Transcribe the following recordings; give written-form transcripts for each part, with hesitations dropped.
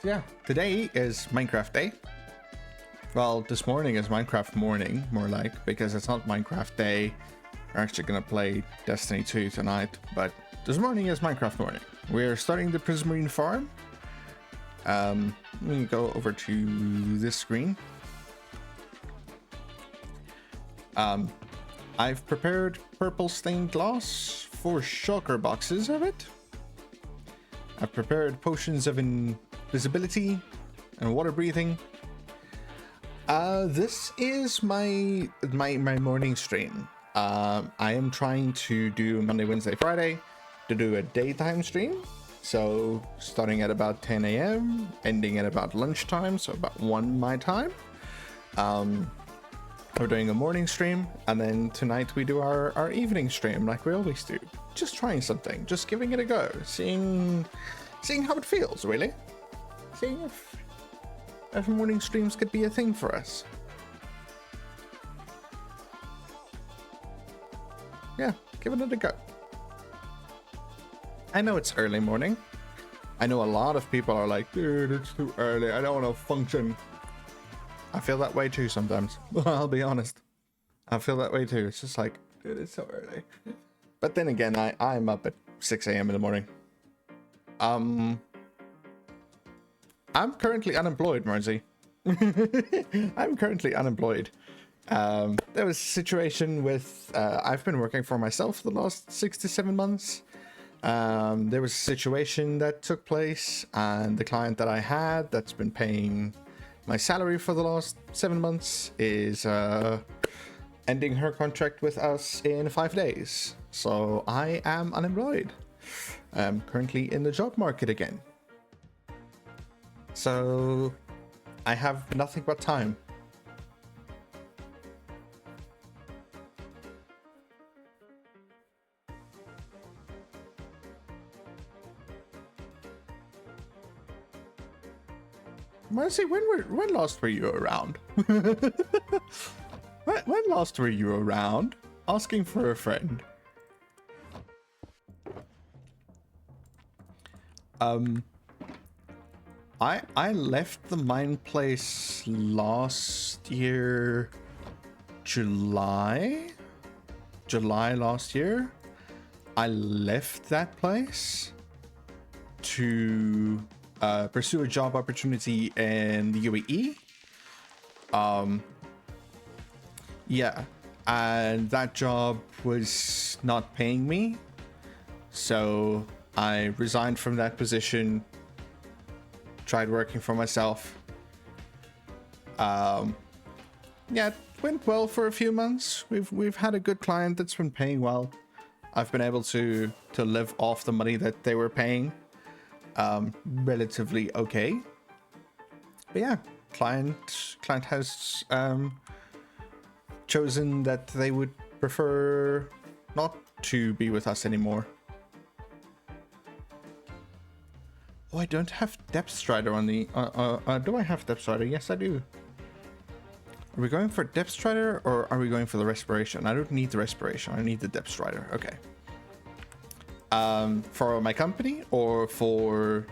Yeah, today is Minecraft Day. Well, this morning is Minecraft morning, more like, because it's not Minecraft Day. We're actually gonna play Destiny 2 tonight, but this morning is Minecraft morning. We're starting the Prismarine farm. We can go over to this screen. I've prepared purple stained glass for shulker boxes of it. I've prepared potions of invisibility and water breathing. This is my morning stream. I am trying to do Monday, Wednesday, Friday to do a daytime stream. So starting at about 10 a.m., ending at about lunchtime, so about 1 my time. We're doing a morning stream, and then tonight we do our evening stream like we always do. Just trying something, just giving it a go, seeing how it feels, really. Seeing if morning streams could be a thing for us. Yeah, giving it a go. I know it's early morning. I know a lot of people are like, dude, it's too early. I don't want to function. I feel that way too sometimes. I'll be honest. I feel that way too. It's just like, dude, it's so early. But then again, I'm up at 6 a.m. in the morning. I'm currently unemployed, Marzi. I'm currently unemployed. There was a situation with, I've been working for myself for the last 6 to 7 months. There was a situation that took place, and the client that I had that's been paying my salary for the last 7 months is ending her contract with us in 5 days. So I am unemployed. I'm currently in the job market again. So I have nothing but time. Mercy, when last were you around? when last were you around? Asking for a friend. I left the mine place last year, July last year. I left that place to pursue a job opportunity in the UAE. Yeah, and that job was not paying me, so I resigned from that position, tried working for myself. Yeah, it went well for a few months. We've had a good client that's been paying well. I've been able to live off the money that they were paying. Relatively okay. But yeah, client has chosen that they would prefer not to be with us anymore. Oh, I don't have Depth Strider on the do I have Depth Strider? Yes, I do. Are we going for Depth Strider, or are we going for the Respiration? I don't need the Respiration. I need the Depth Strider. Okay. For my company or for...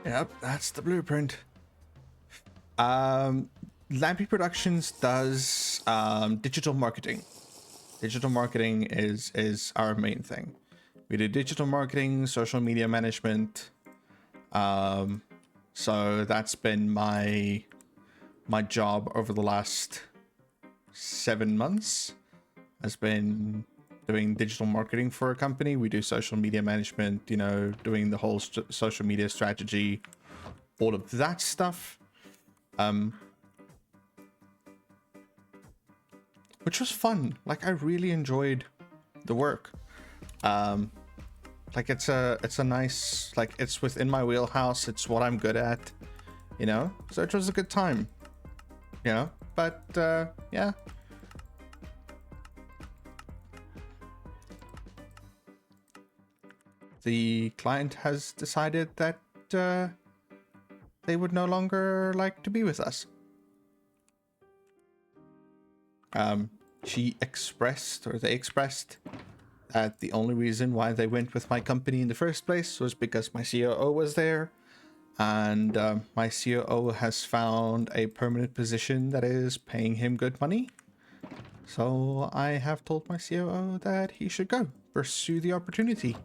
Yep, that's the blueprint. Lampy Productions does digital marketing. Digital marketing is our main thing. We do digital marketing, social media management. So that's been my job over the last 7 months. Has been doing digital marketing for a company. We do social media management, you know, doing the whole social media strategy, all of that stuff. Which was fun. Like, I really enjoyed the work. Like, it's a nice, like, it's within my wheelhouse. It's what I'm good at, you know? So it was a good time, you know? But, yeah. The client has decided that they would no longer like to be with us. She expressed, or they expressed, that the only reason why they went with my company in the first place was because my COO was there, and my COO has found a permanent position that is paying him good money. So I have told my COO that he should go pursue the opportunity.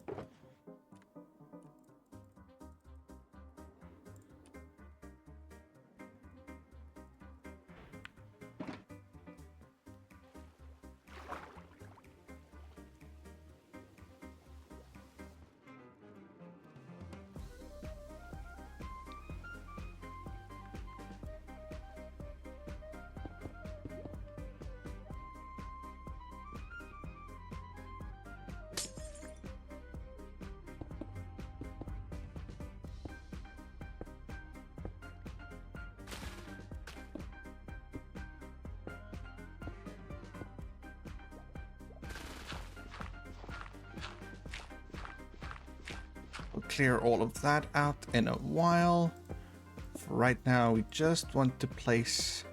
We'll clear all of that out in a while. For right now, we just want to place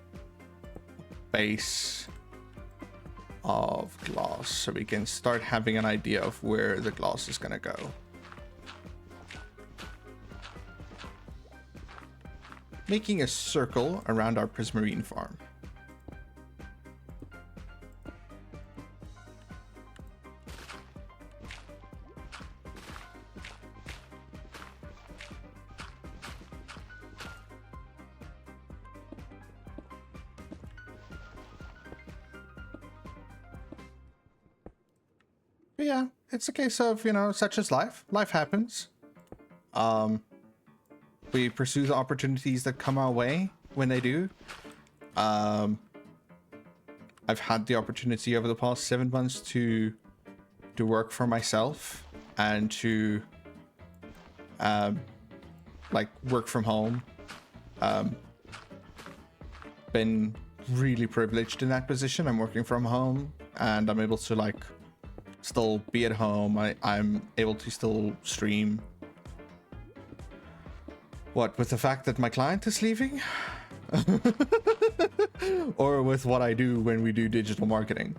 a base of glass so we can start having an idea of where the glass is gonna go. Making a circle around our Prismarine farm. But yeah, it's a case of, you know, such as life. Life happens. We pursue the opportunities that come our way when they do. I've had the opportunity over the past 7 months to work for myself and to like work from home. Been really privileged in that position. I'm working from home and I'm able to like still be at home. I'm able to still stream. What, with the fact that my client is leaving? Or with what I do when we do digital marketing?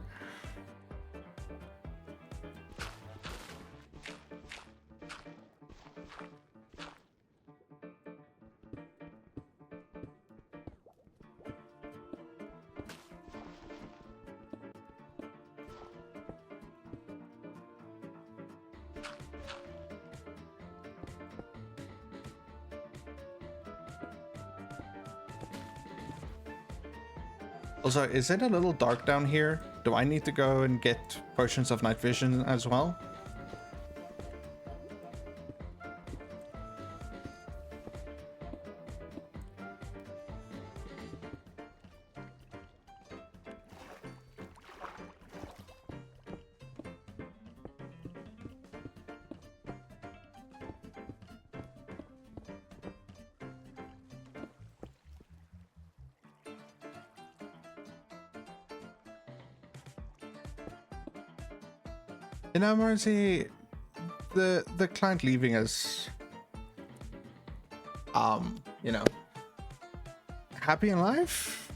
Also, is it a little dark down here? Do I need to go and get potions of night vision as well? You know, Marcy, the client leaving is, you know, happy in life.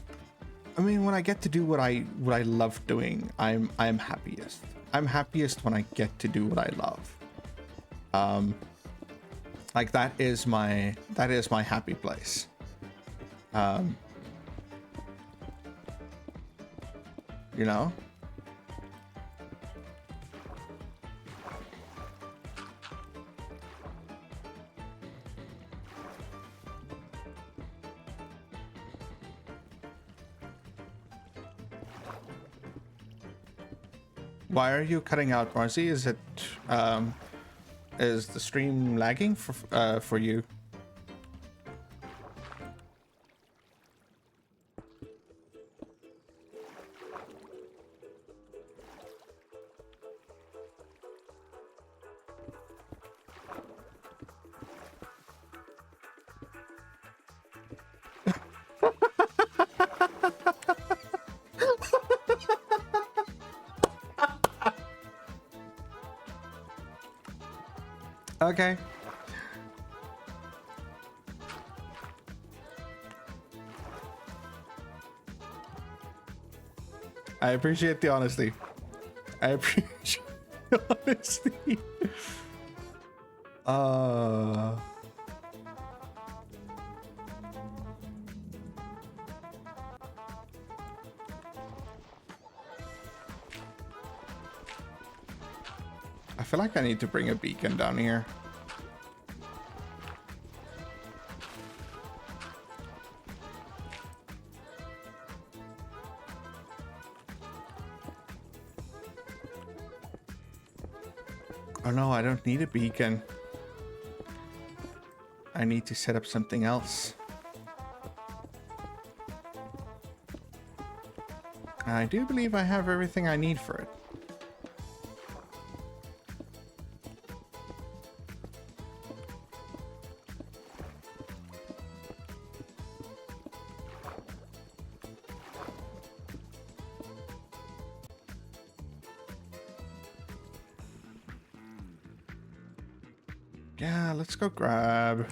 I mean, when I get to do what I love doing, I'm happiest. I'm happiest when I get to do what I love. Like that is my happy place. You know. Why are you cutting out, Marcy? Is it is the stream lagging for you? Okay. I appreciate the honesty. I appreciate the honesty. I feel like I need to bring a beacon down here. Oh no, I don't need a beacon. I need to set up something else. I do believe I have everything I need for it. Yeah, let's go grab.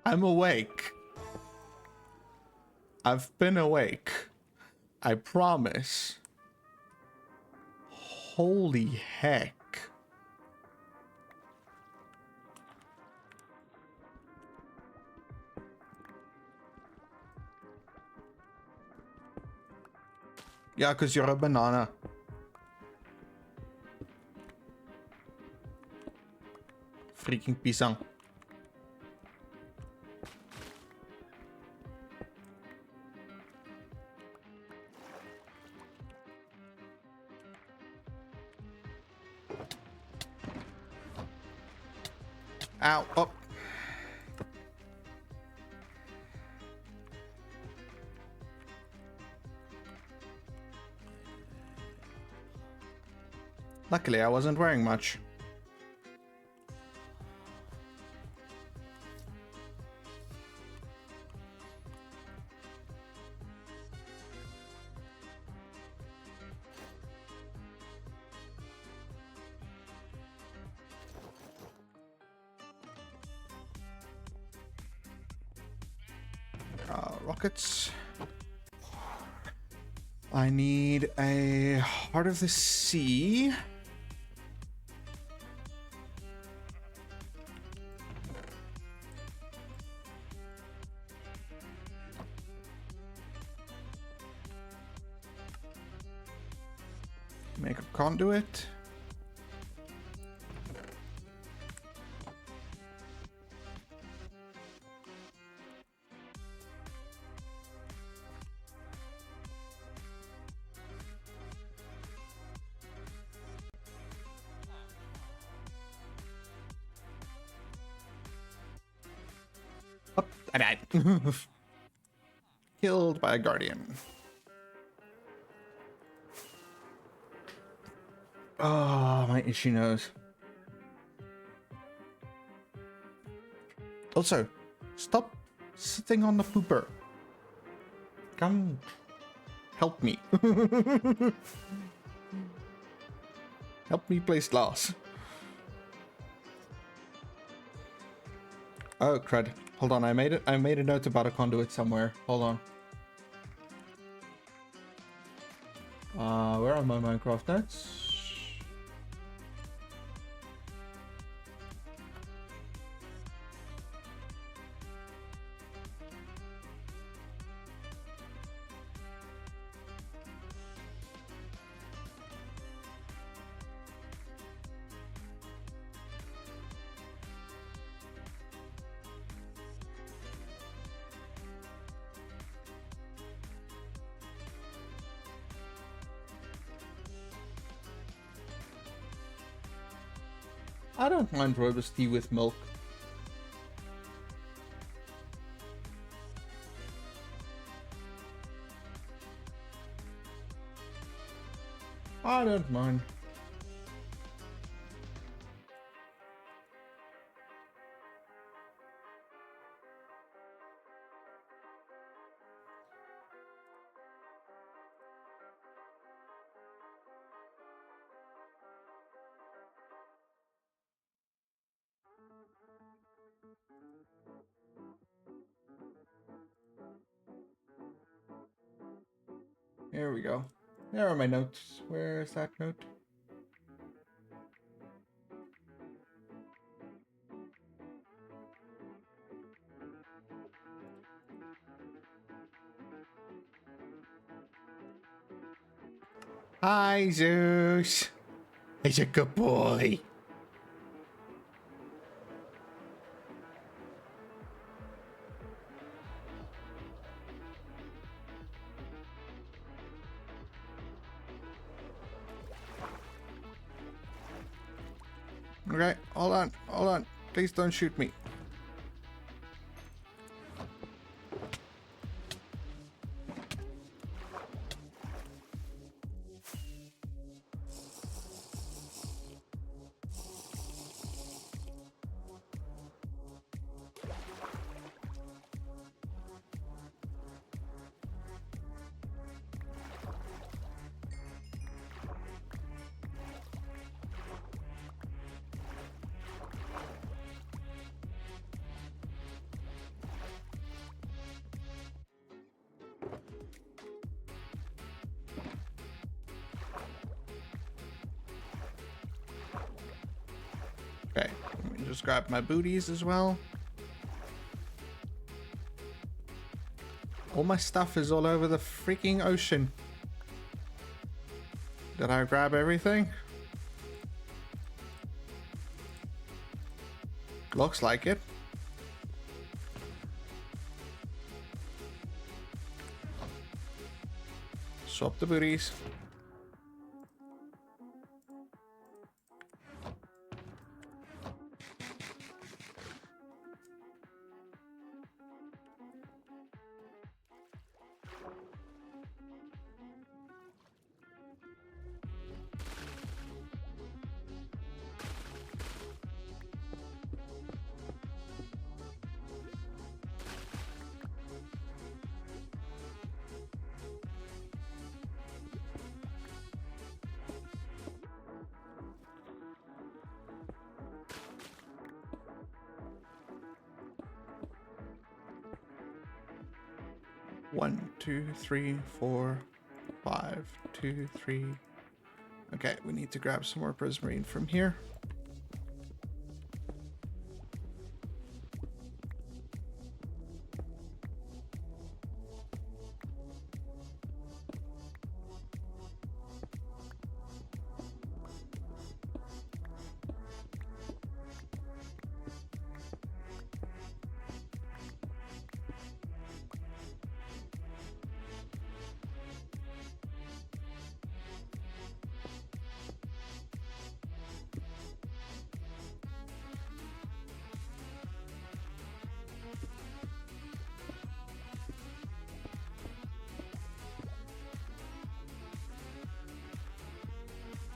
I'm awake. I've been awake. I promise. Holy heck. Yeah, because you're a banana. Freaking pisang. Ow, up. Luckily, I wasn't wearing much. Rockets. I need a Heart of the Sea. Make a conduit. Oh, I died. Killed by a guardian. Oh, my itchy nose. Also, stop sitting on the pooper. Come help me. Help me place glass. Oh, crud. Hold on, I made a note about a conduit somewhere. Hold on. Where are my Minecraft notes? I don't mind Rhodes tea with milk. I don't mind. Here we go. There are my notes. Where's that note? Hi, Zeus. He's a good boy. Okay, hold on, hold on. Please don't shoot me. Okay, let me just grab my booties as well. All my stuff is all over the freaking ocean. Did I grab everything? Looks like it. Swap the booties. One, two, three, four, 5, 2, 3. Okay, we need to grab some more prismarine from here.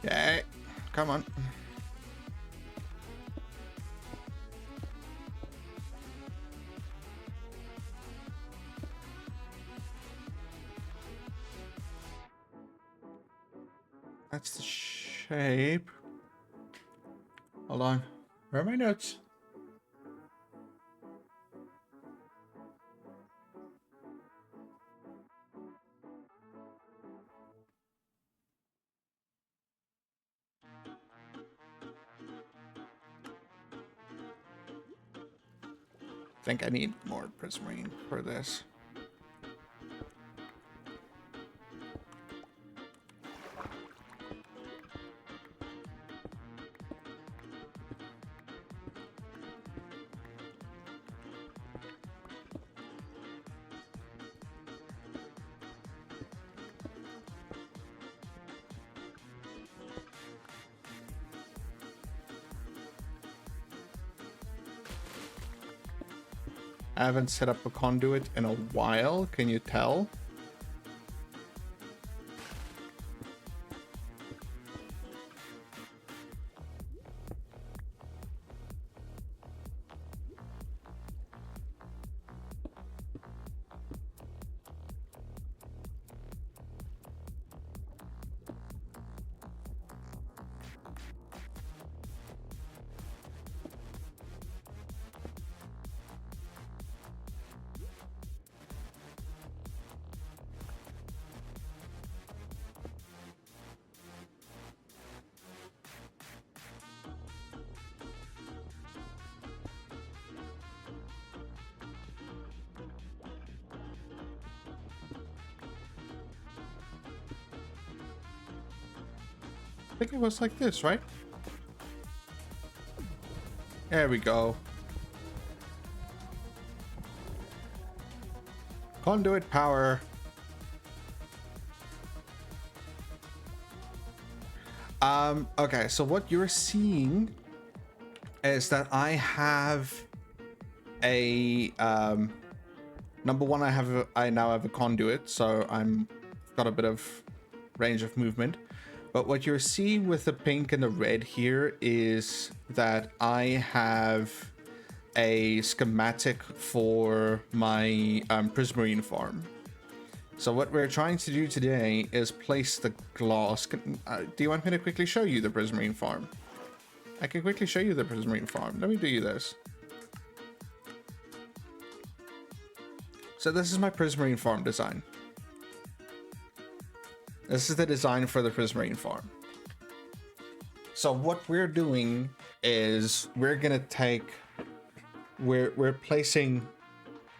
Okay, come on. That's the shape. Hold on. Where are my notes? I think I need more prismarine for this. I haven't set up a conduit in a while, can you tell? I think it was like this, right? There we go. Conduit power. Okay, so what you're seeing is that I have a number one, I now have a conduit, so I'm got a bit of range of movement. But what you're seeing with the pink and the red here is that I have a schematic for my Prismarine farm. So what we're trying to do today is place the glass. Do you want me to quickly show you the Prismarine farm? I can quickly show you the Prismarine farm. Let me do you this. So this is my Prismarine farm design. This is the design for the Prismarine farm. So what we're doing is we're gonna take, we're placing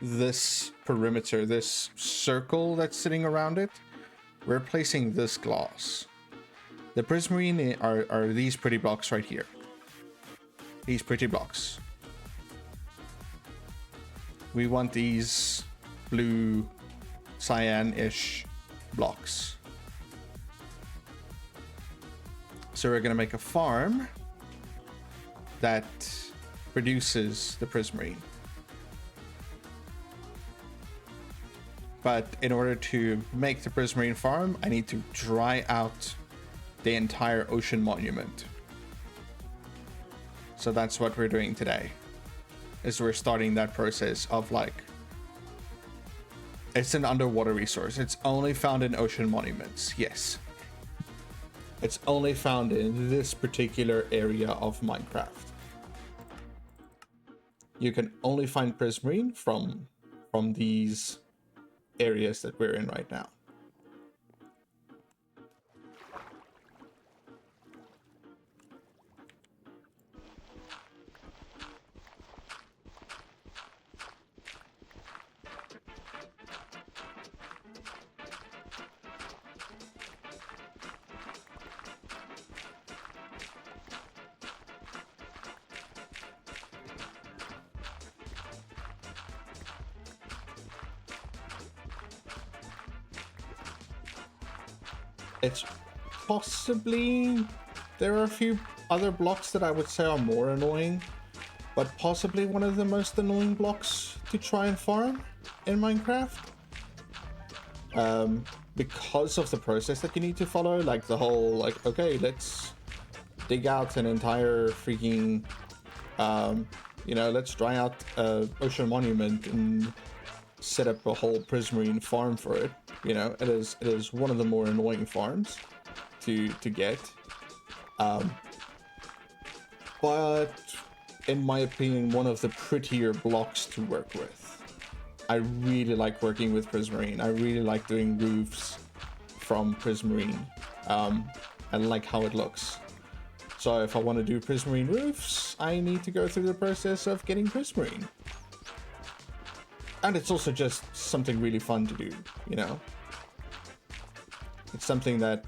this perimeter, this circle that's sitting around it. We're placing this glass. The Prismarine are these pretty blocks right here. These pretty blocks. We want these blue cyan-ish blocks. So we're gonna make a farm that produces the Prismarine. But in order to make the Prismarine farm, I need to dry out the entire ocean monument. So that's what we're doing today, is we're starting that process of like, it's an underwater resource. It's only found in ocean monuments, yes. It's only found in this particular area of Minecraft. You can only find Prismarine from these areas that we're in right now. It's possibly, there are a few other blocks that I would say are more annoying, but possibly one of the most annoying blocks to try and farm in Minecraft. Because of the process that you need to follow, like the whole, like, okay, let's dig out an entire freaking, you know, let's dry out ocean monument and set up a whole Prismarine farm for it. You know, it is one of the more annoying farms to get. But in my opinion, one of the prettier blocks to work with. I really like working with Prismarine. I really like doing roofs from Prismarine. I like how it looks. So if I want to do Prismarine roofs, I need to go through the process of getting Prismarine. And it's also just something really fun to do, you know? It's something that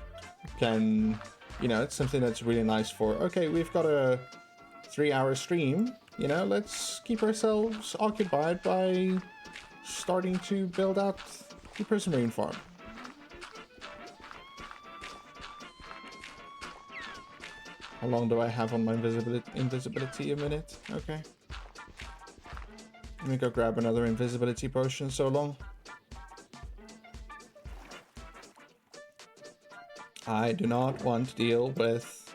can, you know, it's something that's really nice for, okay, we've got a 3-hour stream, you know, let's keep ourselves occupied by starting to build out the Prismarine farm. How long do I have on my invisibility? A minute? Okay. Let me go grab another invisibility potion so long. I do not want to deal with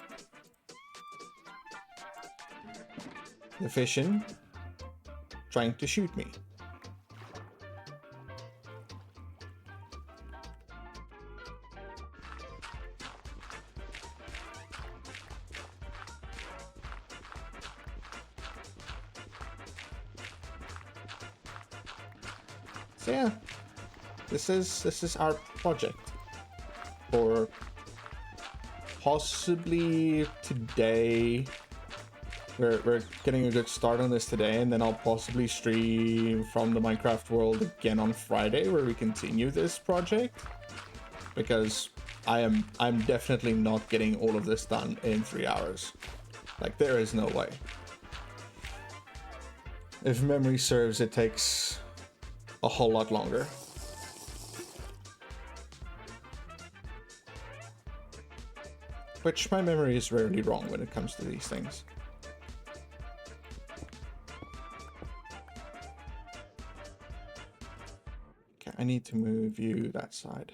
the fishin trying to shoot me. So yeah, this is our project for possibly today. We're getting a good start on this today, and then I'll possibly stream from the Minecraft world again on Friday, where we continue this project. Because I'm definitely not getting all of this done in 3 hours. Like, there is no way. If memory serves, it takes a whole lot longer. Which my memory is rarely wrong when it comes to these things. Okay, I need to move you that side.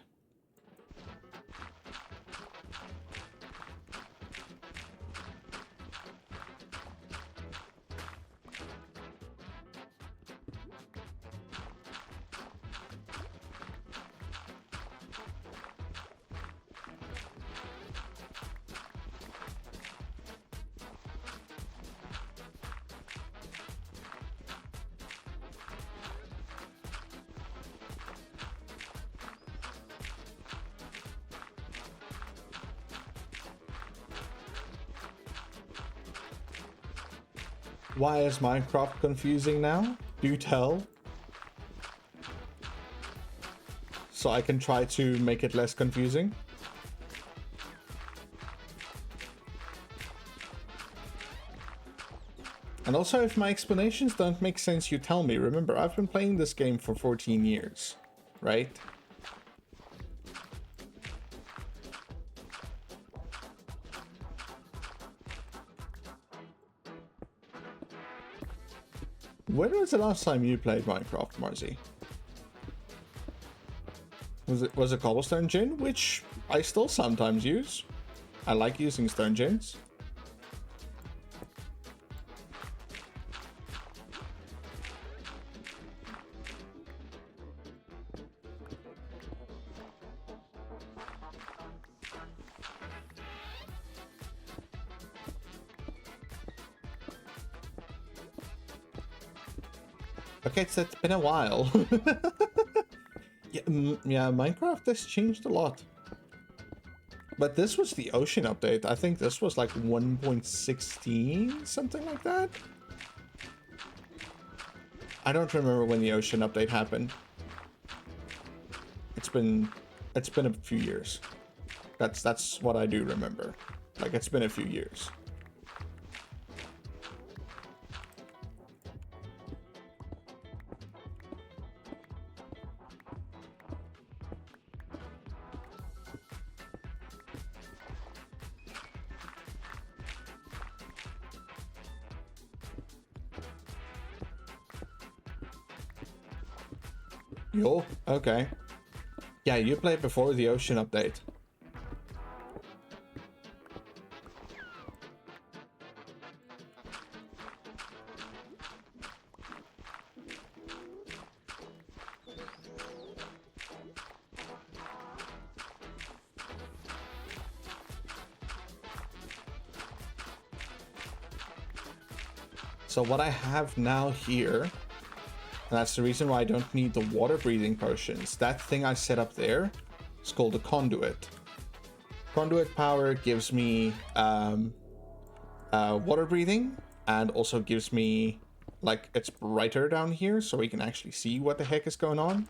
Why is Minecraft confusing now? Do tell. So I can try to make it less confusing. And also, if my explanations don't make sense, you tell me. Remember, I've been playing this game for 14 years, right? When was the last time you played Minecraft, Marzi? Was it Cobblestone Gin, which I still sometimes use. I like using stone gins. Okay, it's been a while. Yeah, Minecraft has changed a lot. But this was the ocean update. I think this was like 1.16, something like that. I don't remember when the ocean update happened. It's been a few years. That's what I do remember. Like, it's been a few years. Yo, okay. Yeah, you played before the ocean update. So what I have now here, and that's the reason why I don't need the water breathing potions. That thing I set up there is called a conduit. Conduit power gives me water breathing, and also gives me, like, it's brighter down here so we can actually see what the heck is going on.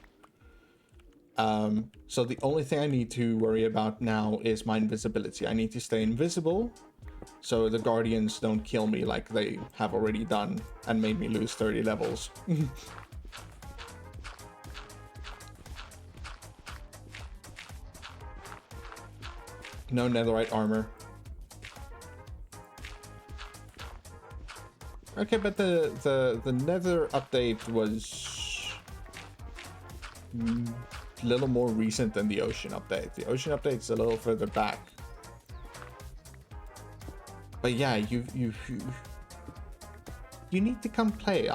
So the only thing I need to worry about now is my invisibility. I need to stay invisible so the guardians don't kill me like they have already done and made me lose 30 levels. No netherite armor. Okay, but the nether update was a little more recent than the ocean update. The ocean update's a little further back. But yeah, you need to come play.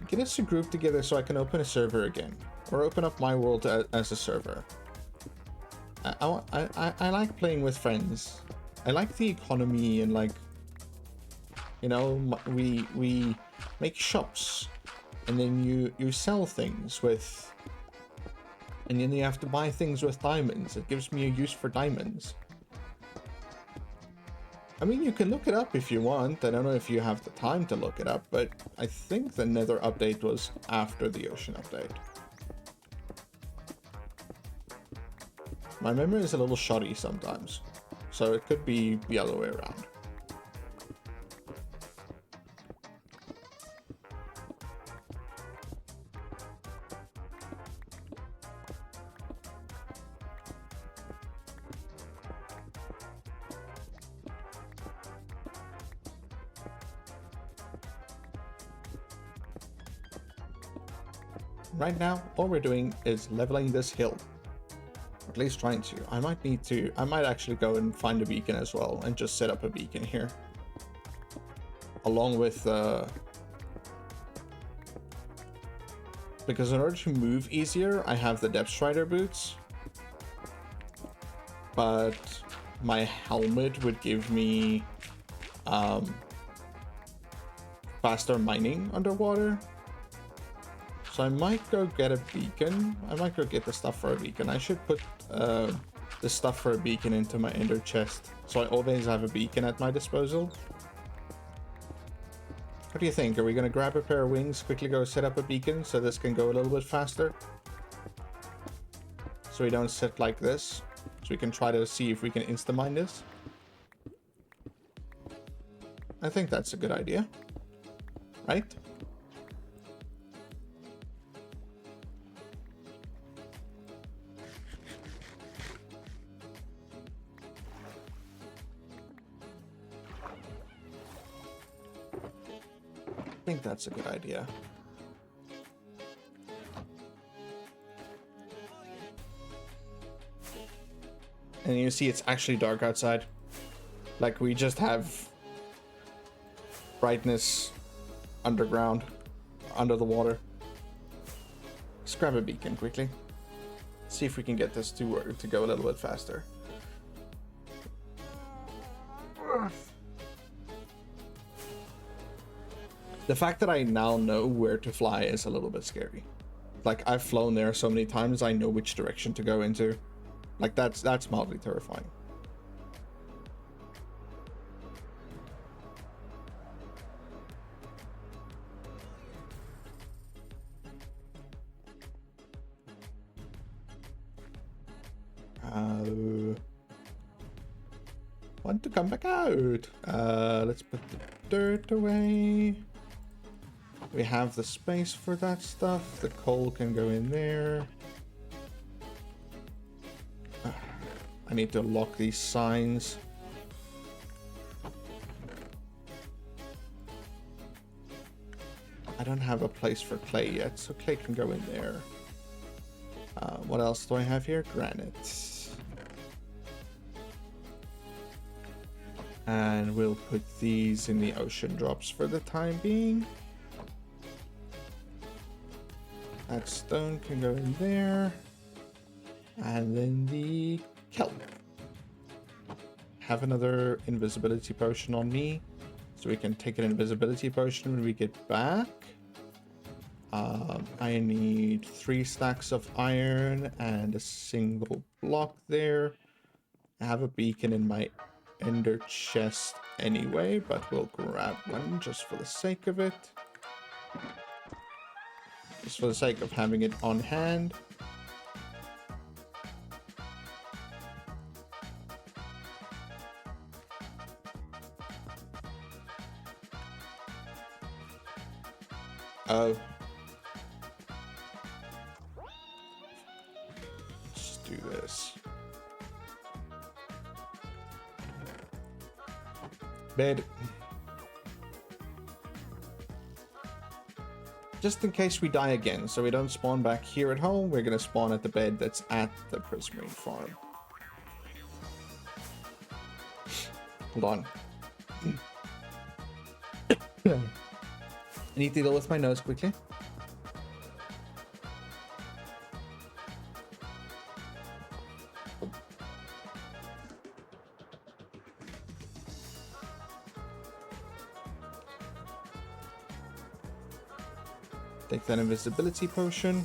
Get us a group together so I can open a server again, or open up my world as a server. I like playing with friends. I like the economy, and, like, you know, we make shops, and then you sell things with, and then you have to buy things with diamonds. It gives me a use for diamonds. I mean, you can look it up if you want. I don't know if you have the time to look it up, but I think the Nether update was after the Ocean update. My memory is a little shoddy sometimes, so it could be the other way around. Right now, all we're doing is leveling this hill. At least trying to. I might actually go and find a beacon as well and just set up a beacon here. Along with, because in order to move easier, I have the Depth Strider boots. But my helmet would give me, faster mining underwater. So I might go get a beacon. I might go get the stuff for a beacon. I should put the stuff for a beacon into my ender chest, so I always have a beacon at my disposal. What do you think? Are we going to grab a pair of wings, quickly go set up a beacon so this can go a little bit faster? So we don't sit like this. So we can try to see if we can insta-mine this. I think that's a good idea. Right? I think that's a good idea. And you see it's actually dark outside. Like we just have brightness underground, under the water. Let's grab a beacon quickly. See if we can get this to work, to go a little bit faster. The fact that I now know where to fly is a little bit scary. Like, I've flown there so many times, I know which direction to go into. Like, that's mildly terrifying. Want to come back out. Let's put the dirt away. We have the space for that stuff. The coal can go in there. I need to lock these signs. I don't have a place for clay yet, so clay can go in there. What else do I have here? Granite. And we'll put these in the ocean drops for the time being. That stone can go in there. And then the kelp. Have another invisibility potion on me, so we can take an invisibility potion when we get back. I need 3 stacks of iron and a single block there. I have a beacon in my ender chest anyway, but we'll grab one just for the sake of it. Just for the sake of having it on hand. Oh. Let's do this. Bed. Just in case we die again, so we don't spawn back here at home, we're gonna spawn at the bed that's at the Prismarine farm. Hold on. I need to deal with my nose quickly. Take that invisibility potion.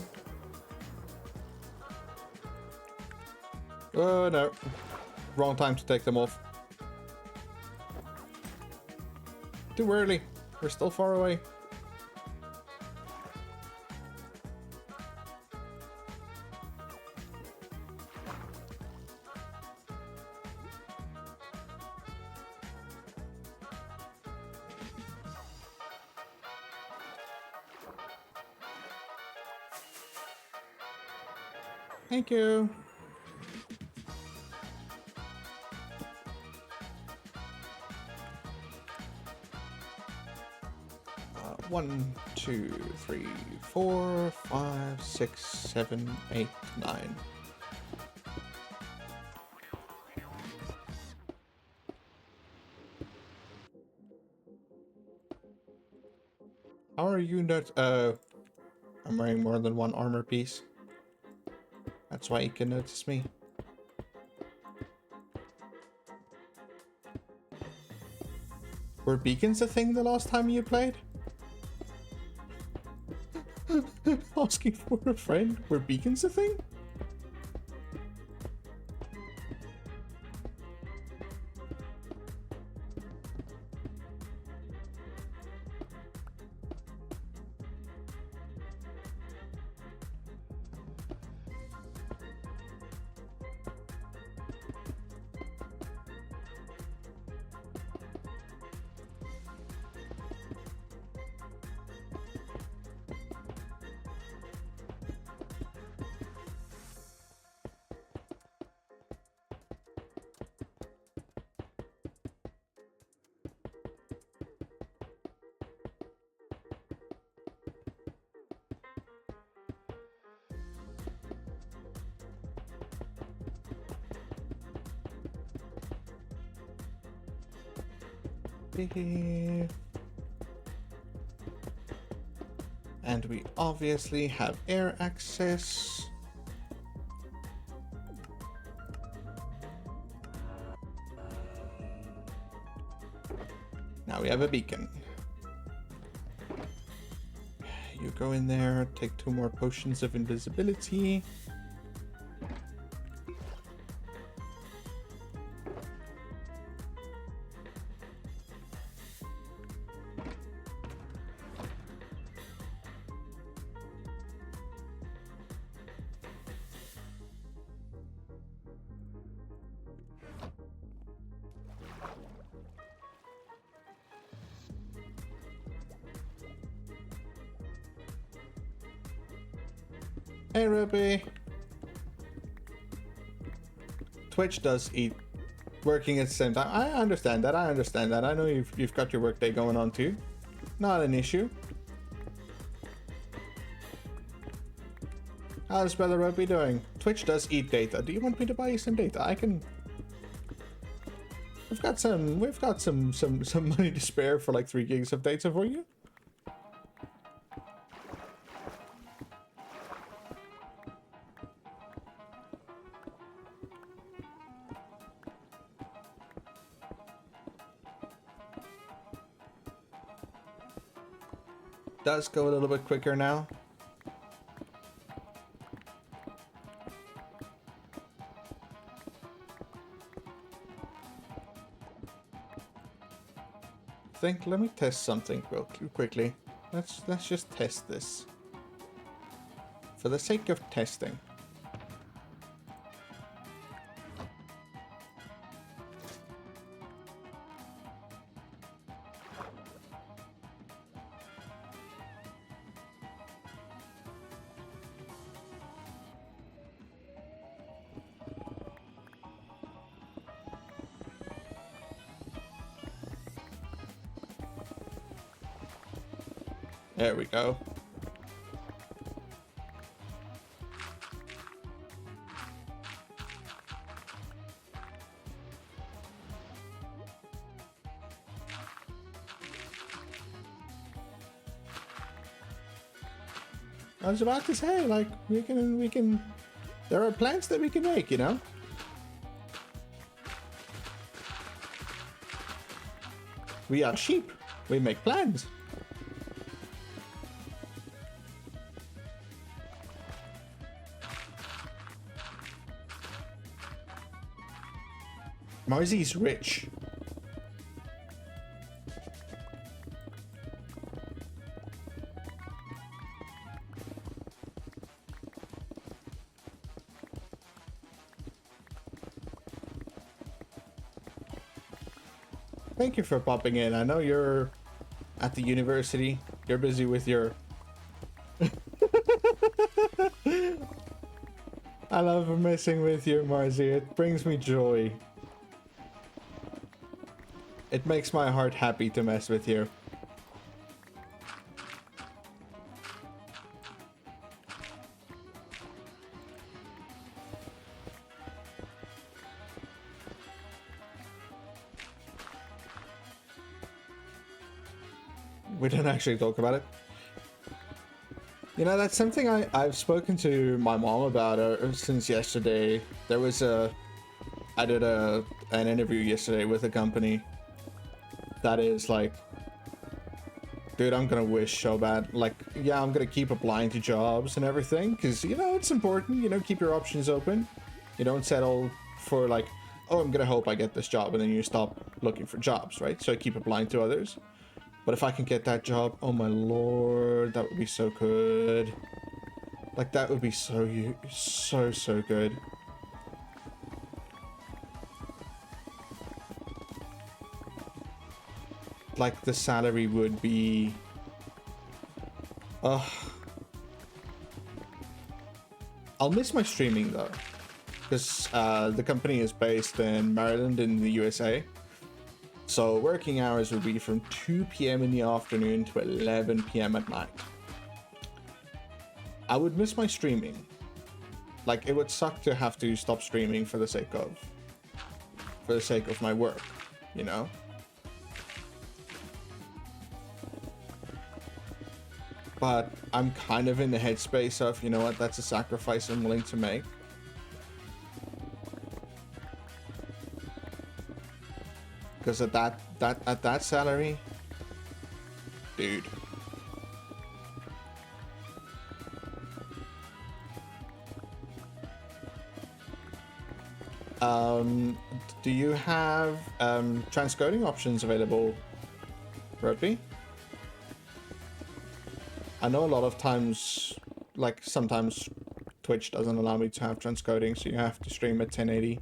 Oh no. Wrong time to take them off. too early. We're still far away. Thank you. 1, 2, 3, 4, 5, 6, 7, 8, 9. How are you not? I'm wearing more than one armor piece. That's why you can notice me. Were beacons a thing the last time you played? Asking for a friend? Were beacons a thing? And we obviously have air access. Now we have a beacon. You go in there, take 2 more potions of invisibility. Hey Ruby. Twitch does eat working at the same time. I understand that. I know you've got your workday going on too. Not an issue. How's Brother Ruby doing? Twitch does eat data. Do you want me to buy you some data? I can. We've got some money to spare for like 3 gigs of data for you. Does go a little bit quicker now. Let me test something real quickly. Let's just test this. For the sake of testing. There we go. I was about to say, like, we can, there are plans that we can make, you know? We are sheep. We make plans. Marzy's rich. thank you for popping in. I know you're at the university. You're busy with your... I love messing with you, Marzi. It brings me joy. It makes my heart happy to mess with you. We don't actually talk about it. You know, that's something I've spoken to my mom about since yesterday. There was I did an interview yesterday with a company that is like, dude, I'm gonna wish so bad. Like, yeah, I'm gonna keep applying to jobs and everything, because, you know, it's important, you know, keep your options open. You don't settle for like, oh, I'm gonna hope I get this job, and then you stop looking for jobs, right? So I keep applying to others. But if I can get that job, oh my lord, that would be so good. Like, that would be so good. Like, the salary would be... I'll miss my streaming though, because the company is based in Maryland in the USA. So working hours would be from 2 p.m. in the afternoon to 11 p.m. at night. I would miss my streaming. Like, it would suck to have to stop streaming for the sake of my work, you know? But I'm kind of in the headspace of, you know what, that's a sacrifice I'm willing to make. Because at that salary, dude. Do you have transcoding options available, Rugby? I know a lot of times, like sometimes Twitch doesn't allow me to have transcoding, so you have to stream at 1080,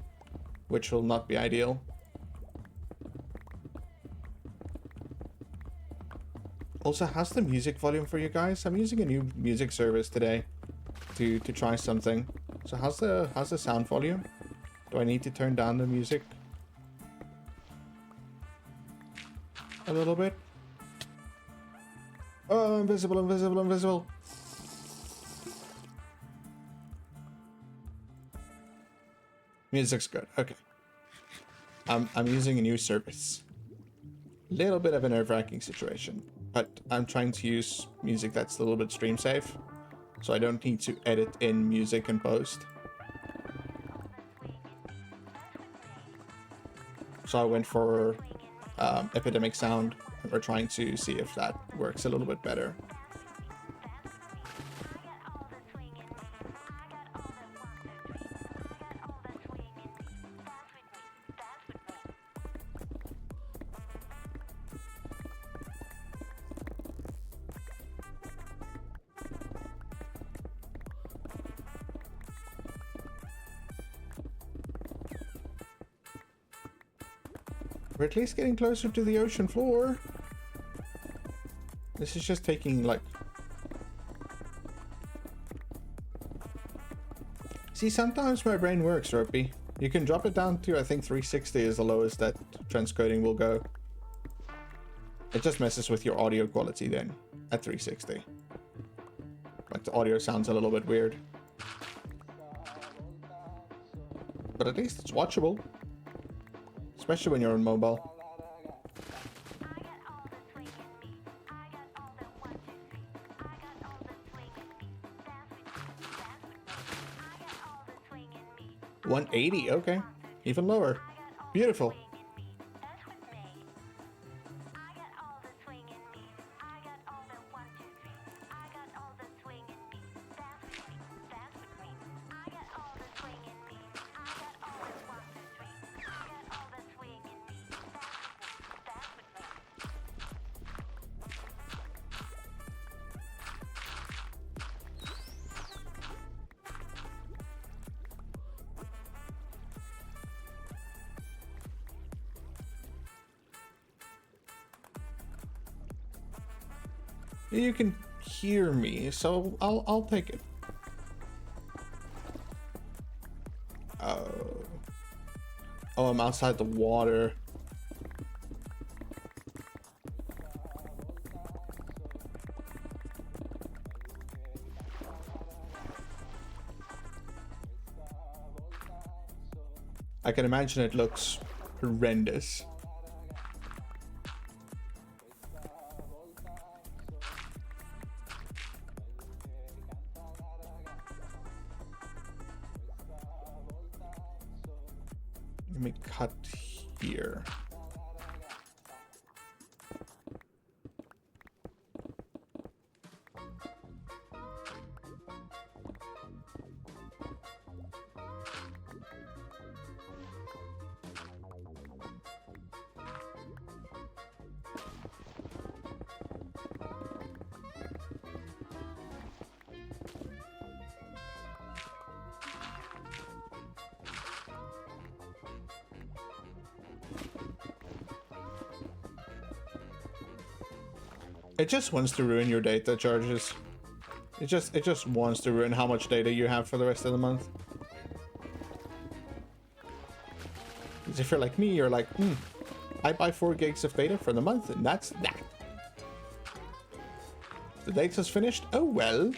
which will not be ideal. Also, how's the music volume for you guys? I'm using a new music service today to try something. So how's the sound volume? Do I need to turn down the music a little bit? Oh, invisible, invisible, invisible. Music's good. Okay. I'm using a new service. Little bit of a nerve-wracking situation, but I'm trying to use music that's a little bit stream safe, so I don't need to edit in music and post. So I went for Epidemic Sound, and we're trying to see if that works a little bit better. We're at least getting closer to the ocean floor. This is just taking like... See, sometimes my brain works, Ropey. You can drop it down to, I think 360 is the lowest that transcoding will go. It just messes with your audio quality then, at 360. Like, the audio sounds a little bit weird. But at least it's watchable. Especially when you're on mobile. $180, okay. Even lower. Beautiful. You can hear me, so I'll take it. Oh, I'm outside the water. I can imagine it looks horrendous. Let me cut here. It just wants to ruin your data charges. It just wants to ruin how much data you have for the rest of the month. Because if you're like me, you're like, I buy 4 gigs of data for the month, and that's that. The data's finished? Oh well.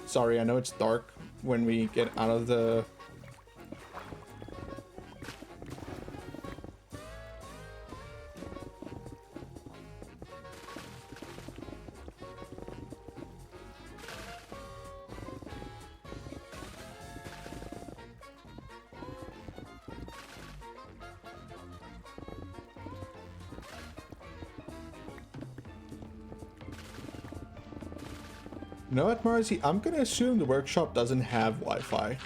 Sorry, I know it's dark when we get out of the... You know what, Marcy? I'm gonna assume the workshop doesn't have Wi-Fi.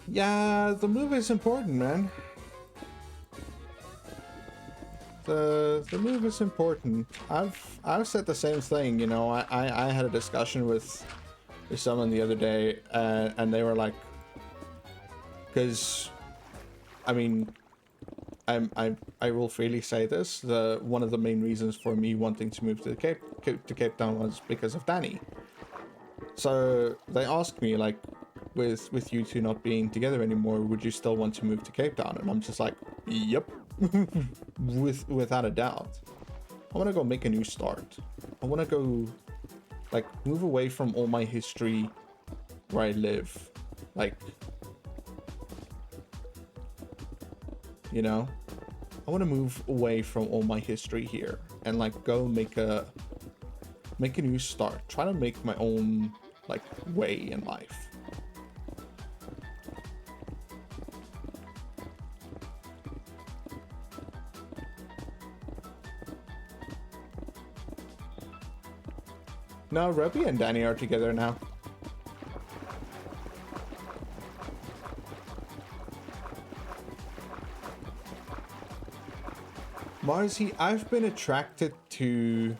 Yeah, the move is important, man. The move is important. I've said the same thing, you know. I had a discussion with someone the other day, and they were like, because, I mean, I will freely say this. One of the main reasons for me wanting to move to Cape Town was because of Danny. So they asked me, like, with you two not being together anymore, would you still want to move to Cape Town? And I'm just like, yep. Without a doubt. I want to go make a new start. I want to go, like, move away from all my history where I live. Like, you know, I want to move away from all my history here and, like, go make a new start. Try to make my own, like, way in life. No, Ruby and Danny are together now. Marzi, I've been attracted to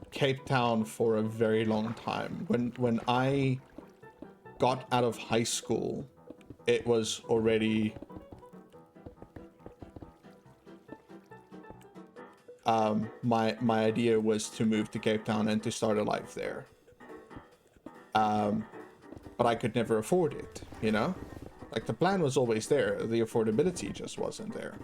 Cape Town for a very long time. When I got out of high school, it was already my idea was to move to Cape Town and to start a life there. But I could never afford it, you know? Like, the plan was always there, the affordability just wasn't there.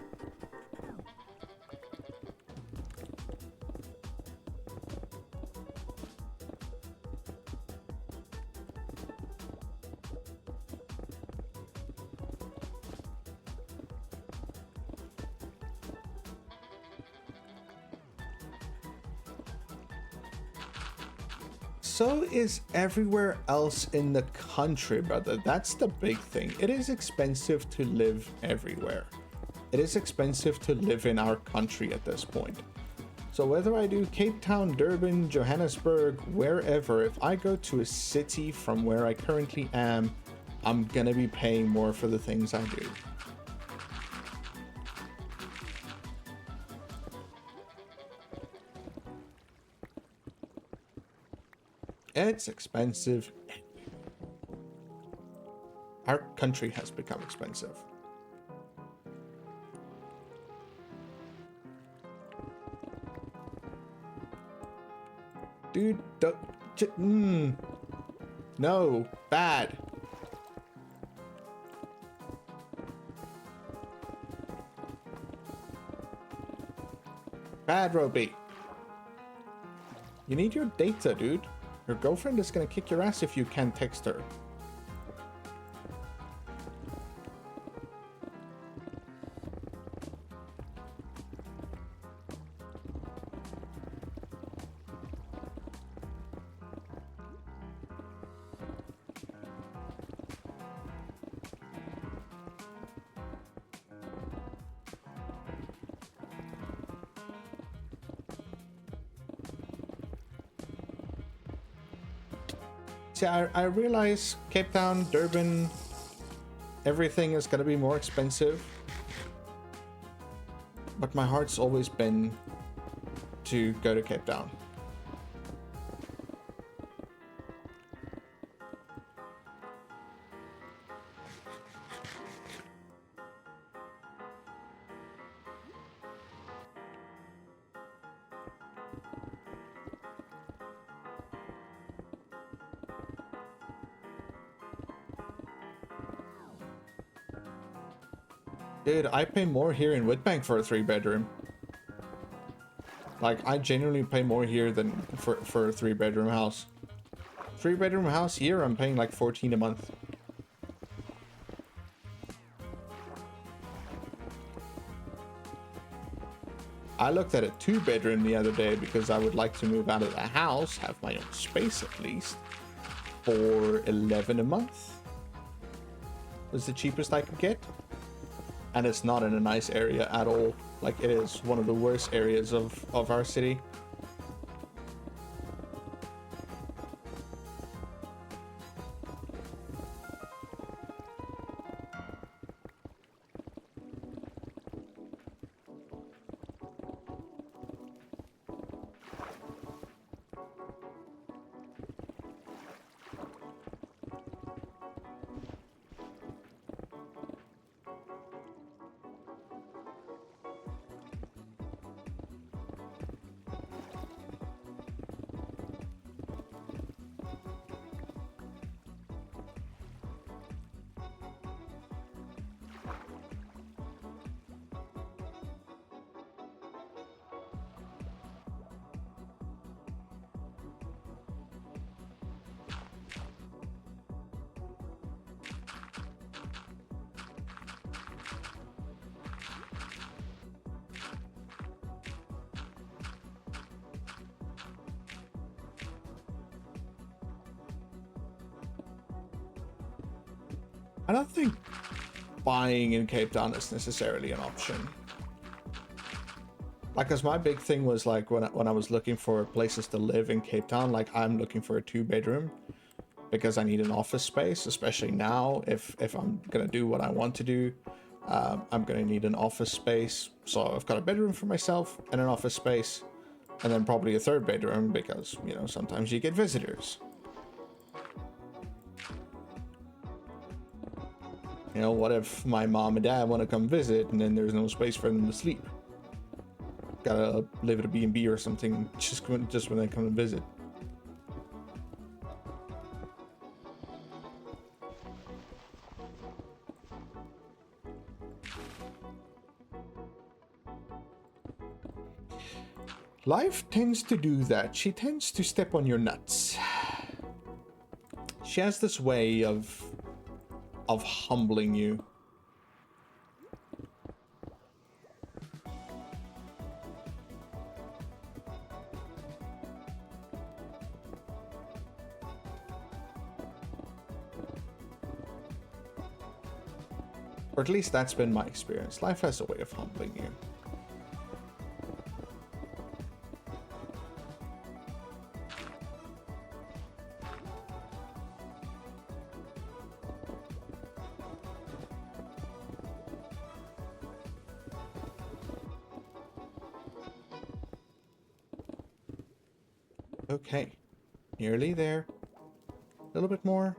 So is everywhere else in the country, brother. That's the big thing. It is expensive to live everywhere. It is expensive to live in our country at this point. So whether I do Cape Town, Durban, Johannesburg, wherever, if I go to a city from where I currently am, I'm gonna be paying more for the things I do. It's expensive. Our country has become expensive. Dude, no, bad. Bad, Roby. You need your data, dude. Your girlfriend is gonna kick your ass if you can't text her. See, I realize Cape Town, Durban, everything is gonna be more expensive. But my heart's always been to go to Cape Town. Dude, I pay more here in Witbank for a 3-bedroom. Like, I genuinely pay more here than for a 3-bedroom house. 3-bedroom house here, I'm paying like 14 a month. I looked at a 2-bedroom the other day because I would like to move out of the house, have my own space at least, for 11 a month. Was the cheapest I could get. And it's not in a nice area at all. Like, it is one of the worst areas of our city. I don't think buying in Cape Town is necessarily an option. Like, cause my big thing was like when I was looking for places to live in Cape Town, like I'm looking for a 2-bedroom because I need an office space, especially now if I'm gonna do what I want to do. I'm gonna need an office space. So I've got a bedroom for myself and an office space, and then probably a 3rd bedroom because, you know, sometimes you get visitors. You know, what if my mom and dad want to come visit and then there's no space for them to sleep? Gotta live at a B&B or something just when they come and visit. Life tends to do that. She tends to step on your nuts. She has this way of humbling you. Or at least that's been my experience. Life has a way of humbling you. Okay, nearly there. A little bit more.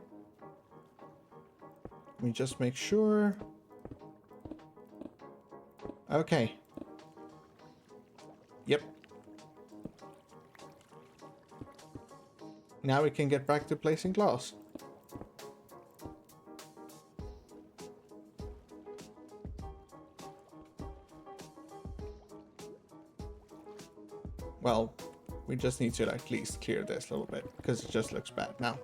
Let me just make sure. Okay. Yep. Now we can get back to placing glass. Well, we just need to at least clear this a little bit, because it just looks bad now.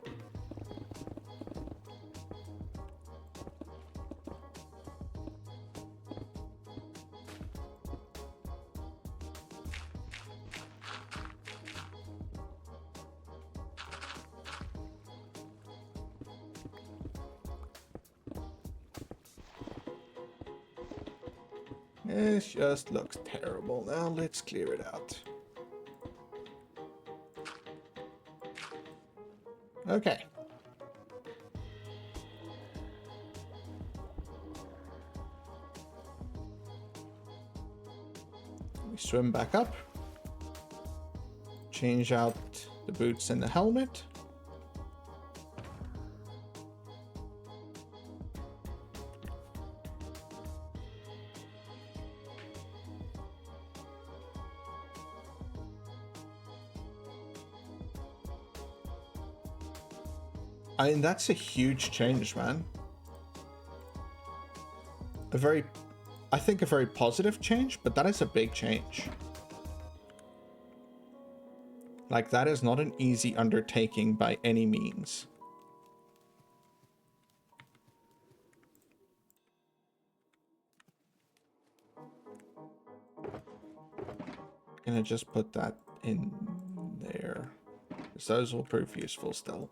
It just looks terrible. Now let's clear it out. Okay. We swim back up. Change out the boots and the helmet. I mean, that's a huge change, man. I think a very positive change, but that is a big change. Like, that is not an easy undertaking by any means. Gonna just put that in there, because those will prove useful still.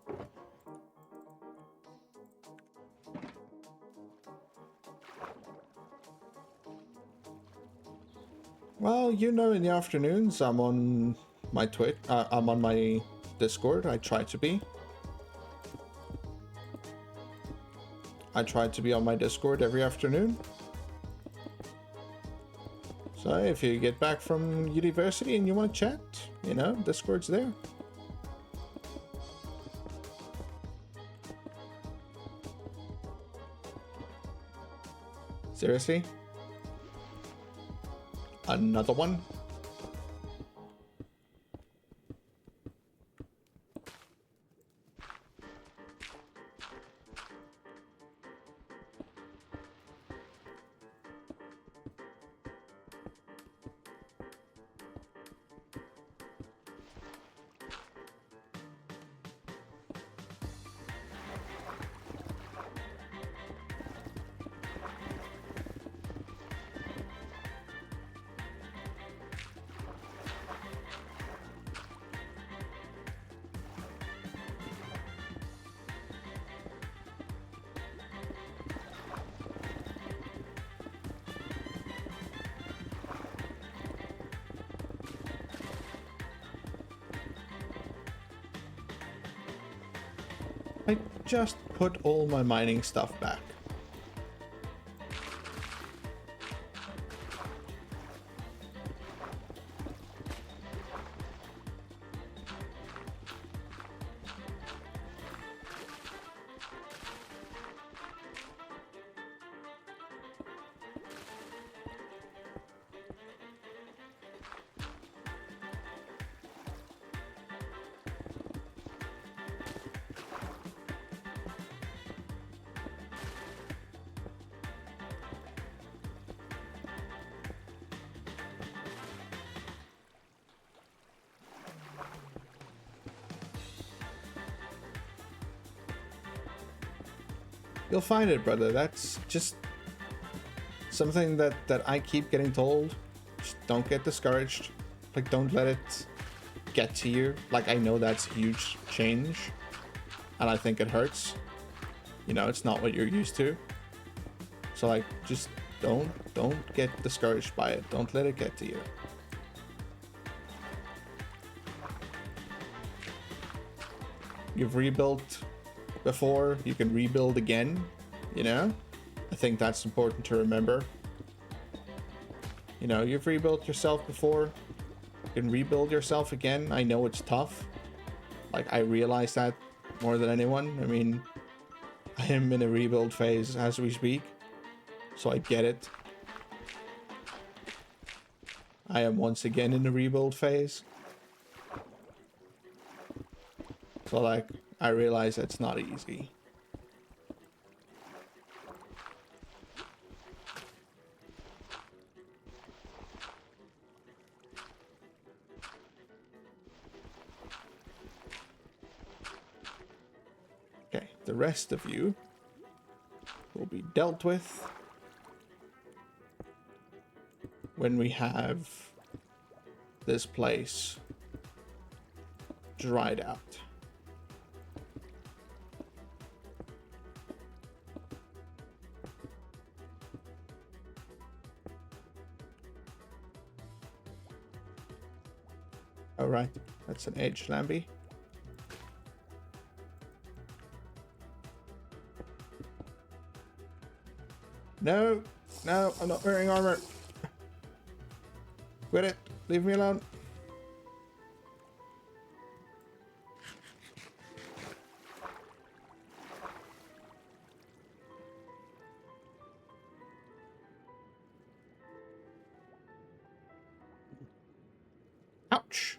Well, you know, in the afternoons, I'm on my I'm on my Discord. I try to be. I try to be on my Discord every afternoon. So if you get back from university and you want to chat, you know, Discord's there. Seriously? Another one? I just put all my mining stuff back. You'll find it, brother. That's just something that I keep getting told. Just don't get discouraged. Like, don't let it get to you. Like, I know that's a huge change, and I think it hurts. You know, it's not what you're used to. So like, just don't get discouraged by it. Don't let it get to you. You've rebuilt before, you can rebuild again, you know? I think that's important to remember. You know, you've rebuilt yourself before, you can rebuild yourself again. I know it's tough. Like, I realize that more than anyone. I mean, I am in a rebuild phase as we speak, so I get it. I am once again in the rebuild phase. So like, I realize it's not easy. Okay, the rest of you will be dealt with when we have this place dried out. All right, that's an edge, Lambie. No, no, I'm not wearing armor. Quit it. Leave me alone. Ouch.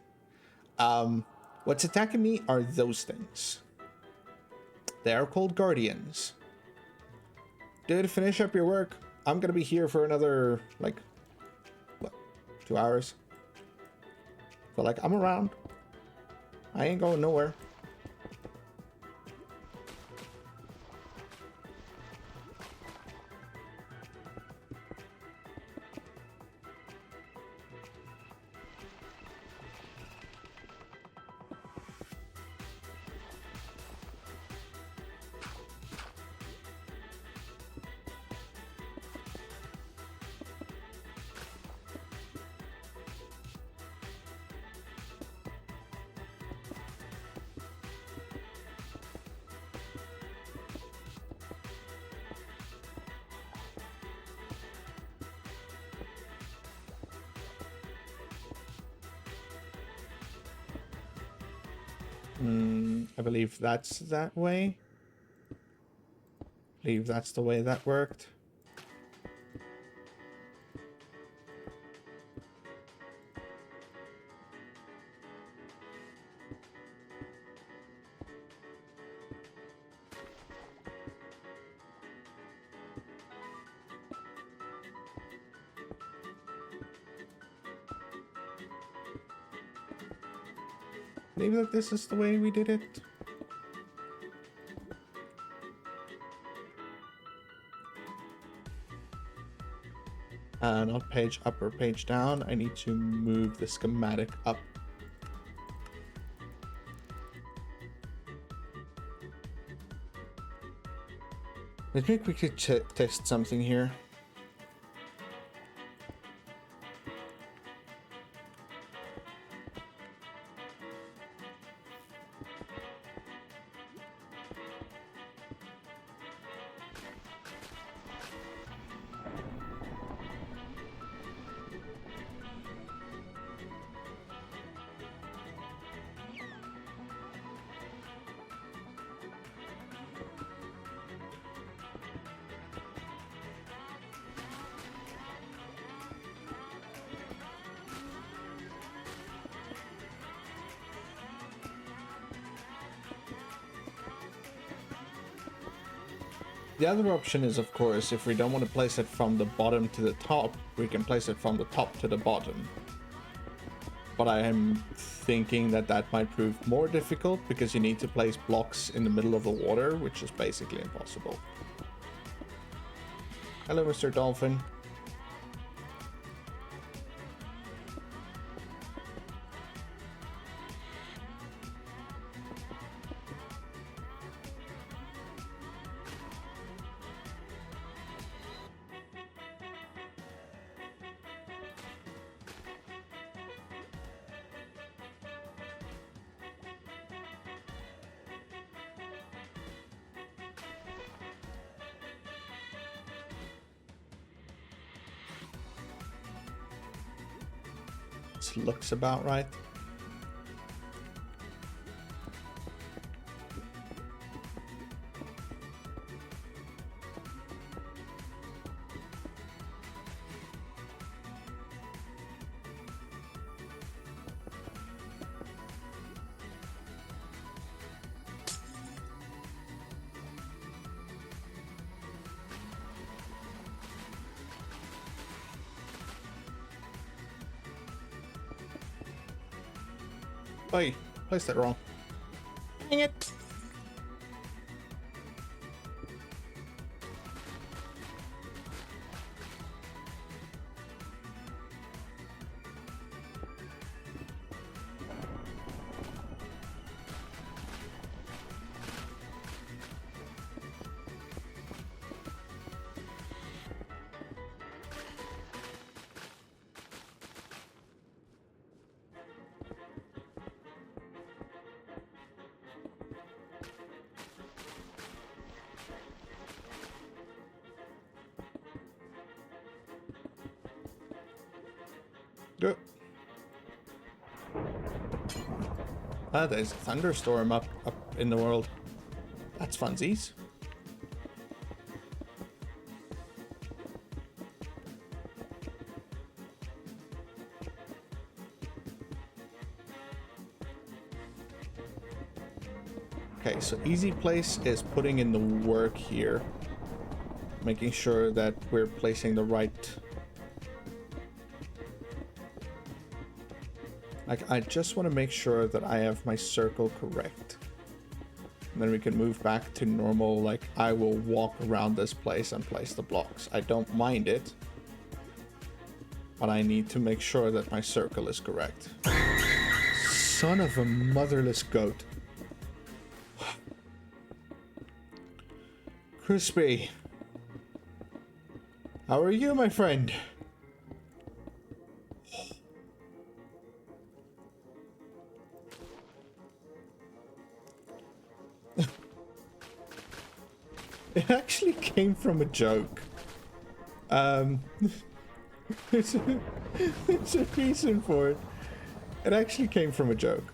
What's attacking me are those things. They are called guardians. Dude, finish up your work. I'm gonna be here for another, like, what, 2 hours? So, like, I'm around. I ain't going nowhere. I believe that's that way. I believe that's the way that worked. I believe that this is the way we did it. Not page up or page down. I need to move the schematic up. Let me quickly test something here. The other option is, of course, if we don't want to place it from the bottom to the top, we can place it from the top to the bottom. But I am thinking that that might prove more difficult because you need to place blocks in the middle of the water, which is basically impossible. Hello, Mr. Dolphin. distance looks about right. Hey, placed that wrong. Dang it. Good. Ah, there's a thunderstorm up in the world. That's funsies. Okay, so easy place is putting in the work here. Making sure that we're placing the right... Like, I just want to make sure that I have my circle correct. And then we can move back to normal, like, I will walk around this place and place the blocks. I don't mind it. But I need to make sure that my circle is correct. Son of a motherless goat. Crispy. How are you, my friend? It actually came from a joke. There's a reason for it. It actually came from a joke.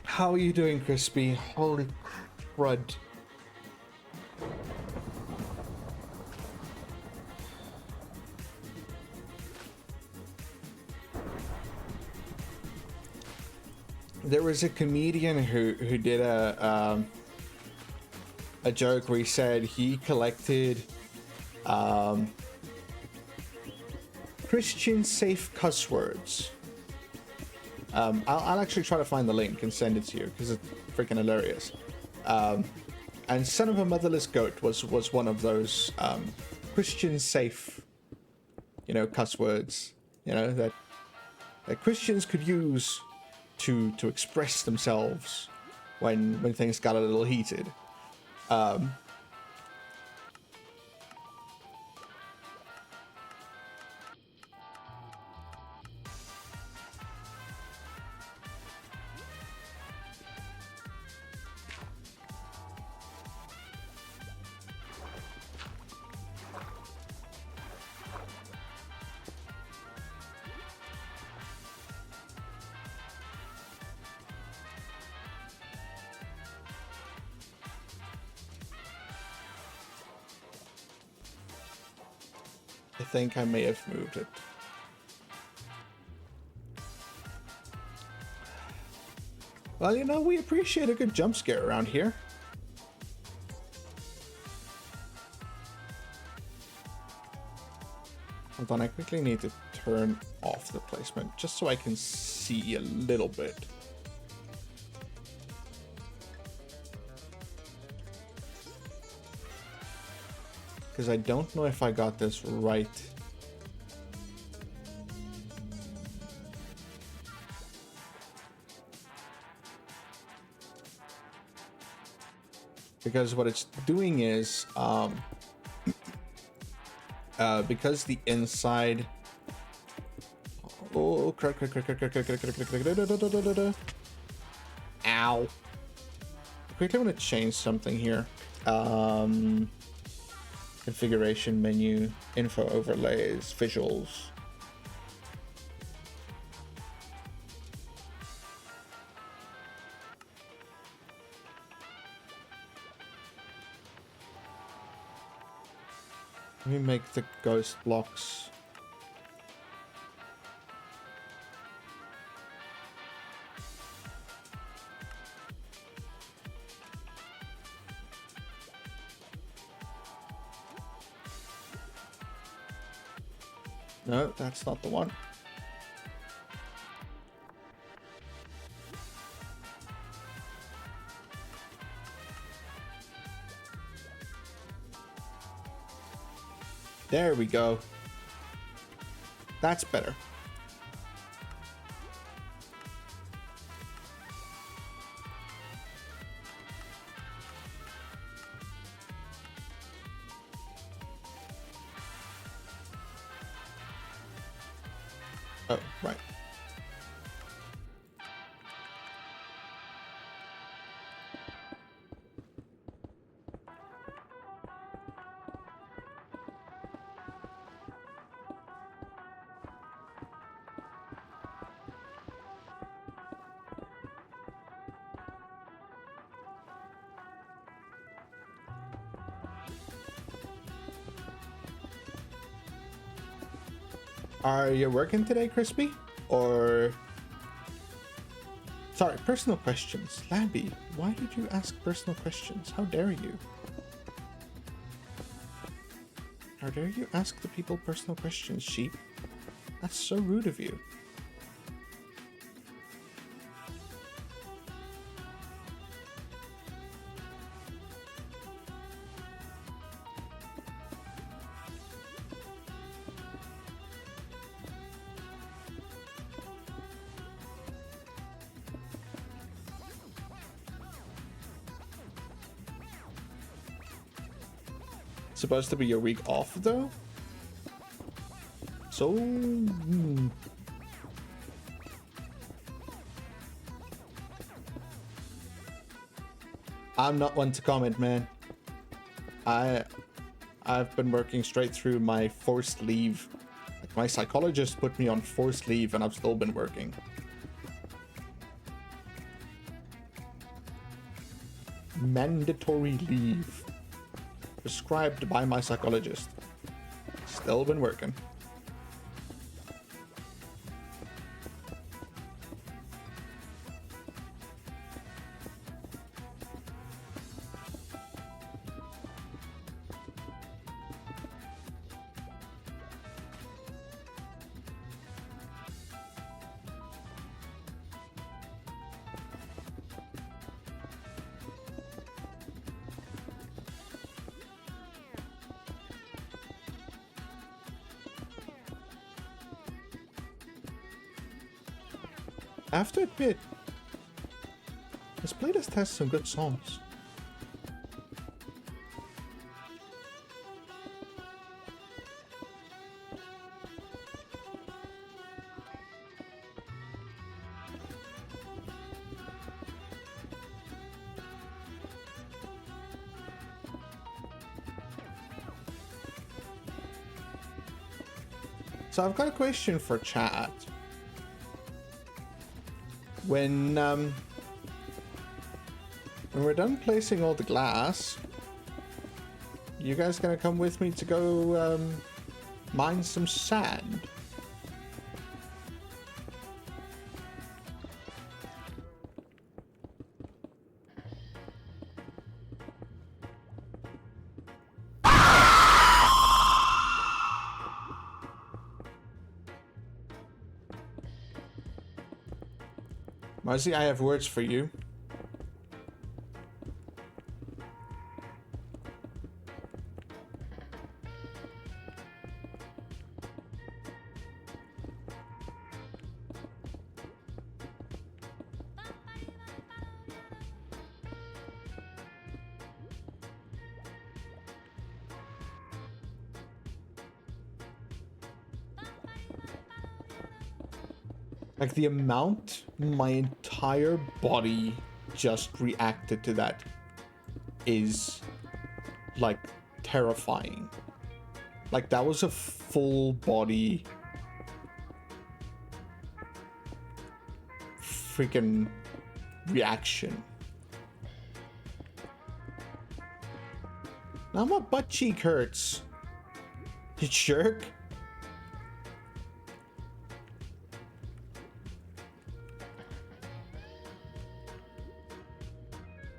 How are you doing, Crispy? Holy crud. There was a comedian who did a joke where he said he collected Christian safe cuss words. I'll actually try to find the link and send it to you because it's freaking hilarious. And Son of a Motherless Goat was one of those Christian safe, you know, cuss words, you know, that Christians could use to express themselves when things got a little heated. I think I may have moved it. Well, you know, we appreciate a good jump scare around here. Hold on, I quickly need to turn off the placement just so I can see a little bit. Because I don't know if I got this right. Because what it's doing is, because the inside... Oh, crack. Ow. Quickly, I want to change something here. Configuration menu, info overlays, visuals. Let me make the ghost blocks. No, that's not the one. There we go. That's better. Oh, right. Are you working today, Crispy? Or... Sorry, personal questions. Labby, why did you ask personal questions? How dare you? How dare you ask the people personal questions, sheep? That's so rude of you. Supposed to be your week off though, so I'm not one to comment, man. I've been working straight through my forced leave. Like, my psychologist put me on forced leave and I've still been working. Mandatory leave. Prescribed by my psychologist. Still been working. I have to admit, this playlist has some good songs. So I've got a question for chat. When we're done placing all the glass, you guys gonna come with me to go mine some sand? Marcy, I have words for you. Like, the amount my entire body just reacted to that is like terrifying. Like, that was a full body freaking reaction. Now my butt cheek hurts. You jerk.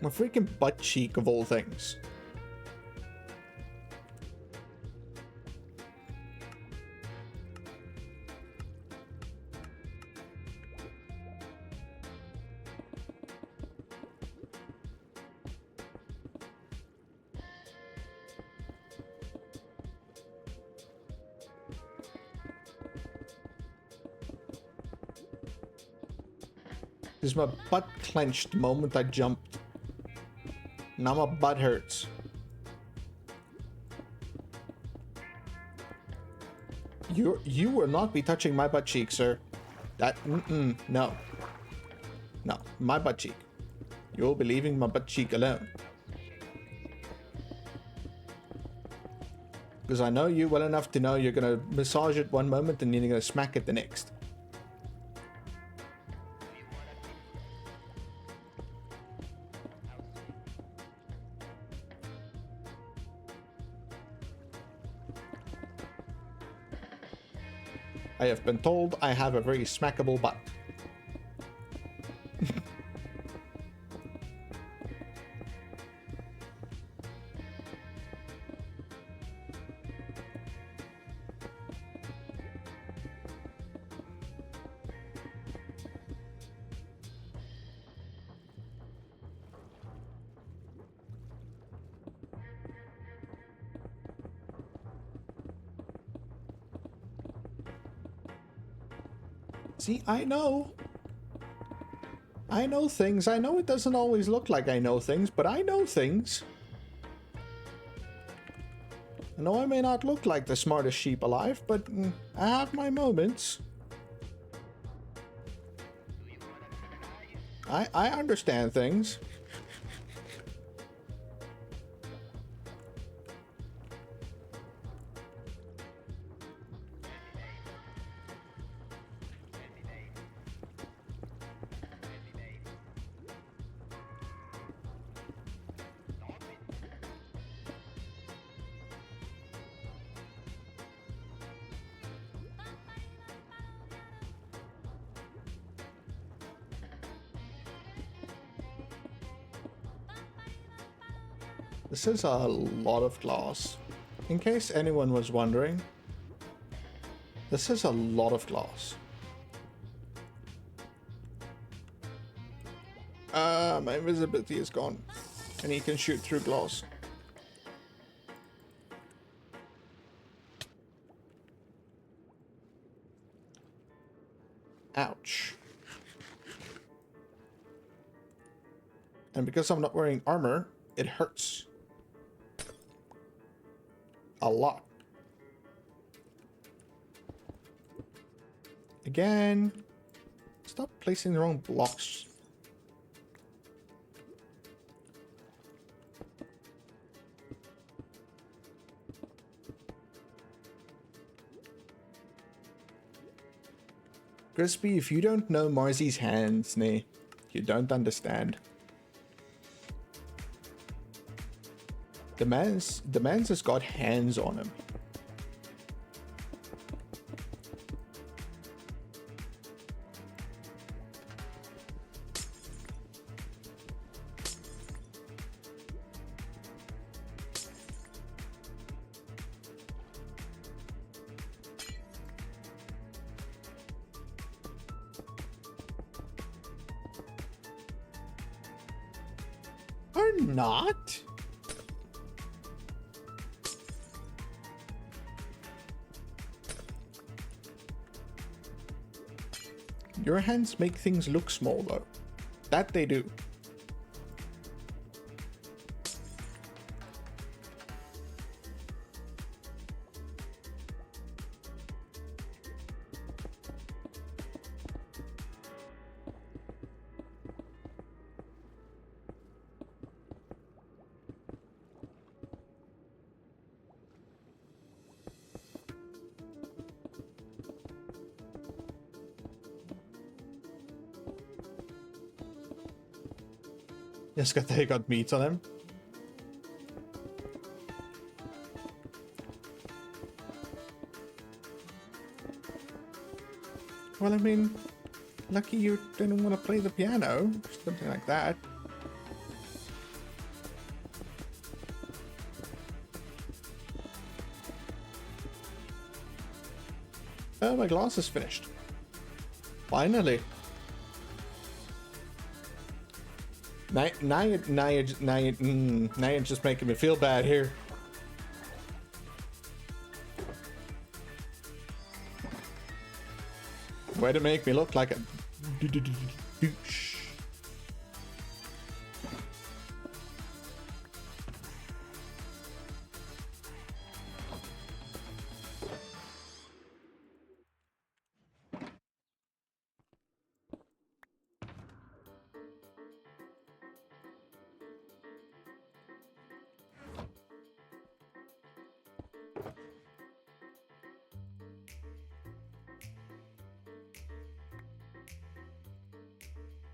My freaking butt cheek of all things. This is my butt clenched the moment I jumped. Now my butt hurts. You will not be touching my butt cheek, sir. That no. No, my butt cheek. You'll be leaving my butt cheek alone. Because I know you well enough to know you're gonna massage it one moment and then you're gonna smack it the next. I have been told I have a very smackable butt. See, I know. I know things. I know it doesn't always look like I know things, but I know things. I know I may not look like the smartest sheep alive, but I have my moments. I understand things. This is a lot of glass. In case anyone was wondering, this is a lot of glass. My invisibility is gone, and he can shoot through glass. Ouch. And because I'm not wearing armor, it hurts. A lot. Again. Stop placing the wrong blocks. Crispy, if you don't know Marzi's hands, nee, you don't understand. The man's has got hands on him. Or not? Your hands make things look small, though. That they do. Just got they got meat on them. Well, I mean, lucky you didn't want to play the piano. Something like that. Oh, my glass is finished. Finally. Now you're just making me feel bad here. Way to make me look like a douche.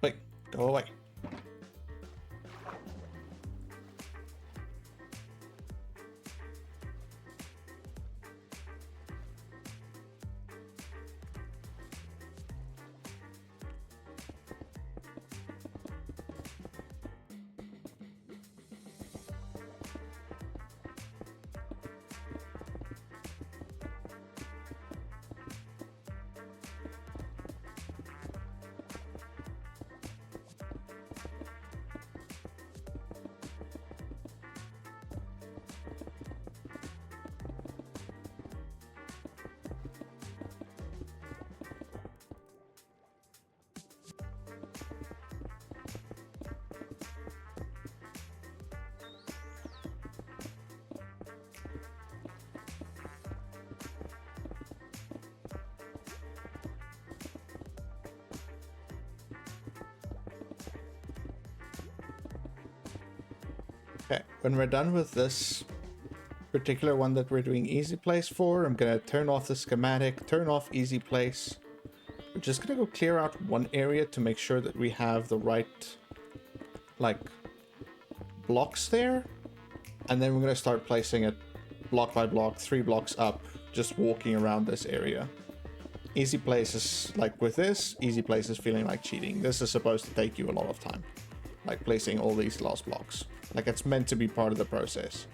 Wait, go away. Okay, when we're done with this particular one that we're doing easy place for, I'm gonna turn off the schematic, turn off easy place. We're just gonna go clear out one area to make sure that we have the right, like, blocks there. And then we're gonna start placing it block by block, 3 blocks up, just walking around this area. Easy place is, like with this, easy place is feeling like cheating. This is supposed to take you a lot of time. Like placing all these last blocks. Like it's meant to be part of the process.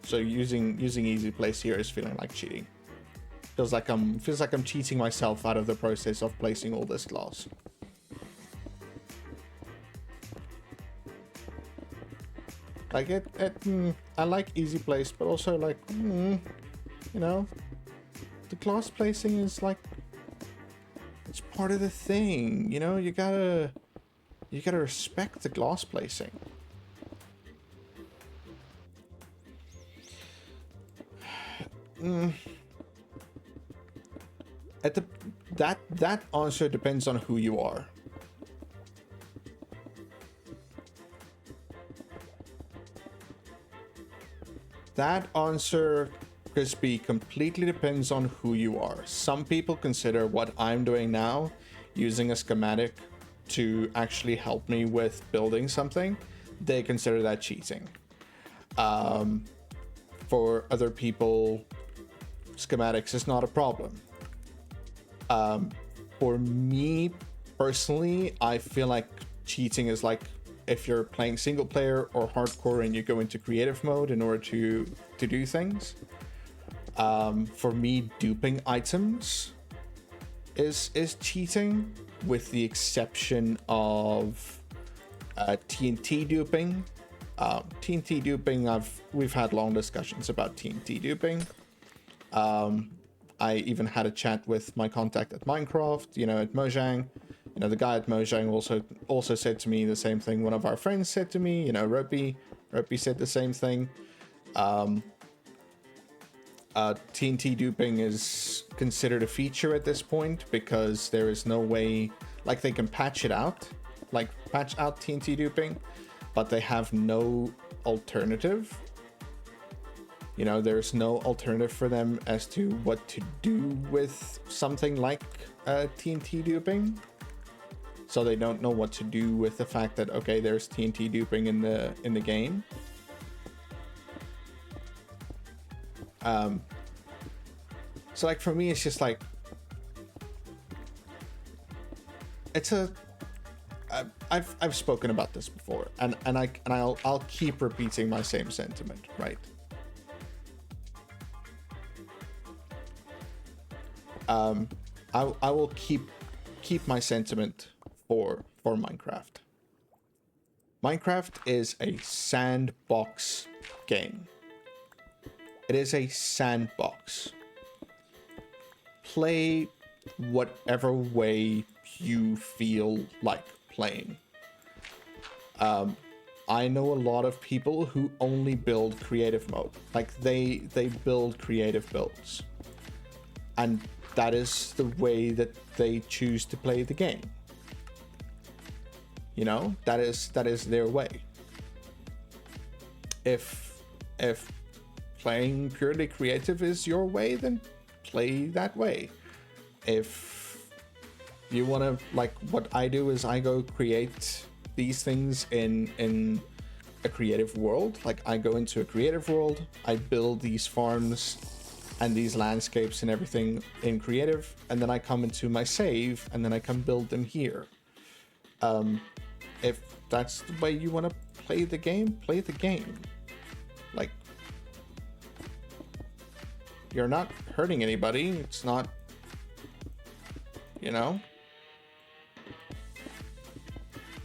So using easy place here is feeling like cheating. Feels like I'm cheating myself out of the process of placing all this glass. Like I like easy place, but also like, you know, the glass placing is like, it's part of the thing, you know. You gotta respect the glass placing. That answer depends on who you are. That answer, Crispy, completely depends on who you are. Some people consider what I'm doing now, using a schematic to actually help me with building something, they consider that cheating. For other people, schematics is not a problem. For me personally, I feel like cheating is like if you're playing single player or hardcore and you go into creative mode in order to do things. For me, duping items is cheating, with the exception of TNT duping. TNT duping, we've had long discussions about TNT duping. I even had a chat with my contact at Minecraft, you know, at Mojang. You know, the guy at Mojang also said to me the same thing one of our friends said to me. You know, Ropey said the same thing. TNT duping is considered a feature at this point because there is no way, like, they can patch it out, like patch out TNT duping, but they have no alternative. You know, there's no alternative for them as to what to do with something like TNT duping. so they don't know what to do with the fact that, okay, there's TNT duping in the game. So like for me, it's just like, it's a, I've spoken about this before, and I'll keep repeating my same sentiment, right? I will keep my sentiment for Minecraft. Minecraft is a sandbox game. It is a sandbox. Play whatever way you feel like playing. I know a lot of people who only build creative mode. Like they build creative builds. And that is the way that they choose to play the game. You know, that is their way. If playing purely creative is your way, then play that way. If you want to, like what I do is I go create these things in a creative world. Like I go into a creative world, I build these farms and these landscapes and everything in creative, and then I come into my save and then I can build them here. If that's the way you want to play the game, play the game. Like, you're not hurting anybody. It's not, you know,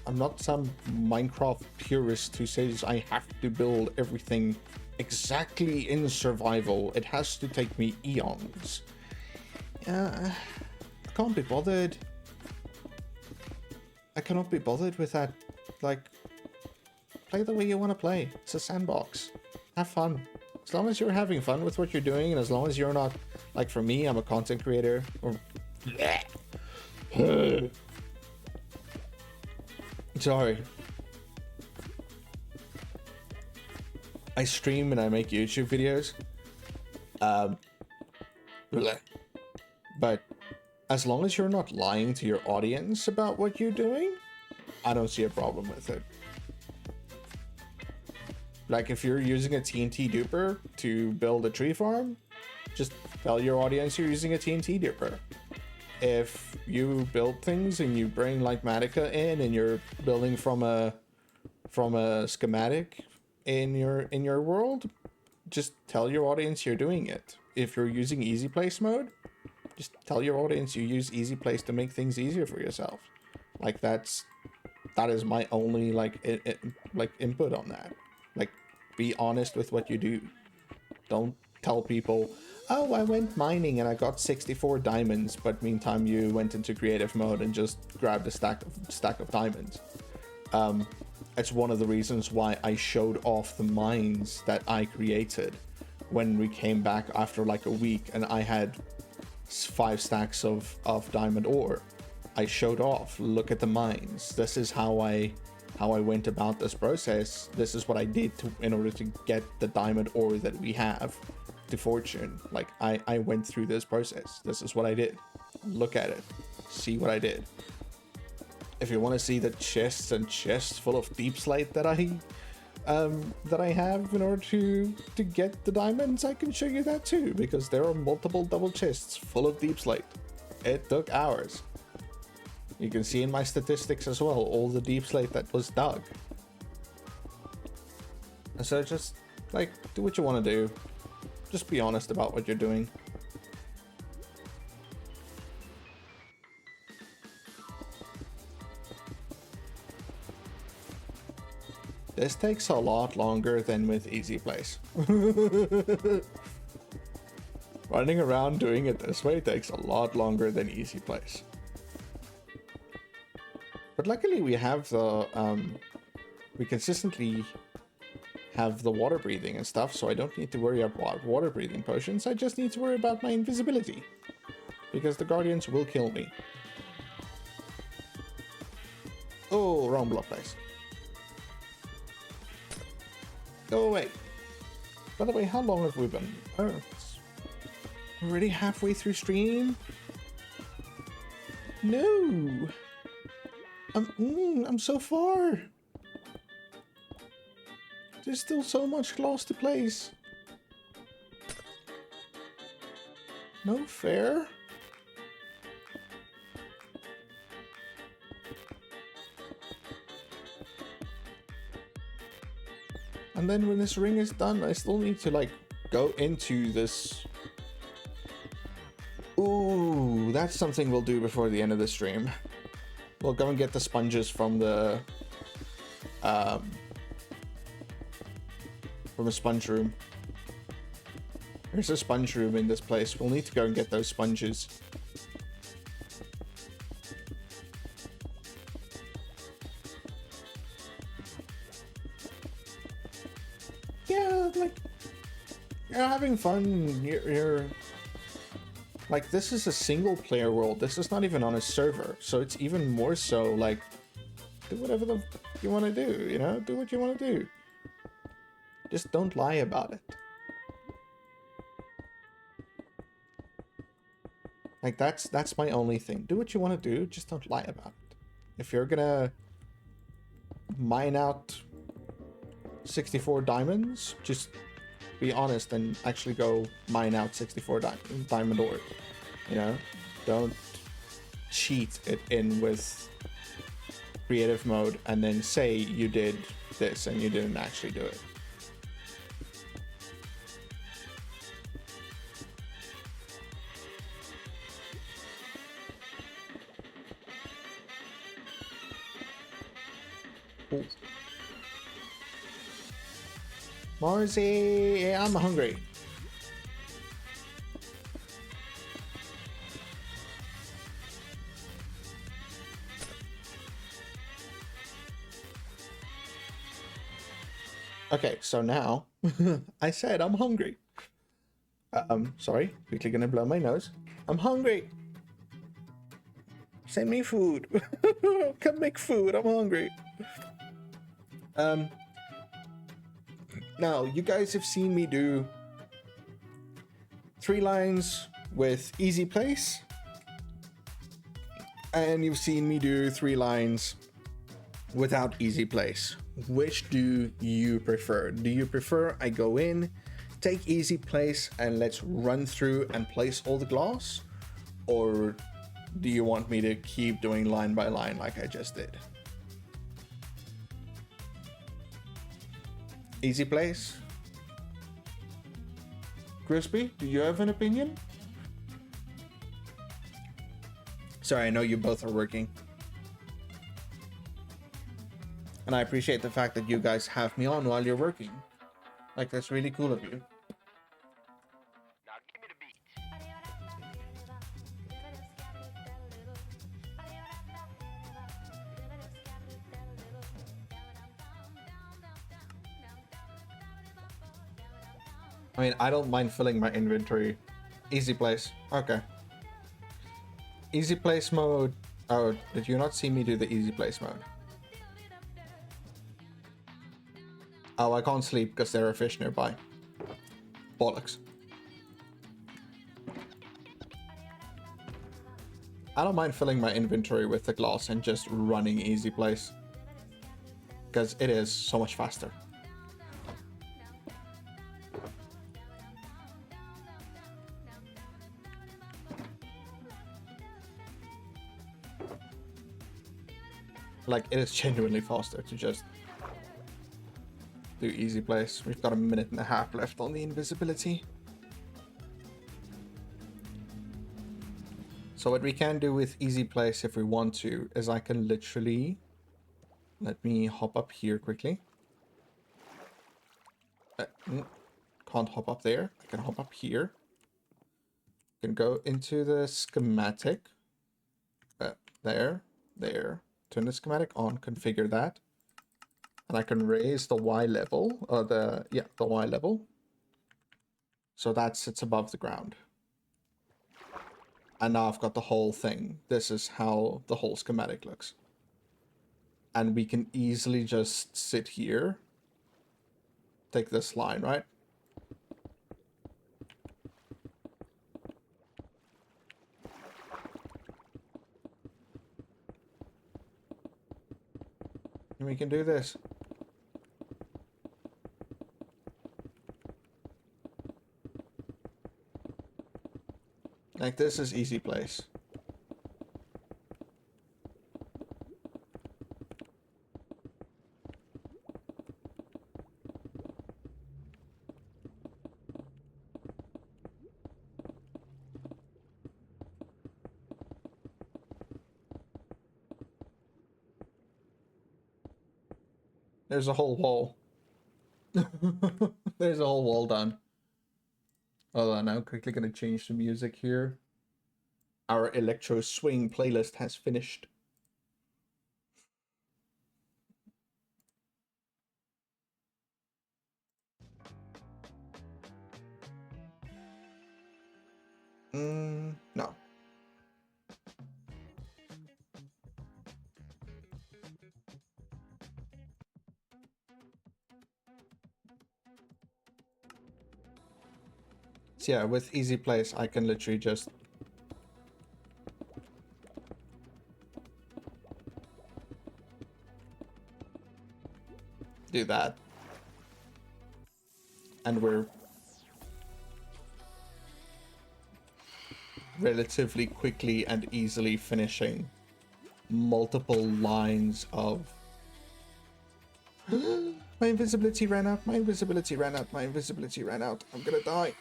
I'm not some Minecraft purist who says I have to build everything exactly in survival. It has to take me eons. I can't be bothered. I cannot be bothered with that. Like, play the way you want to play. It's a sandbox. Have fun. As long as you're having fun with what you're doing, and as long as you're not, like for me, I'm a content creator. Or sorry. I stream and I make YouTube videos. But as long as you're not lying to your audience about what you're doing, I don't see a problem with it. Like if you're using a TNT duper to build a tree farm, just tell your audience you're using a TNT duper. If you build things and you bring like Matica in and you're building from a schematic in your world, just tell your audience you're doing it. If you're using easy place mode, just tell your audience you use easy place to make things easier for yourself. Like that is my only like input on that. Like, be honest with what you do. Don't tell people, oh, I went mining and I got 64 diamonds, but meantime you went into creative mode and just grabbed a stack of diamonds. It's one of the reasons why I showed off the mines that I created when we came back after like a week and I had 5 stacks of diamond ore. I showed off, look at the mines. This is how I went about this process. This is what I did in order to get the diamond ore that we have to fortune. Like I went through this process. This is what I did. Look at it. See what I did. If you want to see the chests and chests full of deep slate that I have in order to get the diamonds, I can show you that too, because there are multiple double chests full of deep slate. It took hours. You can see in my statistics as well all the deep slate that was dug. And so just like do what you want to do. Just be honest about what you're doing. This takes a lot longer than with Easy Place. Running around doing it this way takes a lot longer than Easy Place. But luckily we have the, we consistently have the water breathing and stuff, so I don't need to worry about water breathing potions. I just need to worry about my invisibility, because the guardians will kill me. Oh, wrong block place. Go away. By the way, how long have we been? Oh, it's already halfway through stream? No. I'm so far. There's still so much glass to place. No fair. And then when this ring is done, I still need to like go into this. Ooh, that's something we'll do before the end of the stream. We'll go and get the sponges from the from a sponge room. There's a sponge room in this place. We'll need to go and get those sponges. Yeah, like, you're having fun. You're like, this is a single player world. This is not even on a server. So it's even more so like, do whatever the you want to do, you know? Do what you want to do. Just don't lie about it. Like, that's my only thing. Do what you want to do, just don't lie about it. If you're gonna mine out 64 diamonds, just be honest and actually go mine out 64 diamond ore. You know? Don't cheat it in with creative mode and then say you did this and you didn't actually do it. Ooh. Marzi, I'm hungry. Okay, so now I said I'm hungry. Sorry, quickly gonna blow my nose. I'm hungry. Send me food. Come make food. I'm hungry. Now you guys have seen me do 3 lines with easy place, and you've seen me do 3 lines without easy place. Which do you prefer? Do you prefer I go in, take easy place, and let's run through and place all the glass? Or do you want me to keep doing line by line like I just did? Easy place? Crispy, do you have an opinion? Sorry, I know you both are working. And I appreciate the fact that you guys have me on while you're working. Like, that's really cool of you. Now give me the beat. I mean, I don't mind filling my inventory. Easy place. Okay. Easy place mode. Oh, did you not see me do the easy place mode? Oh, I can't sleep because there are fish nearby. Bollocks. I don't mind filling my inventory with the glass and just running easy place, because it is so much faster. Like, it is genuinely faster to just do easy place. We've got a minute and a half left on the invisibility. So what we can do with easy place if we want to is I can literally, let me hop up here quickly. Can't hop up there. I can hop up here. I can go into the schematic. There. Turn the schematic on, configure that. And I can raise the Y level, or the Y level. So that sits above the ground. And now I've got the whole thing. This is how the whole schematic looks. And we can easily just sit here. Take this line, right? We can do this. Like, this is easy place. There's a whole wall. There's a whole wall done. Hold on, I'm quickly gonna change the music here. Our electro swing playlist has finished. No. So yeah, with easy place, I can literally just do that. And we're relatively quickly and easily finishing multiple lines of... My invisibility ran out, my invisibility ran out, my invisibility ran out. I'm gonna die.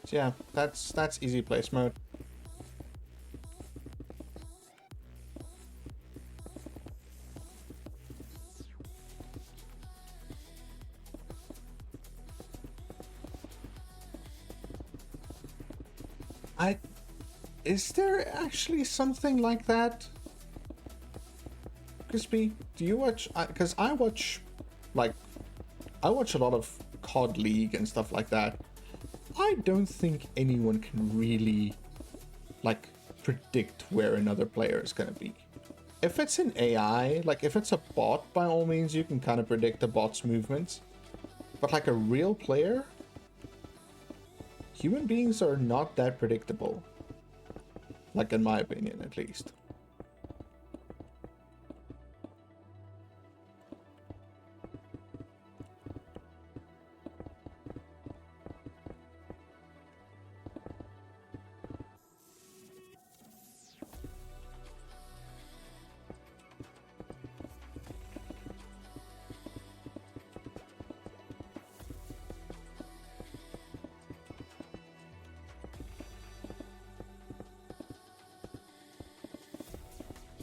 So yeah, that's easy place mode. Is there actually something like that? Crispy, do you watch? Because I watch a lot of COD League and stuff like that. I don't think anyone can really like predict where another player is gonna be. If it's an AI, like if it's a bot, by all means you can kind of predict the bot's movements. But like a real player, human beings are not that predictable. Like, in my opinion, at least.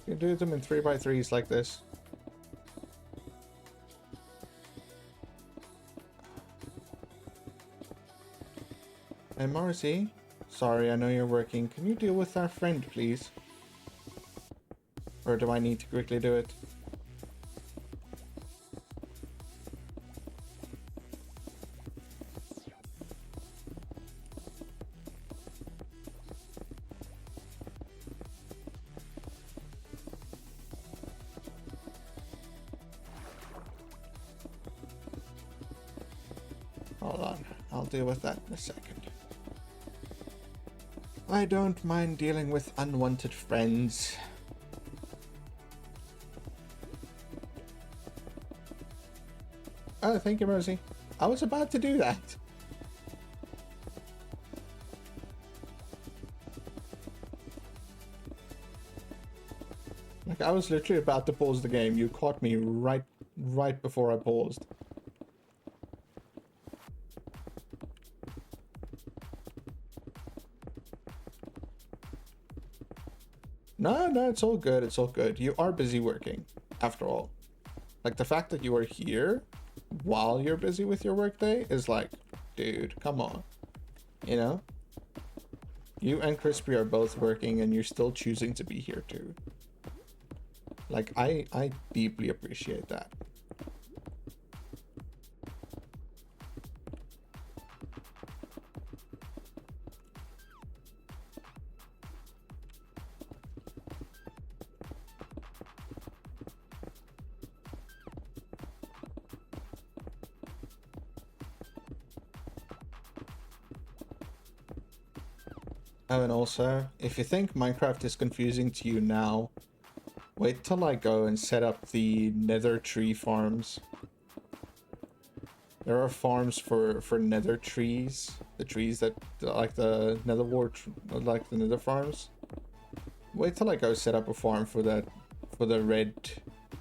You do them in 3x3s like this. Hey Marcy, sorry, I know you're working. Can you deal with our friend, please? Or do I need to quickly do it? Hold on, I'll deal with that in a second. I don't mind dealing with unwanted friends. Oh, thank you, Rosie. I was about to do that. Like, I was literally about to pause the game. You caught me right before I paused. No, it's all good. It's all good. You are busy working, after all. Like, the fact that you are here while you're busy with your workday is like, dude, come on. You know? You and Crispy are both working and you're still choosing to be here too. Like, I deeply appreciate that. Oh, and also, if you think Minecraft is confusing to you now, wait till I go and set up the nether tree farms. There are farms for nether trees, the trees that like the nether wart, like the nether farms. Wait till I go set up a farm for that, for the red,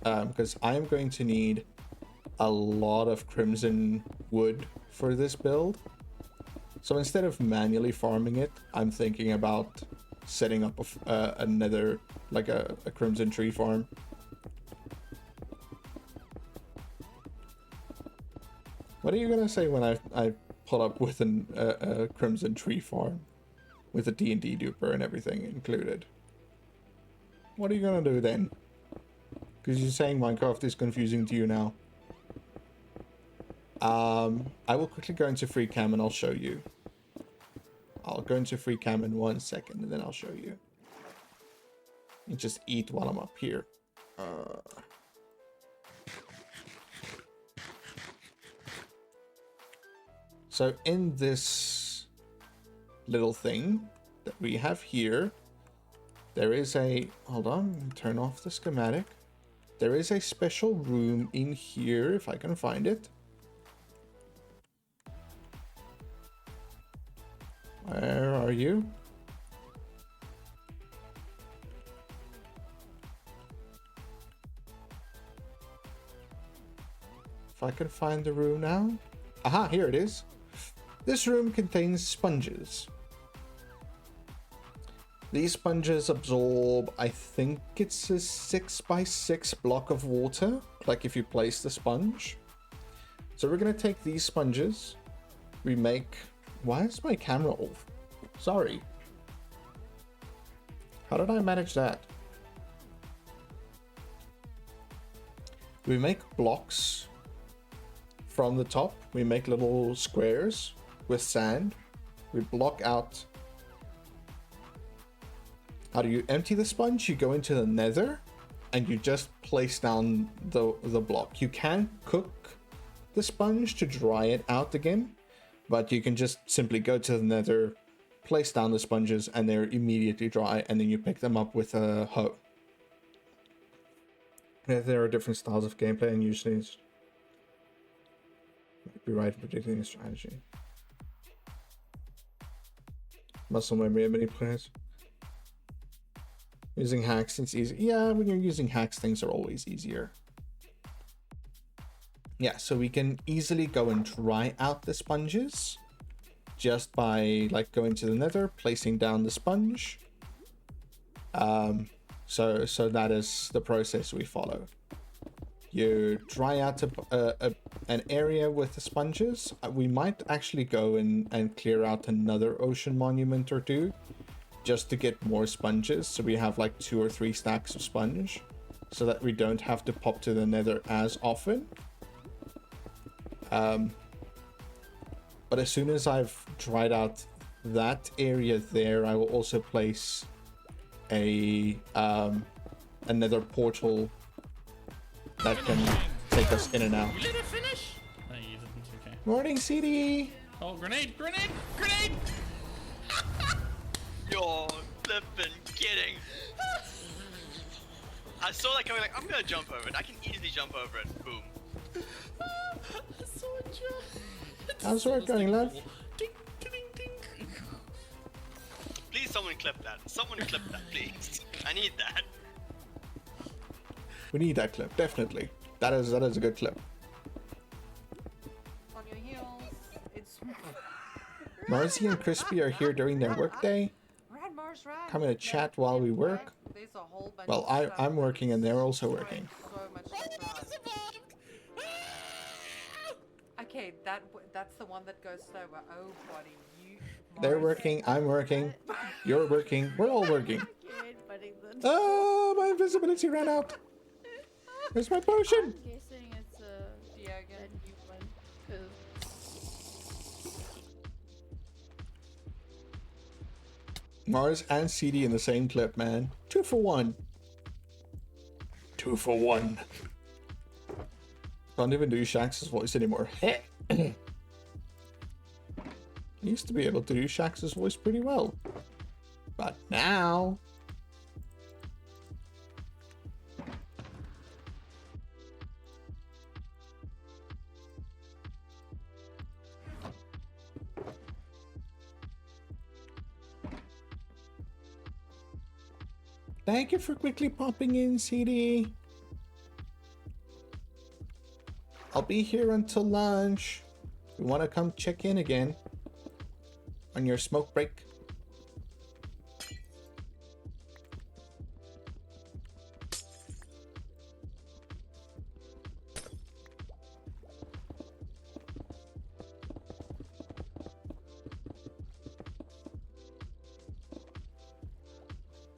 because I'm going to need a lot of crimson wood for this build. So instead of manually farming it, I'm thinking about setting up a nether, like a crimson tree farm. What are you gonna say when I pull up with a crimson tree farm with a D&D duper and everything included? What are you gonna do then? Because you're saying Minecraft is confusing to you now. I will quickly go into free cam and I'll show you. I'll go into free cam in 1 second and then I'll show you. And just eat while I'm up here. So in this little thing that we have here, there is a, hold on, turn off the schematic. There is a special room in here, if I can find it. Where are you? If I can find the room now. Aha, here it is. This room contains sponges. These sponges absorb, I think it's a 6x6 block of water, like if you place the sponge. So we're gonna take these sponges, we make, why is my camera off? Sorry. How did I manage that? We make blocks from the top, we make little squares with sand, we block out. How do you empty the sponge? You go into the nether and you just place down the block. You can cook the sponge to dry it out again, but you can just simply go to the nether, place down the sponges, and they're immediately dry, and then you pick them up with a hoe. There are different styles of gameplay, and usually it's might be right in predicting a strategy. Muscle memory of many players. Using hacks, it's easy. Yeah, when you're using hacks, things are always easier. Yeah, so we can easily go and dry out the sponges just by like going to the nether, placing down the sponge. So that is the process we follow. You dry out an area with the sponges. We might actually go and clear out another ocean monument or two, just to get more sponges, so we have like 2 or 3 stacks of sponge, so that we don't have to pop to the nether as often. But as soon as I've dried out that area there, I will also place another portal that can take us in and out. You let it finish? No, you didn't. Okay. Morning, CD. Oh, grenade! Grenade! Grenade! You're flippin' kidding. I saw that coming, like, I'm gonna jump over it. I can easily jump over it. Boom. I saw a jump. How's work going, love? Ding, ding, ding. Please, someone clip that. Someone clip that, please. I need that. We need that clip, definitely. That is a good clip. On your heels. It's Marzi and Crispy are here during their workday. Rad Mars Rad. Coming to chat while we work. There's a whole bunch Well, of stuff. I'm working and they're also working. So much stuff. Okay, that's the one that goes slower. Oh, buddy, you. They're Mars. working, I'm working, you're working, we're all working. Okay, Buddington. Oh, my invisibility ran out. Where's my potion? I'm guessing it's a Yeah, a good. new one. 'Cause Mars and CD in the same clip, man. 2 for 1. 2 for 1. Can't even do Shax's voice anymore. Used to be able to do Shax's voice pretty well. But now... Thank you for quickly popping in, CD. I'll be here until lunch. You want to come check in again on your smoke break?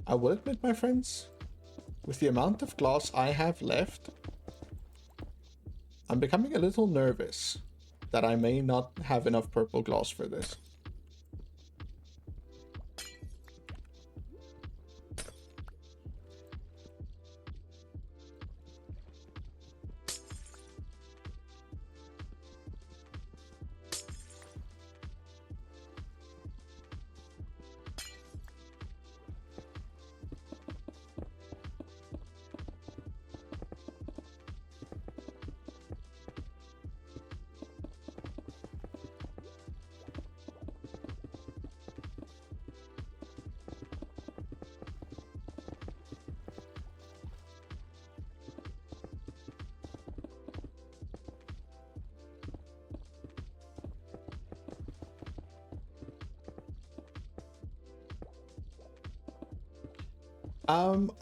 I will admit, my friends, with the amount of glass I have left, I'm becoming a little nervous that I may not have enough purple glass for this.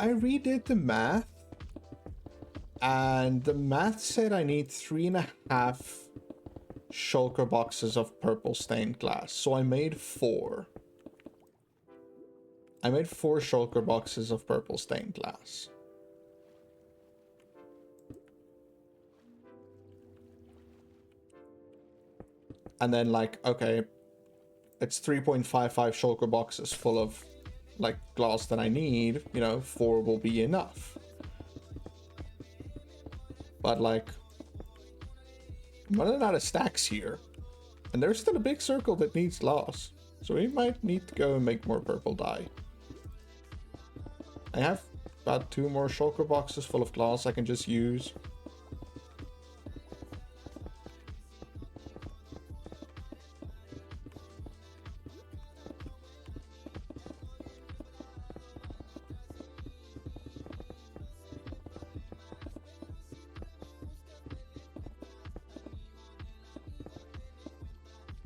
I redid the math, and the math said I need 3.5 shulker boxes of purple stained glass, so I made 4. I made 4 shulker boxes of purple stained glass. And then, like, okay, it's 3.55 shulker boxes full of like glass that I need, you know, 4 will be enough. But like, I'm running out of stacks here, and there's still a big circle that needs glass, so we might need to go and make more purple dye. I have about 2 more shulker boxes full of glass I can just use.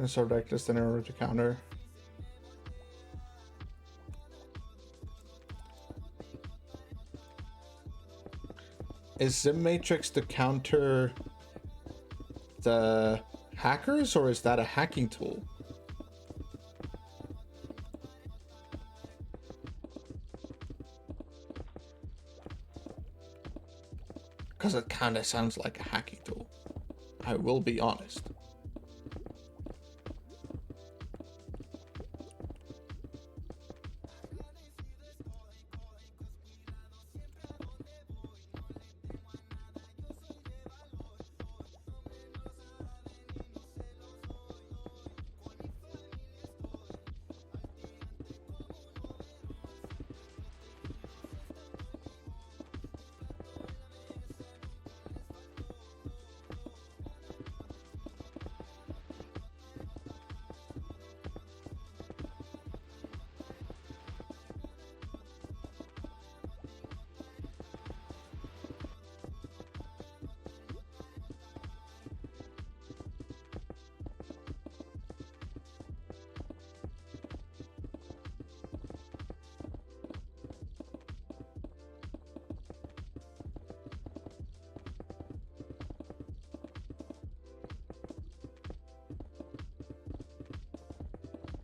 So reckless in order to counter. Is Zim Matrix to counter the hackers, or is that a hacking tool? Because it kind of sounds like a hacking tool. I will be honest.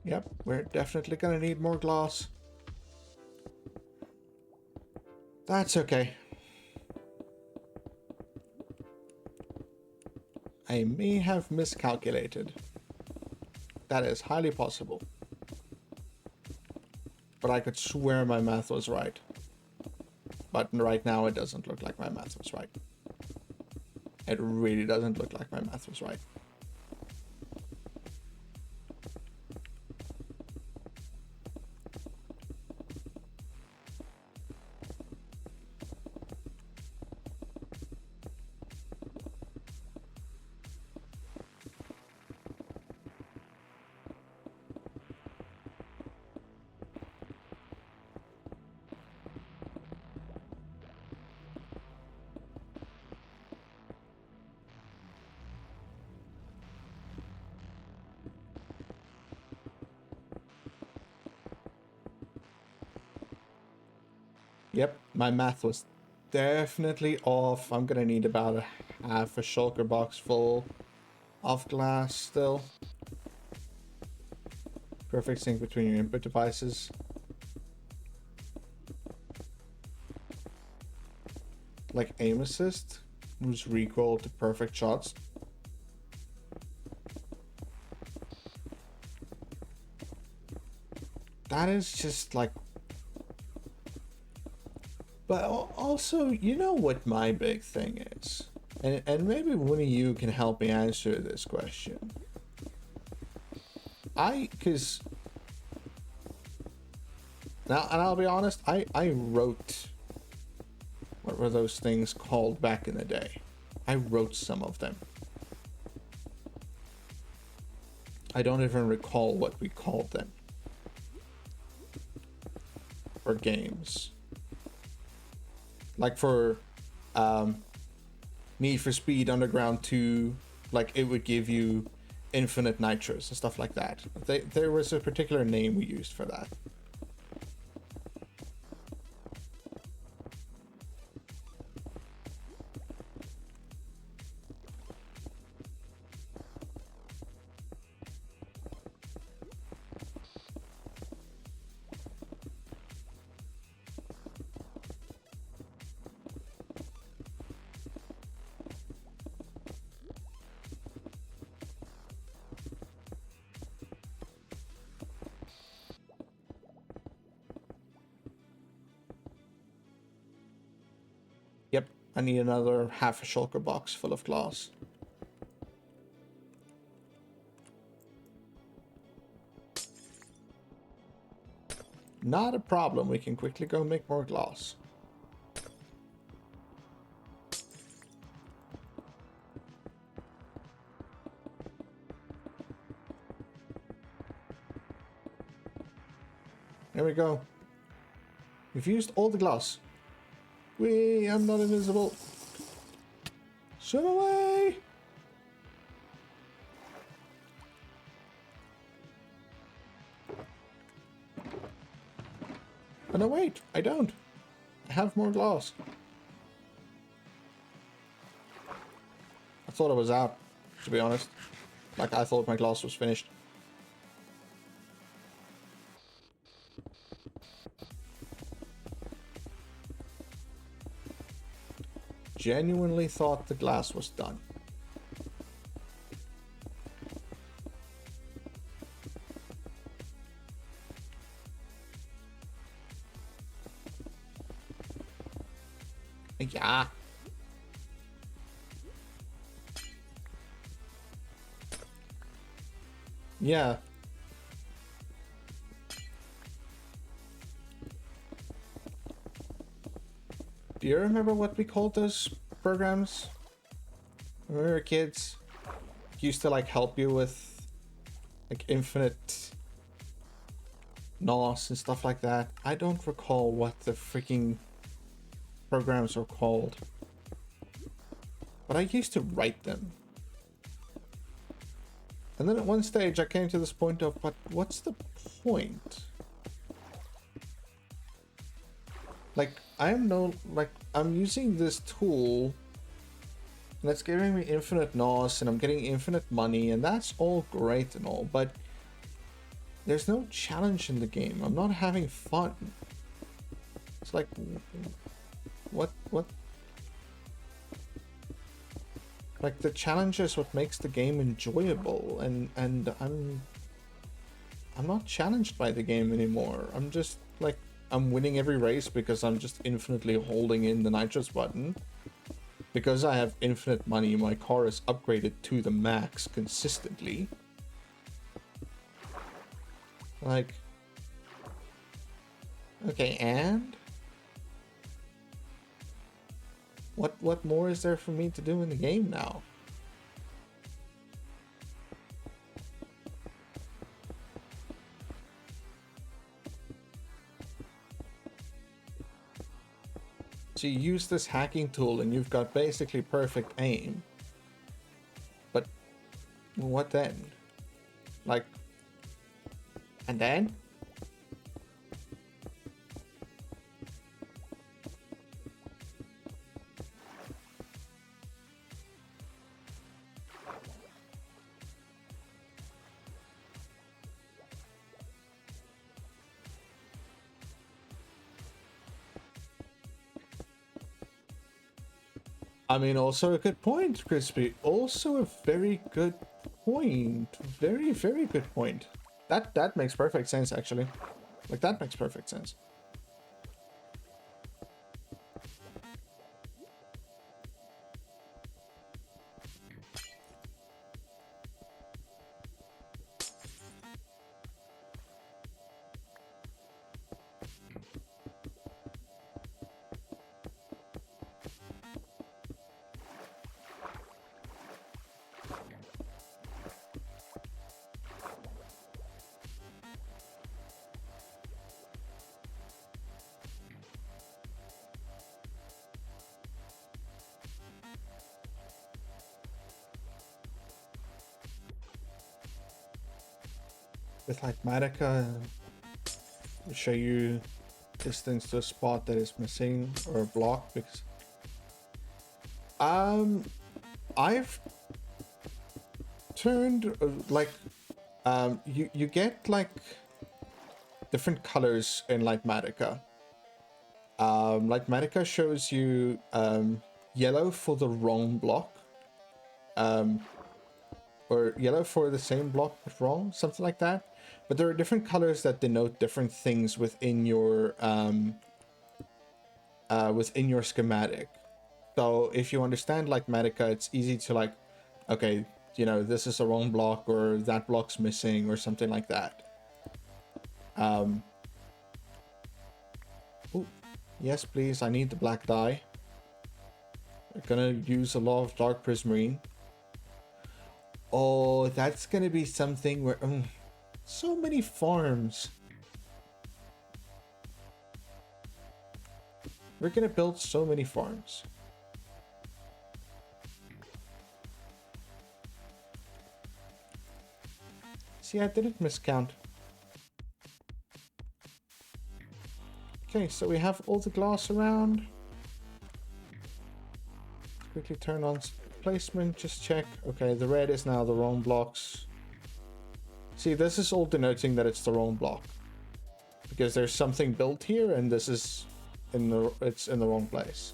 Yep, we're definitely gonna need more glass. That's okay. I may have miscalculated. That is highly possible. But I could swear my math was right. But right now it doesn't look like my math was right. It really doesn't look like my math was right. Yep, my math was definitely off. I'm gonna need about a half a shulker box full of glass still. Perfect sync between your input devices. Like aim assist, moves recoil to perfect shots. That is just like... But also, you know what my big thing is? And maybe one of you can help me answer this question. Cause... Now, and I'll be honest, I wrote... What were those things called back in the day? I wrote some of them. I don't even recall what we called them. For games. Like for Need for Speed Underground 2, like it would give you infinite nitros and stuff like that. There was a particular name we used for that. Yep, I need another half a shulker box full of glass. Not a problem, we can quickly go make more glass. There we go. We've used all the glass. Wee, I'm not invisible. Shut away! Oh no, wait, I don't. I have more glass. I thought I was out, to be honest. Like, I thought my glass was finished. Genuinely thought the glass was done. Yeah. Yeah. Do you remember what we called those programs when we were kids? Used to like help you with like infinite NOS and stuff like that. I don't recall what the freaking programs are called, but I used to write them. And then at one stage I came to this point of, but what's the point? Like, I'm using this tool and it's giving me infinite NOS and I'm getting infinite money, and that's all great and all, but there's no challenge in the game. I'm not having fun. It's like, what? Like, the challenge is what makes the game enjoyable, and I'm not challenged by the game anymore. I'm just like, I'm winning every race because I'm just infinitely holding in the nitrous button. Because I have infinite money, my car is upgraded to the max consistently. Like, okay, and what more is there for me to do in the game now? So you use this hacking tool and you've got basically perfect aim. But what then? Like, and then? I mean, also a good point, Crispy. Also a very good point. Very, very good point. That makes perfect sense, actually. Like, that makes perfect sense. With like Madoka, show you distance to a spot that is missing or a block because I've turned you get like different colors in Light Madoka. Light Madoka shows you yellow for the wrong block, or yellow for the same block but wrong, something like that. But there are different colors that denote different things within your schematic. So if you understand like Madoka, it's easy to like, okay, you know, this is the wrong block or that block's missing or something like that. Ooh, yes, please. I need the black dye. We're gonna use a lot of dark prismarine. Oh, that's gonna be something where so many farms. We're gonna build so many farms. See, I didn't miscount. Okay, so we have all the glass around. Quickly turn on placement, just check. Okay, the red is now the wrong blocks. See, this is all denoting that it's the wrong block. Because there's something built here and this is it's in the wrong place.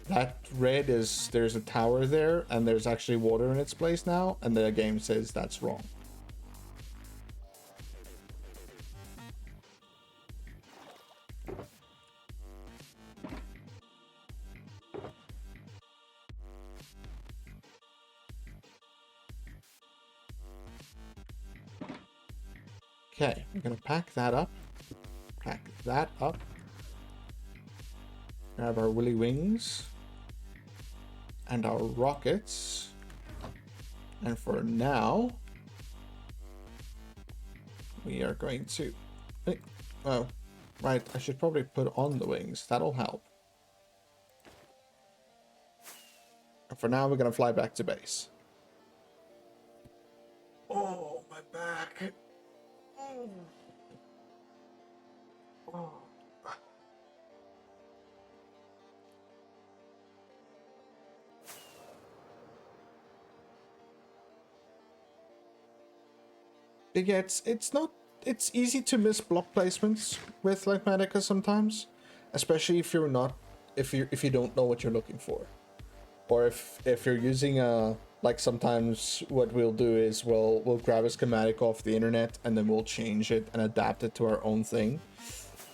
That red is, there's a tower there and there's actually water in its place now, and the game says that's wrong. Okay, we're gonna pack that up. Pack that up. Grab our willy wings. And our rockets. And for now, we are going to... Oh, right, I should probably put on the wings. That'll help. And for now, we're gonna fly back to base. Oh, my back. Oh. Yeah, it's easy to miss block placements with like Madoka sometimes, especially if you're not if you don't know what you're looking for, or if you're using like sometimes what we'll do is we'll grab a schematic off the internet and then we'll change it and adapt it to our own thing.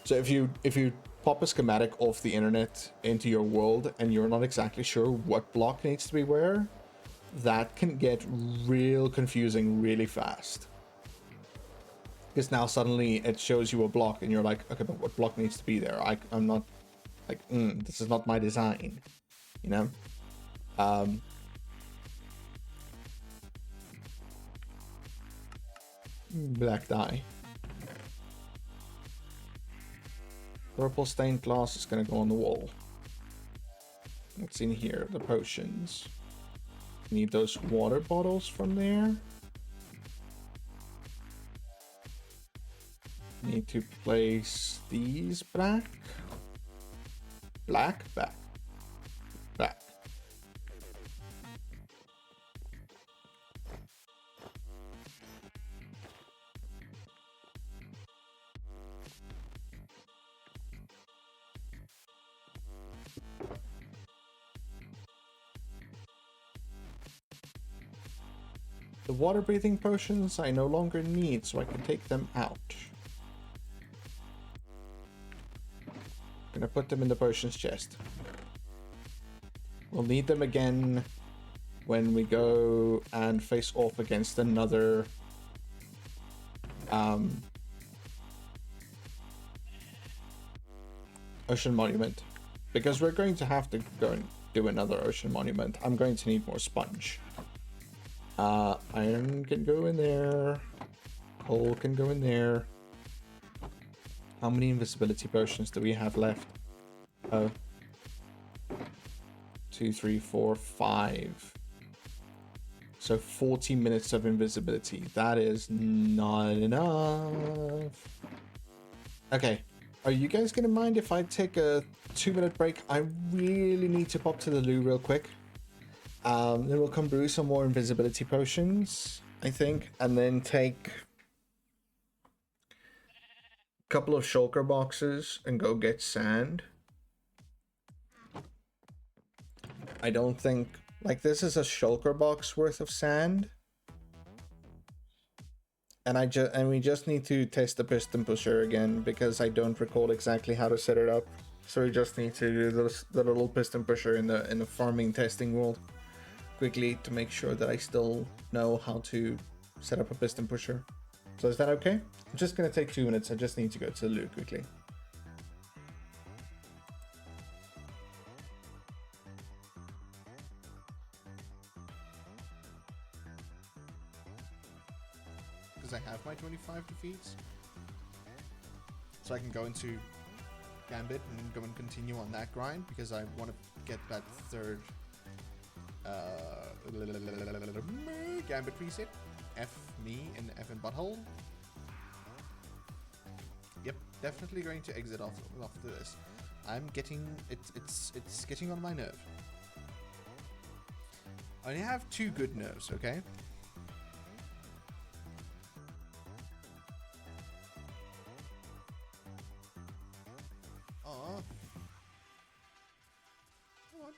So if you pop a schematic off the internet into your world and you're not exactly sure what block needs to be where, that can get real confusing really fast. Because now suddenly it shows you a block and you're like, okay, but what block needs to be there? I'm not like, this is not my design, you know? Black dye. Purple stained glass is gonna go on the wall. What's in here? The potions. Need those water bottles from there. Need to place these back. Back. The water breathing potions I no longer need, so I can take them out. Gonna put them in the potions chest. We'll need them again when we go and face off against another ocean monument. Because we're going to have to go and do another ocean monument. I'm going to need more sponge. Iron can go in there. Coal can go in there. How many invisibility potions do we have left? Oh. 2, 3, 4, 5. So 40 minutes of invisibility. That is not enough. Okay. Are you guys gonna mind if I take a 2-minute break? I really need to pop to the loo real quick. Then we'll come brew some more invisibility potions, I think, and then take a couple of shulker boxes and go get sand. I don't think, like, this is a shulker box worth of sand, and we just need to test the piston pusher again because I don't recall exactly how to set it up. So we just need to do the little piston pusher in the farming testing world quickly to make sure that I still know how to set up a piston pusher. So is that okay? I'm just gonna take 2 minutes. I just need to go to the loo quickly. Because I have my 25 defeats, so I can go into Gambit and go and continue on that grind because I want to get that third Gambit reset. F me and F and butthole. Yep, definitely going to exit after this. I'm getting it's getting on my nerve. I only have 2 good nerves, okay? Aw. Come on.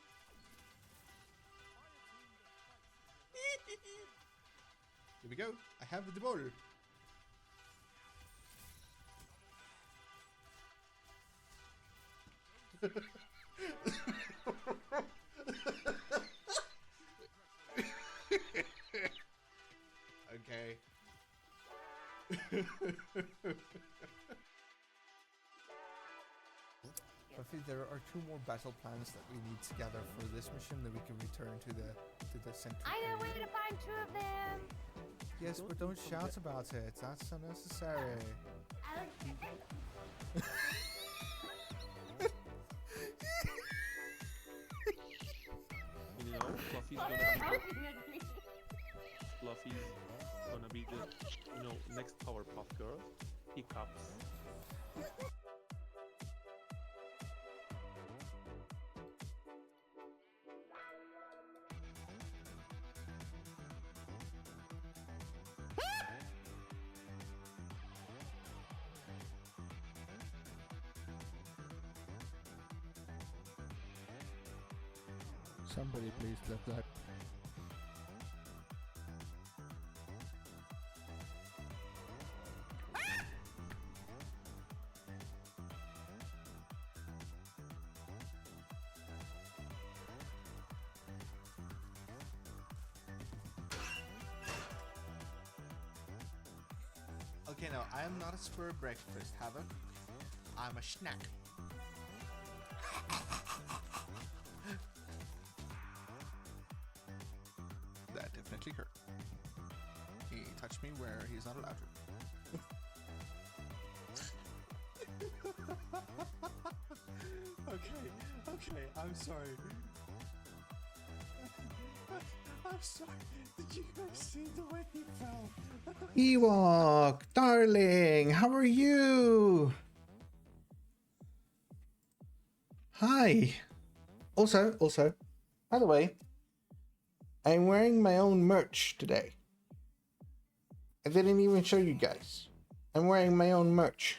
Here we go. I have the ball. Okay. Buffy, there are 2 more battle plans that we need to gather for this mission that we can return to the center. I know where to find 2 of them. Yes, but don't shout about it. That's unnecessary. You know, Fluffy's gonna be the, next Powerpuff Girl. Hiccups. Somebody please let that. Okay, no, I am not a spur breakfast, Havoc. I'm a snack. That definitely hurt. He touched me where he's not allowed to. Okay, I'm sorry. I'm sorry. Did you guys see the way he fell? Ewok, darling, how are you? Hi. Also, by the way, I'm wearing my own merch today. I didn't even show you guys. I'm wearing my own merch.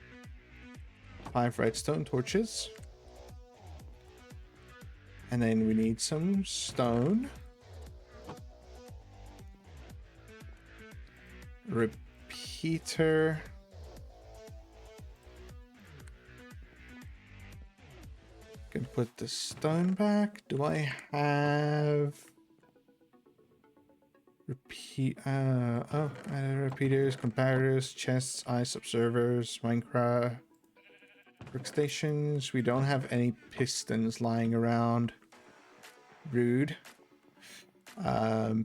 5 redstone torches. And then we need some stone. Repeater. Can put the stone back. Do I have repeaters, comparators, chests, ice observers, Minecraft workstations. We don't have any pistons lying around. Rude.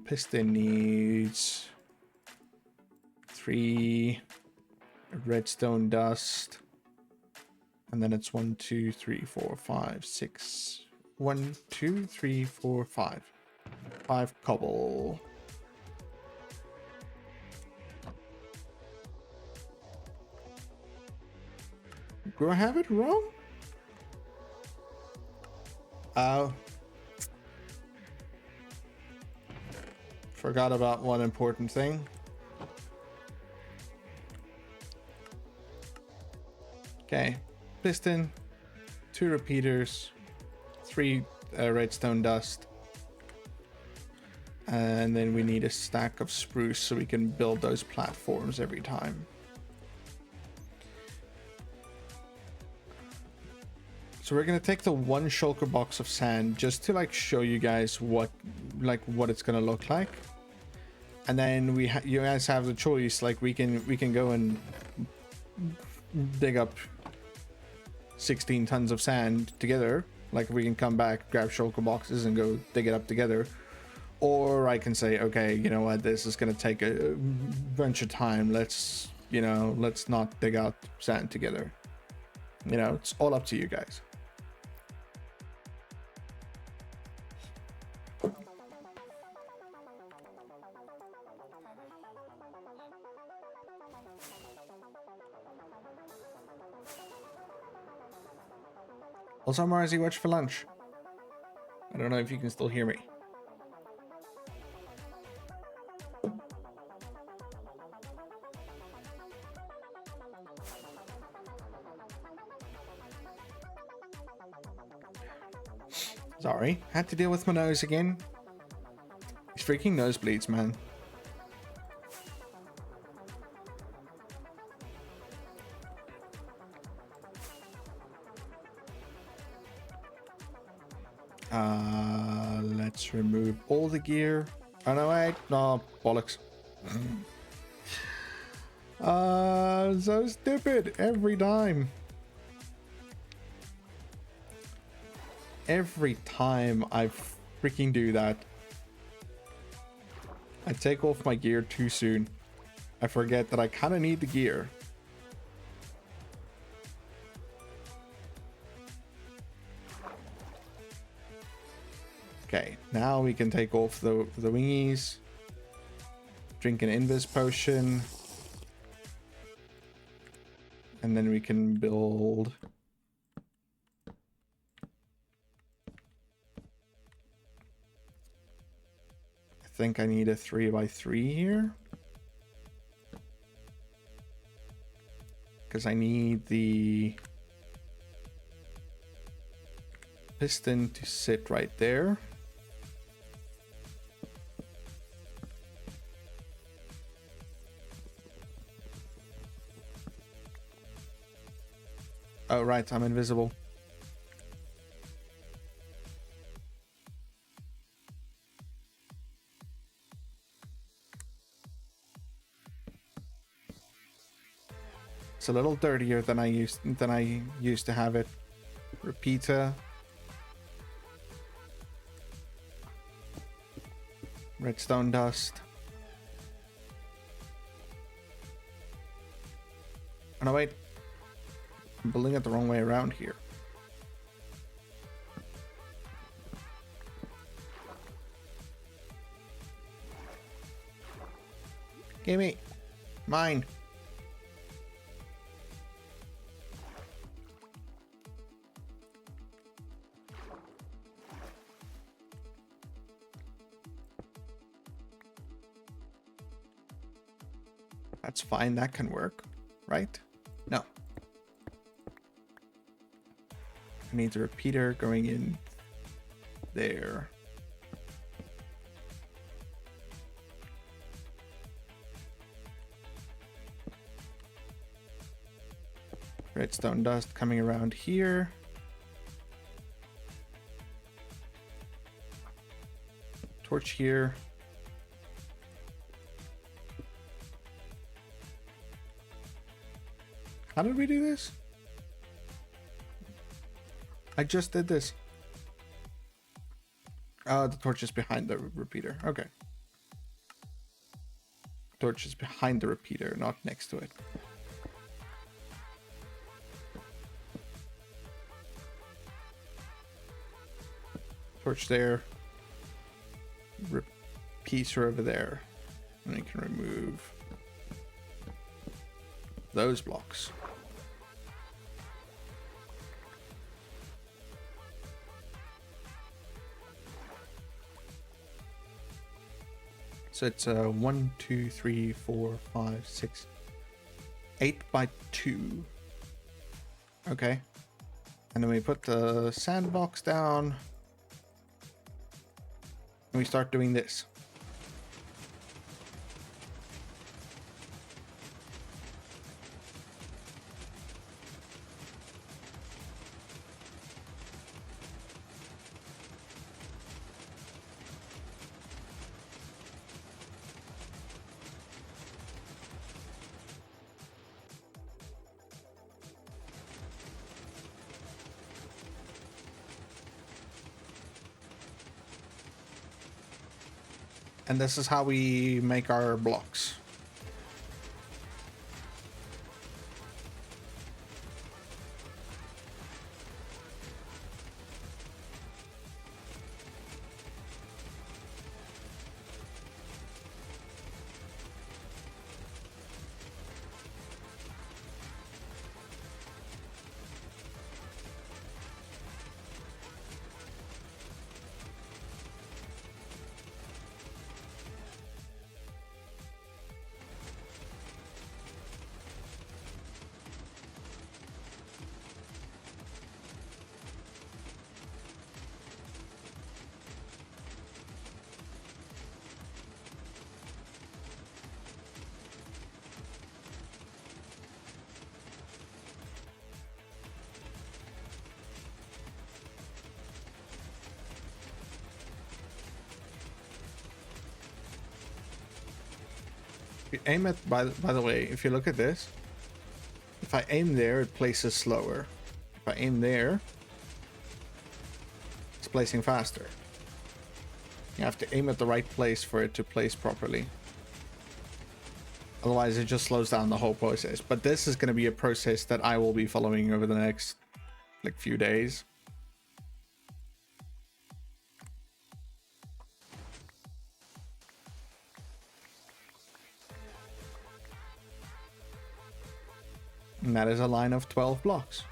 Piston needs 3 redstone dust. And then it's 1, 2, 3, 4, 5, 6. 1, 2, 3, 4, 5. 5 cobble. Do I have it wrong? Forgot about one important thing. Okay. Piston, 2 repeaters, 3 redstone dust, and then we need a stack of spruce so we can build those platforms every time. So we're gonna take the 1 shulker box of sand just to like show you guys what it's gonna look like, and then you guys have the choice. Like we can go and dig up 16 tons of sand together. Like we can come back, grab shulker boxes and go dig it up together. Or I can say, okay, you know what, this is gonna take a bunch of time. Let's not dig out sand together. You know, it's all up to you guys. Also, Marzi, watch for lunch. I don't know if you can still hear me. Sorry, had to deal with my nose again. These freaking nosebleeds, man. Let's remove all the gear. Oh no, wait, no, bollocks. So stupid every time. Every time I freaking do that, I take off my gear too soon. I forget that I kind of need the gear. Okay, now we can take off the wingies, drink an invis potion, and then we can build I think I need a 3x3 here because I need the piston to sit right there. Oh, right, I'm invisible. It's a little dirtier than I used to have it. Repeater. Redstone dust. Oh no, wait. I'm building it the wrong way around here. Gimme. Mine. That's fine, that can work, right? No. needs a repeater going in there. Redstone dust coming around here. Torch here. How did we do this? I just did this. The torch is behind the repeater. Okay. Torch is behind the repeater, not next to it. Torch there. Repeater over there. And you can remove those blocks. So it's 1, 2, 3, 4, 5, 6, 8 by 2. Okay. And then we put the sandbox down. And we start doing this. And this is how we make our blocks. If you aim at, by the way, if you look at this, if I aim there, it places slower. If I aim there, it's placing faster. You have to aim at the right place for it to place properly. Otherwise, it just slows down the whole process. But this is going to be a process that I will be following over the next, like, few days. And that is a line of 12 blocks.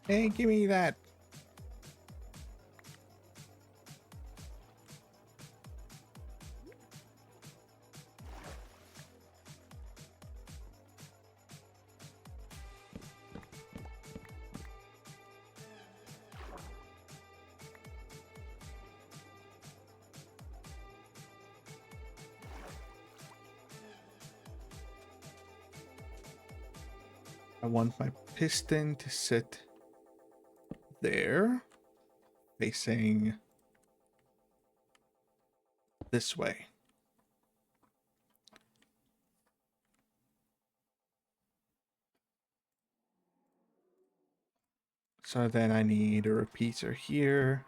Hey, give me that. I want my piston to sit there, facing this way. So then I need a repeater here.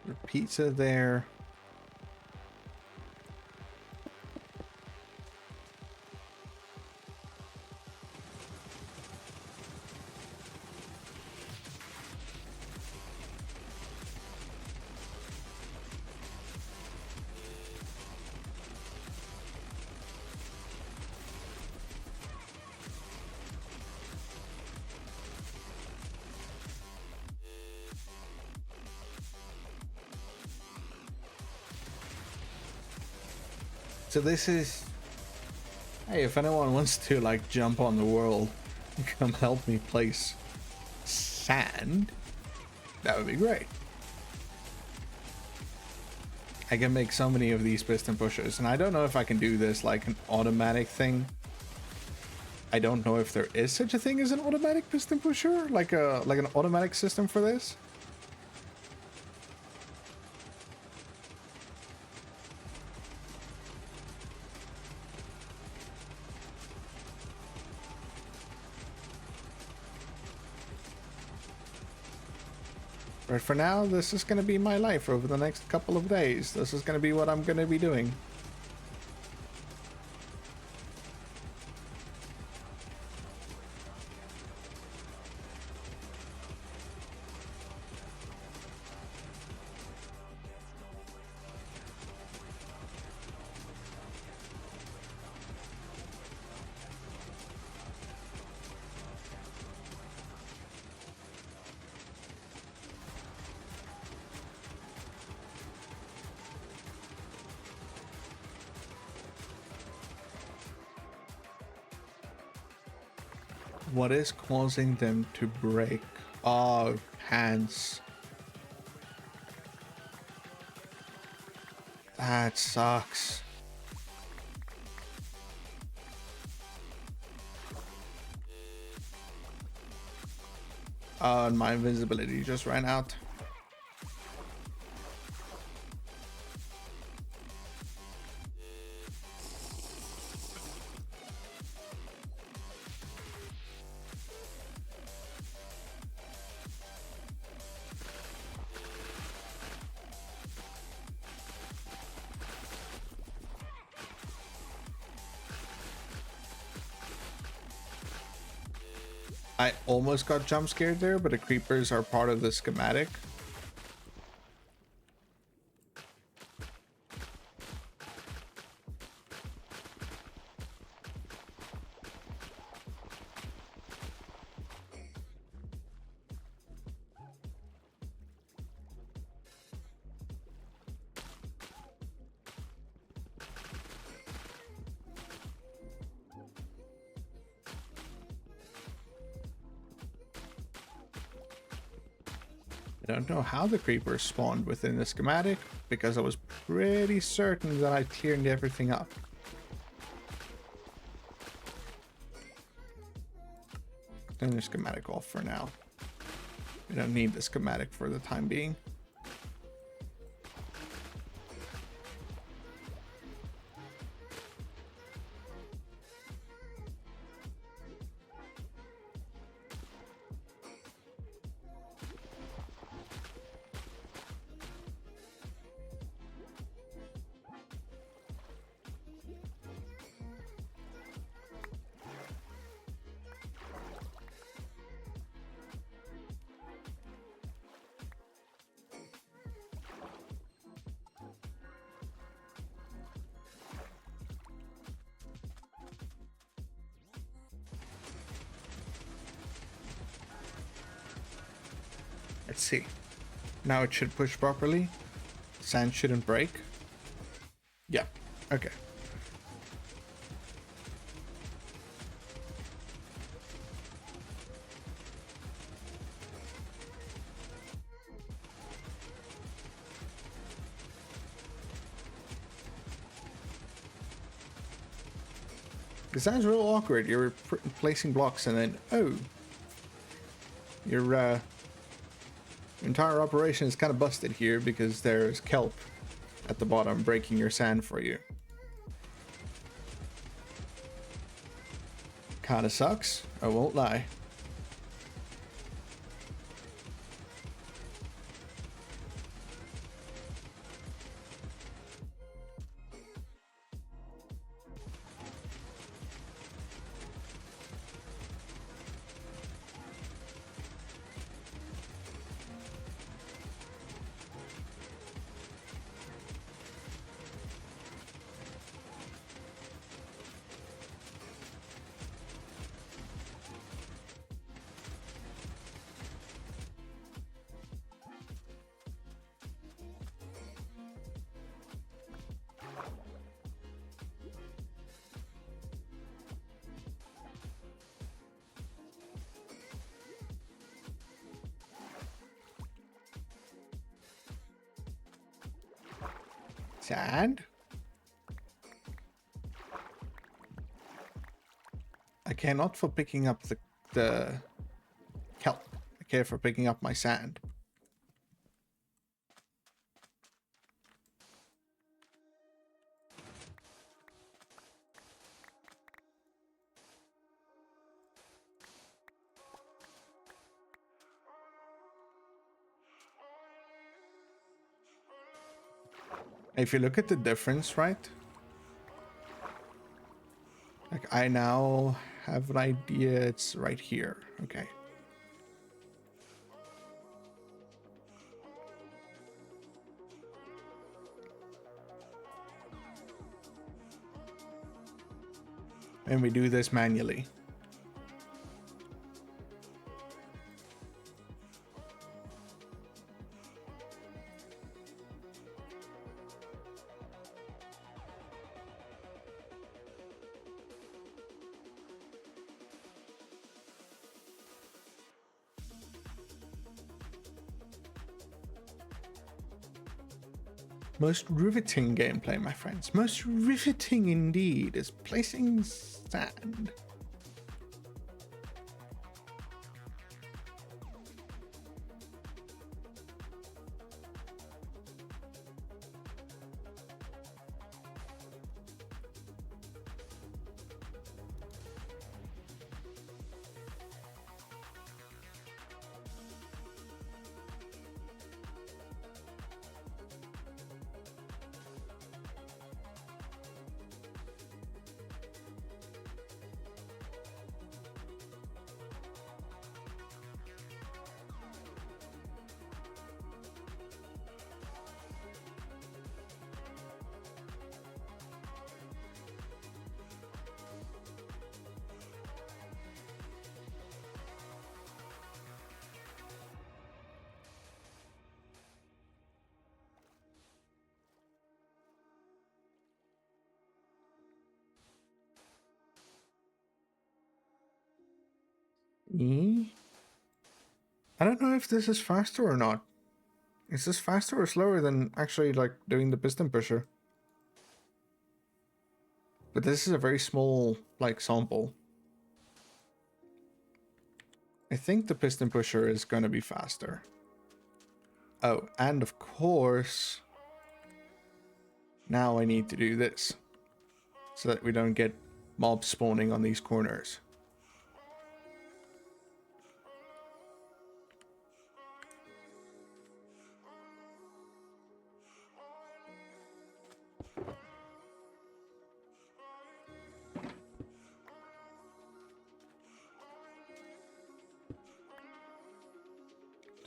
Repeater there. So this is... Hey, if anyone wants to, like, jump on the world, come help me place sand, that would be great. I can make so many of these piston pushers, and I don't know if I can do this like an automatic thing. I don't know if there is such a thing as an automatic piston pusher, like an automatic system for this. But for now, this is going to be my life over the next couple of days. This is going to be what I'm going to be doing. What is causing them to break? Oh, hands. That sucks. Oh, and my invisibility just ran out. I almost got jump scared there, but the creepers are part of the schematic. I don't know how the creepers spawned within the schematic, because I was pretty certain that I cleared everything up. Turn the schematic off for now. We don't need the schematic for the time being. Let's see. Now it should push properly. Sand shouldn't break. Yeah. Okay. It sounds real awkward. You're placing blocks and then, oh, your entire operation is kind of busted here because there's kelp at the bottom breaking your sand for you. Kind of sucks, I won't lie. Sand. I care not for picking up the kelp. I care for picking up my sand. If you look at the difference, right? Like, I now have an idea. It's right here. Okay. And we do this manually. Most riveting gameplay, my friends. Most riveting indeed is placing sand. I don't know if this is faster or not. Is this faster or slower than actually like doing the piston pusher? But this is a very small like sample. I think the piston pusher is going to be faster. Oh, and of course, now I need to do this so that we don't get mobs spawning on these corners.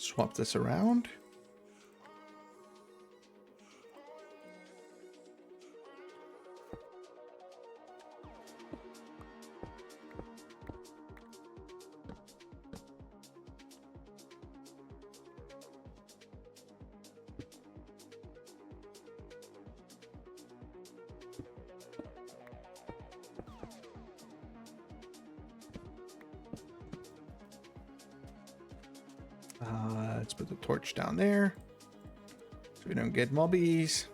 Swap this around. Let's put the torch down there so we don't get mobbies.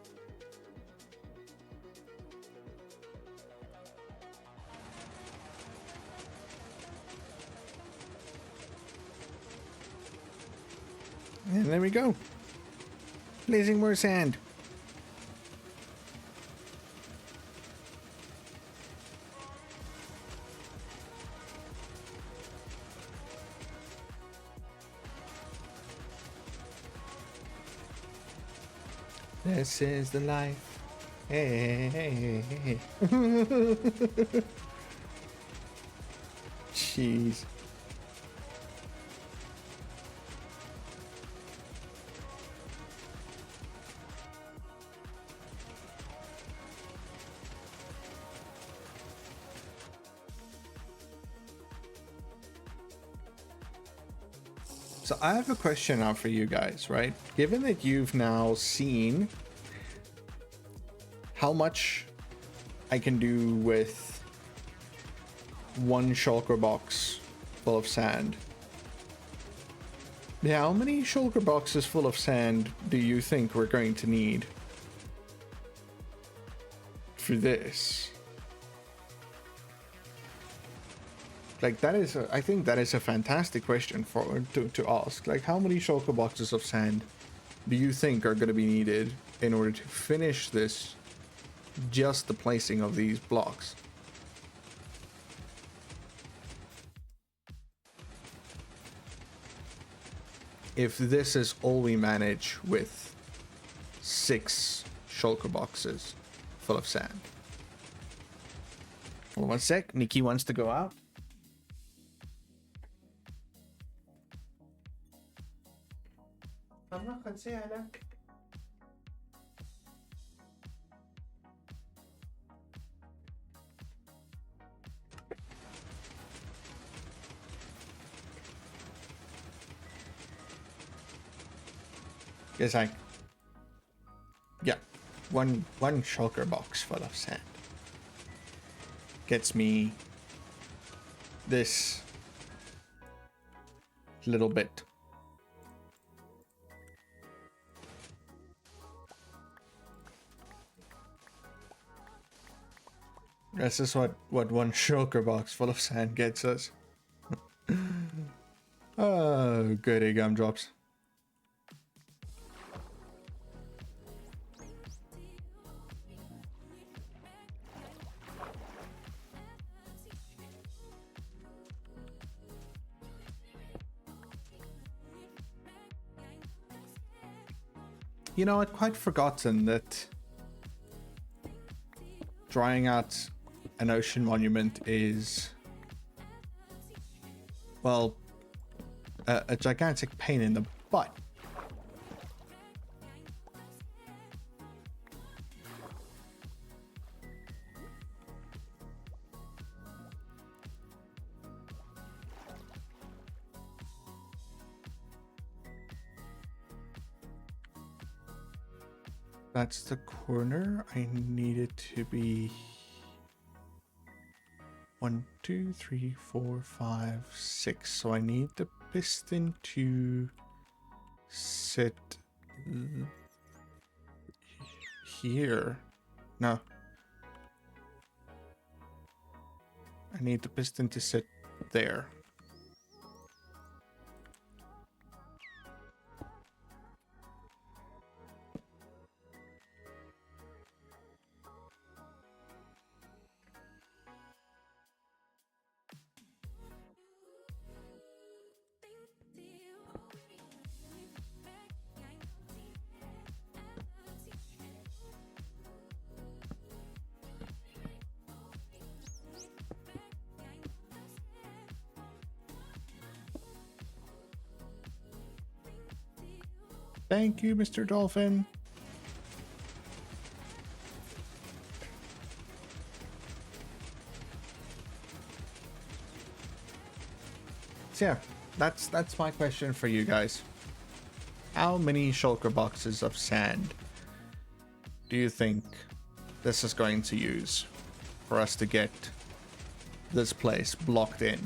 And there we go. Blazing more sand. This is the life. Hey, hey, hey, hey. Jeez. So I have a question now for you guys, right? Given that you've now seen how much I can do with one shulker box full of sand, how many shulker boxes full of sand do you think we're going to need? for this? Like, that is I think that is a fantastic question to ask. Like, how many shulker boxes of sand do you think are going to be needed in order to finish this? Just the placing of these blocks. If this is all we manage with 6 shulker boxes full of sand. Hold on one sec. Nikki wants to go out. I'm not gonna say hello. Yes, yeah, one shulker box full of sand gets me this little bit. This is what one shulker box full of sand gets us. Oh, goody gumdrops. You know, I'd quite forgotten that drying out an ocean monument is, well, a gigantic pain in the butt. That's the corner. I need it to be 1, 2, 3, 4, 5, 6. So I need the piston to sit here. No. I need the piston to sit there. Thank you, Mr. Dolphin. So yeah, that's my question for you guys. How many shulker boxes of sand do you think this is going to use for us to get this place blocked in?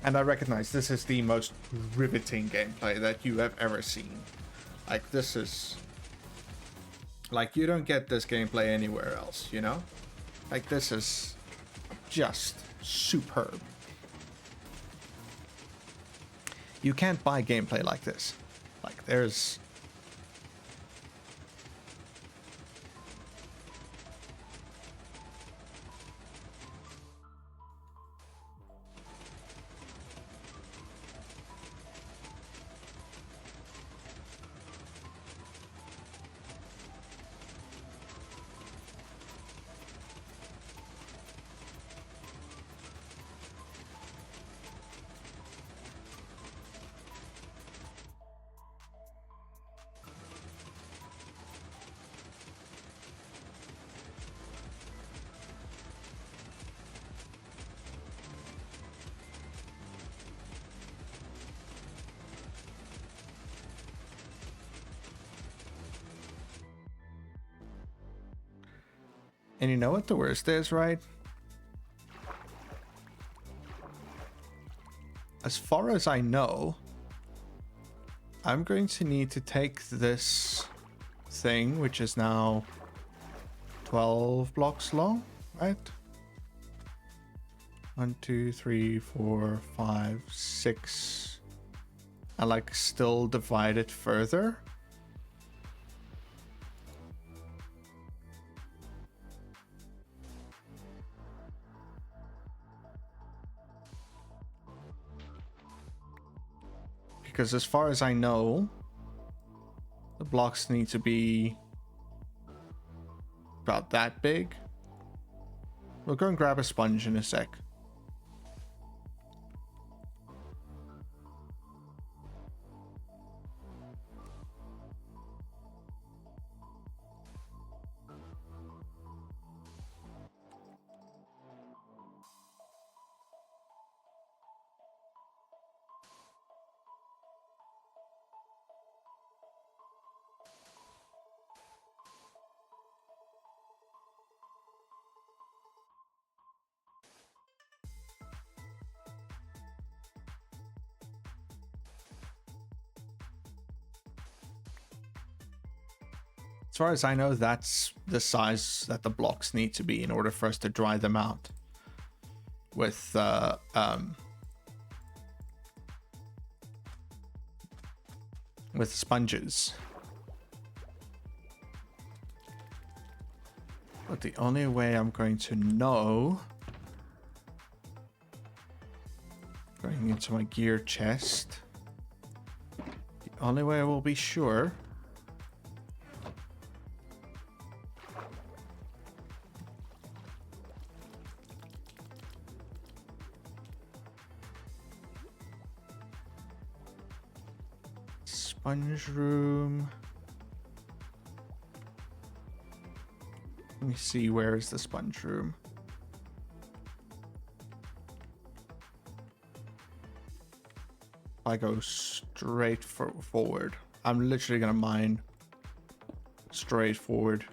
And I recognize this is the most riveting gameplay that you have ever seen. Like, this is... like, you don't get this gameplay anywhere else, you know? Like, this is just superb. You can't buy gameplay like this. Like, there's... And you know what the worst is, right? As far as I know, I'm going to need to take this thing, which is now 12 blocks long, right? 1, 2, 3, 4, 5, 6. And like still divide it further. Because as far as I know, the blocks need to be about that big. We'll go and grab a sponge in a sec. As far as I know, that's the size that the blocks need to be in order for us to dry them out with sponges. But the only way I'm going to know, going into my gear chest, the only way I will be sure sponge room. Let me see, where is the sponge room? If I go straight forward, I'm literally gonna mine straight forward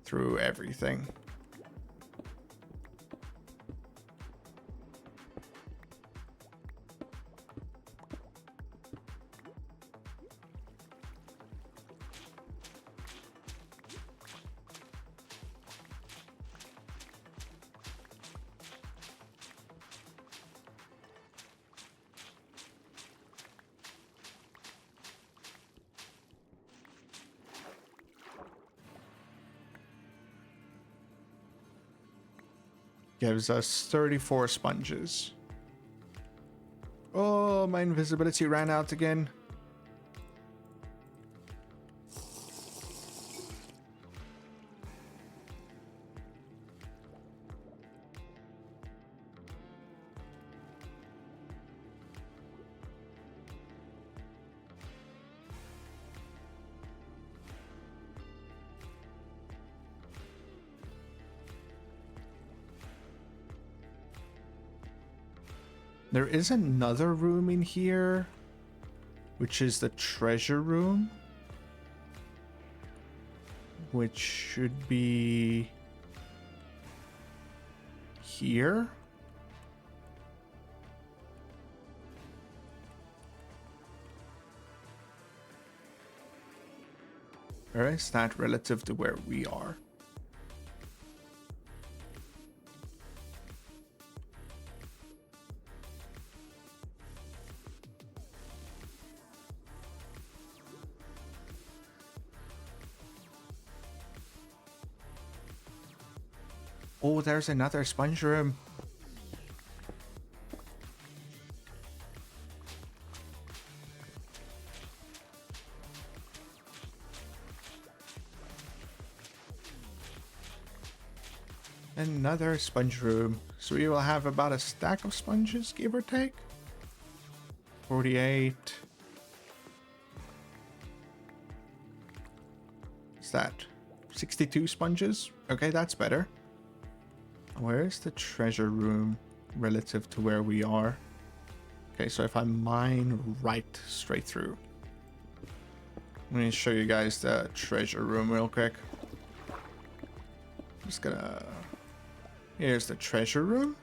through everything. Gives us 34 sponges. Oh, my invisibility ran out again. There is another room in here, which is the treasure room, which should be here. Where is that relative to where we are? Oh, there's another sponge room. Another sponge room. So we will have about a stack of sponges, give or take. 48. What's that? 62 sponges? Okay, that's better. Where is the treasure room relative to where we are? Okay, so if I mine right straight through. Let me show you guys the treasure room real quick. Just gonna... Here's the treasure room.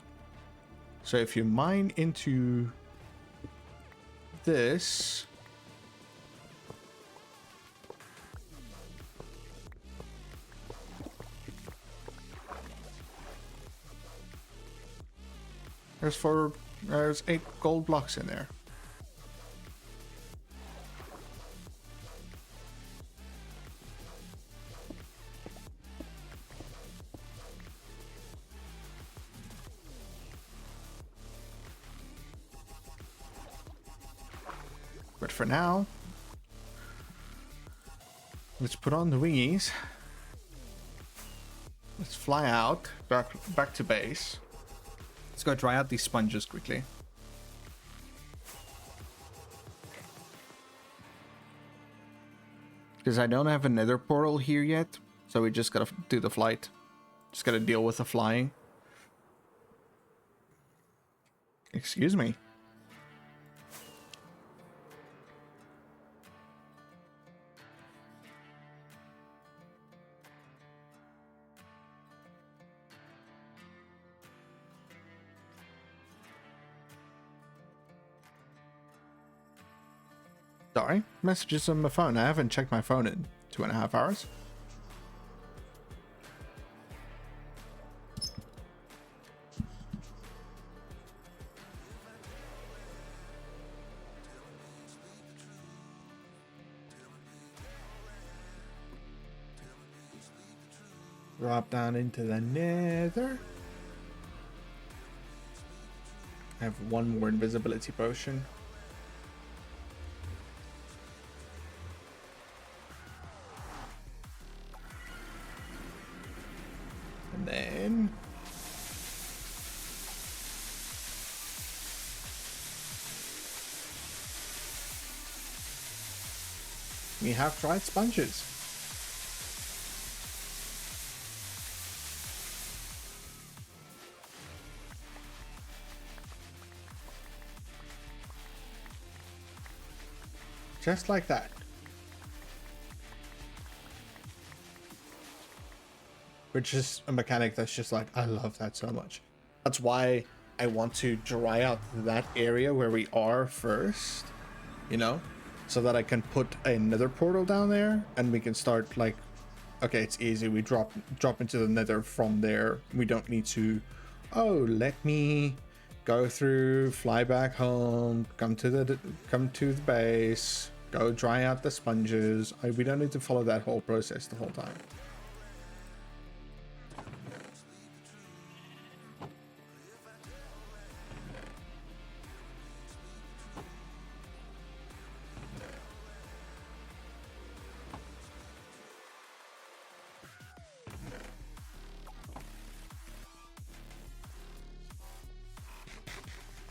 So if you mine into this. There's 8 gold blocks in there. But for now, let's put on the wingies. Let's fly out back to base. Let's go dry out these sponges quickly. Because I don't have a nether portal here yet, so we just gotta do the flight. Just gotta deal with the flying. Excuse me. Sorry, messages on my phone. I haven't checked my phone in 2.5 hours. Drop down into the nether. I have one more invisibility potion. And then we have dried sponges. Just like that. Which is a mechanic that's just like, I love that so much. That's why I want to dry out that area where we are first, you know, so that I can put another portal down there and we can start like, okay, it's easy. We drop into the nether from there. We don't need to, oh, let me go through, fly back home, come to the base, go dry out the sponges. We don't need to follow that whole process the whole time.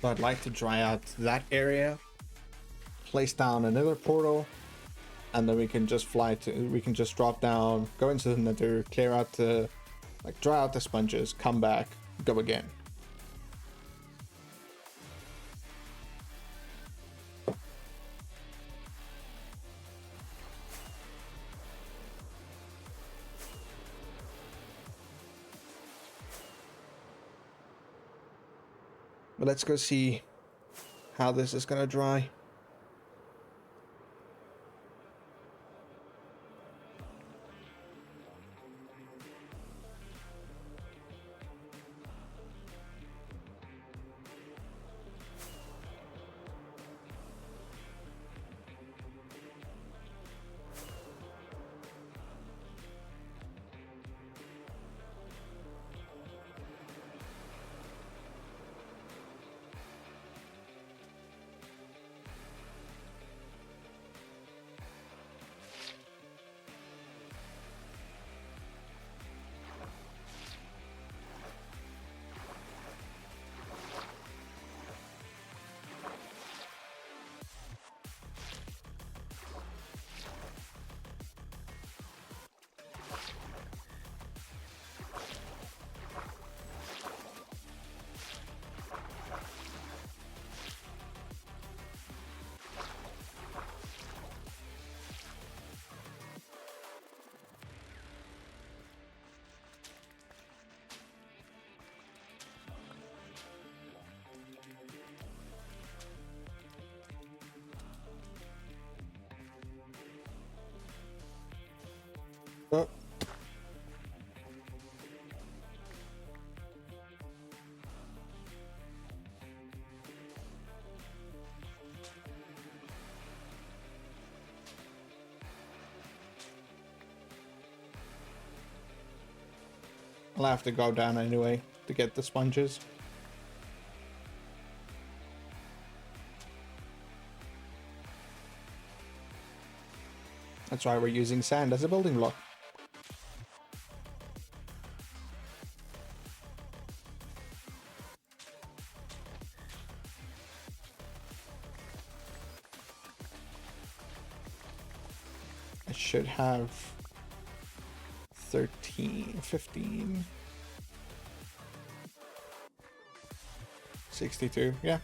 So I'd like to dry out that area, place down another portal, and then we can just drop down, go into the nether, clear out the, like dry out the sponges, come back, go again. But let's go see how this is gonna dry. I'll have to go down anyway to get the sponges. That's why we're using sand as a building block. I should have 13, 15, 62, yeah.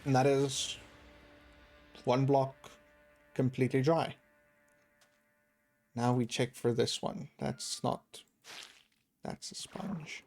And that is one block completely dry. Now we check for this one. That's not, that's a sponge.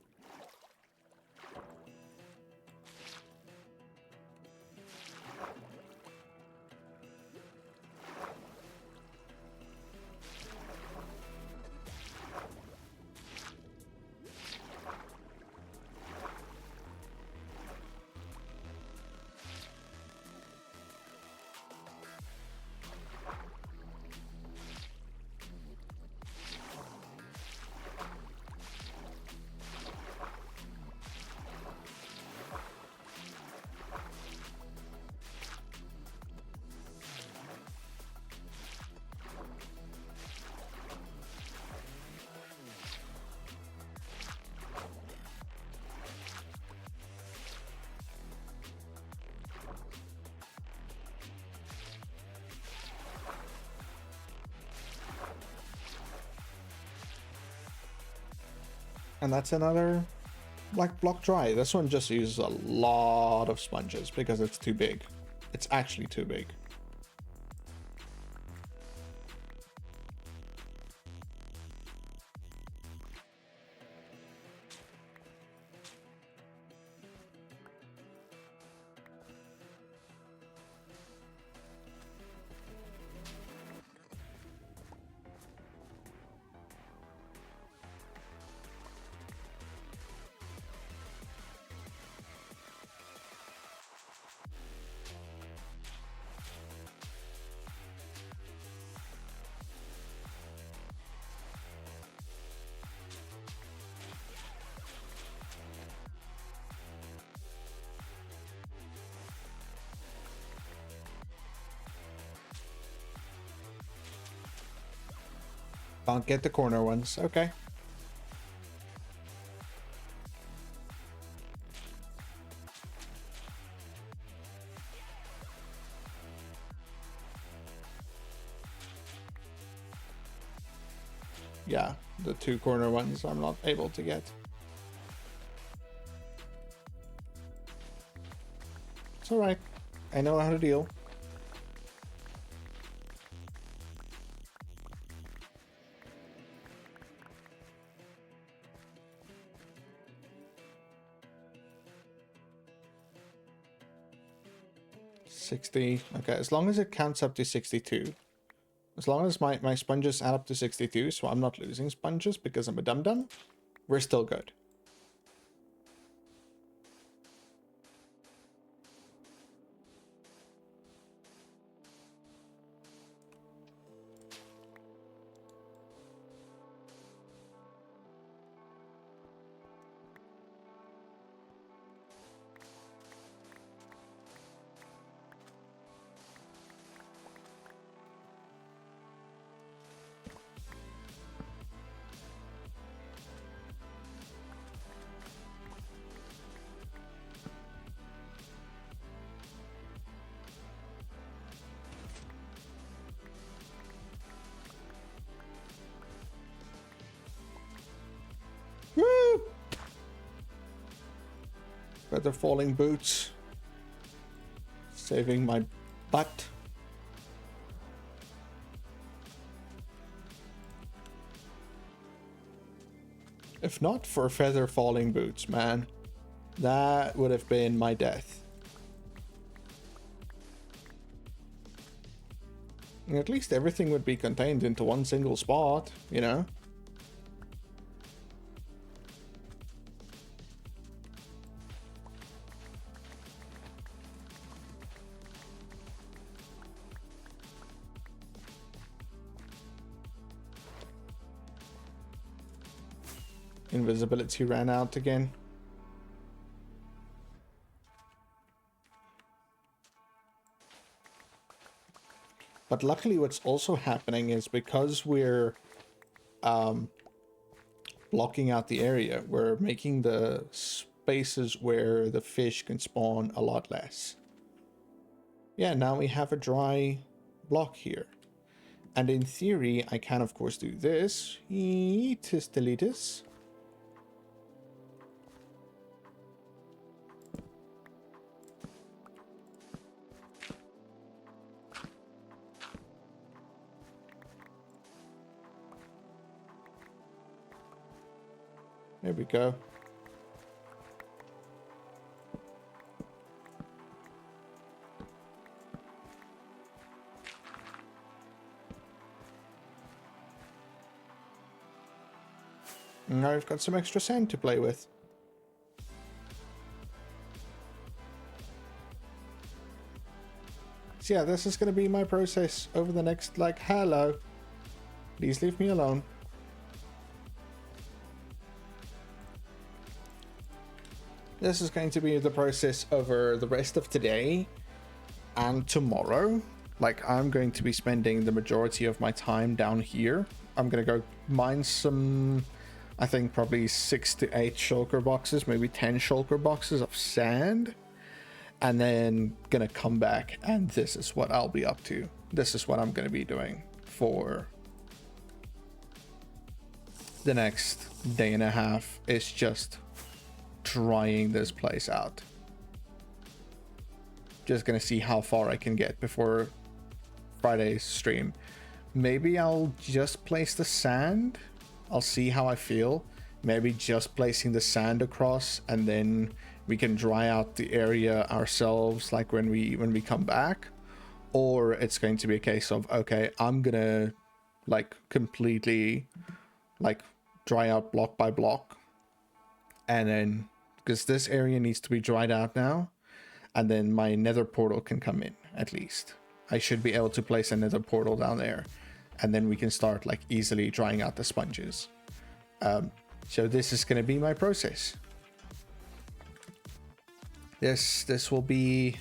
And that's another like block dry. This one just uses a lot of sponges because it's too big. It's actually too big. Can't get the corner ones. Okay. Yeah, the two corner ones I'm not able to get. It's alright. I know how to deal. Okay, as long as it counts up to 62. As long as my sponges add up to 62, so I'm not losing sponges because I'm a dum-dum, we're still good. Woo! Better falling boots. Saving my butt. If not for feather falling boots, man, that would have been my death. At least everything would be contained into one single spot, you know? Invisibility ran out again. But luckily what's also happening is because we're blocking out the area, we're making the spaces where the fish can spawn a lot less. Yeah, now we have a dry block here. And in theory, I can of course do this. Deletus. There we go. Now I've got some extra sand to play with. So yeah, this is going to be my process over the next, like, hello. Please leave me alone. This is going to be the process over the rest of today and tomorrow. Like, I'm going to be spending the majority of my time down here. I'm going to go mine some, I think probably 6 to 8 shulker boxes, maybe 10 shulker boxes of sand. And then gonna come back, and this is what I'll be up to. This is what I'm gonna be doing for the next day and a half. Is just trying this place out. Just gonna see how far I can get before Friday's stream. Maybe I'll just place the sand. I'll see how I feel. Maybe just placing the sand across, and then we can dry out the area ourselves, like when we come back. Or it's going to be a case of, okay, I'm gonna like completely like dry out block by block, and then because this area needs to be dried out now, and then my nether portal can come in. At least I should be able to place a nether portal down there, and then we can start like easily drying out the sponges. So this is going to be my process. This will be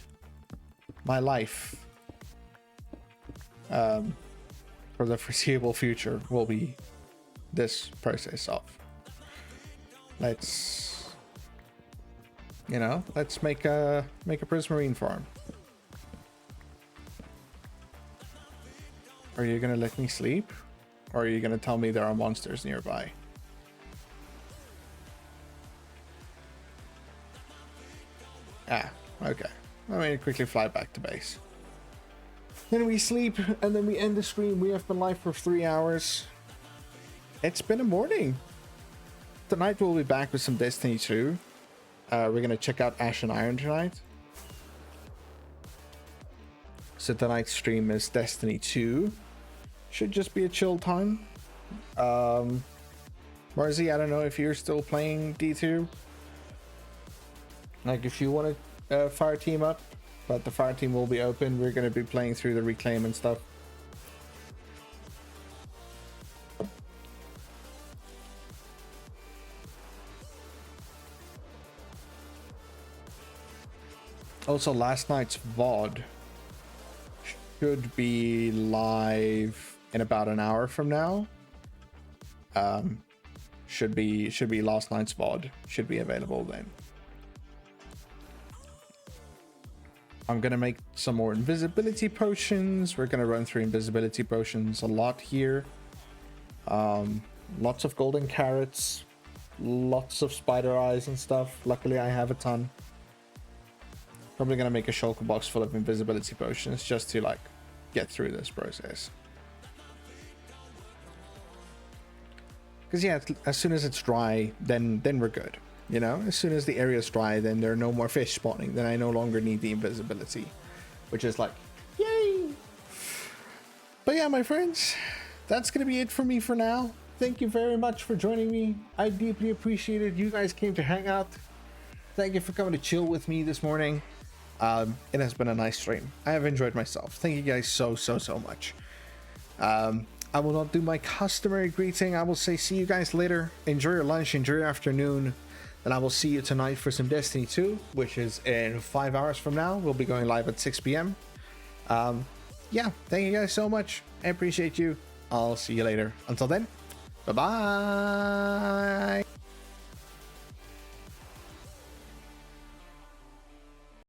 my life for the foreseeable future. Will be this process of let's make a prismarine farm. Are you gonna let me sleep, or are you gonna tell me there are monsters nearby? Ah, okay. Let me quickly fly back to base. Then we sleep, and then we end the stream. We have been live for 3 hours. It's been a morning. Tonight we'll be back with some Destiny 2. We're gonna check out Ash and Iron tonight. So tonight's stream is Destiny 2. Should just be a chill time. Marzi, I don't know if you're still playing D2. Like, if you want to fire team up, but the fire team will be open. We're going to be playing through the reclaim and stuff. Also, last night's VOD should be live in about an hour from now. Should be last night's VOD. Should be available then. I'm gonna make some more invisibility potions. We're gonna run through invisibility potions a lot here. Lots of golden carrots, lots of spider eyes and stuff. Luckily I have a ton. Probably gonna make a shulker box full of invisibility potions just to like get through this process. Because yeah, as soon as it's dry, then we're good. You know, as soon as the area is dry, then there are no more fish spawning. Then I no longer need the invisibility, which is like, yay! But But yeah, my friends, that's going to be it for me for now. Thank you very much for joining me. I deeply appreciate it. You guys came to hang out. Thank you for coming to chill with me this morning. It has been a nice stream. I have enjoyed myself. Thank you guys so much. I will not do my customary greeting. I will say see you guys later. Enjoy your lunch, enjoy your afternoon. And I will see you tonight for some Destiny 2, which is in 5 hours from now. We'll be going live at 6 p.m. Yeah, thank you guys so much. I appreciate you. I'll see you later. Until then, bye-bye.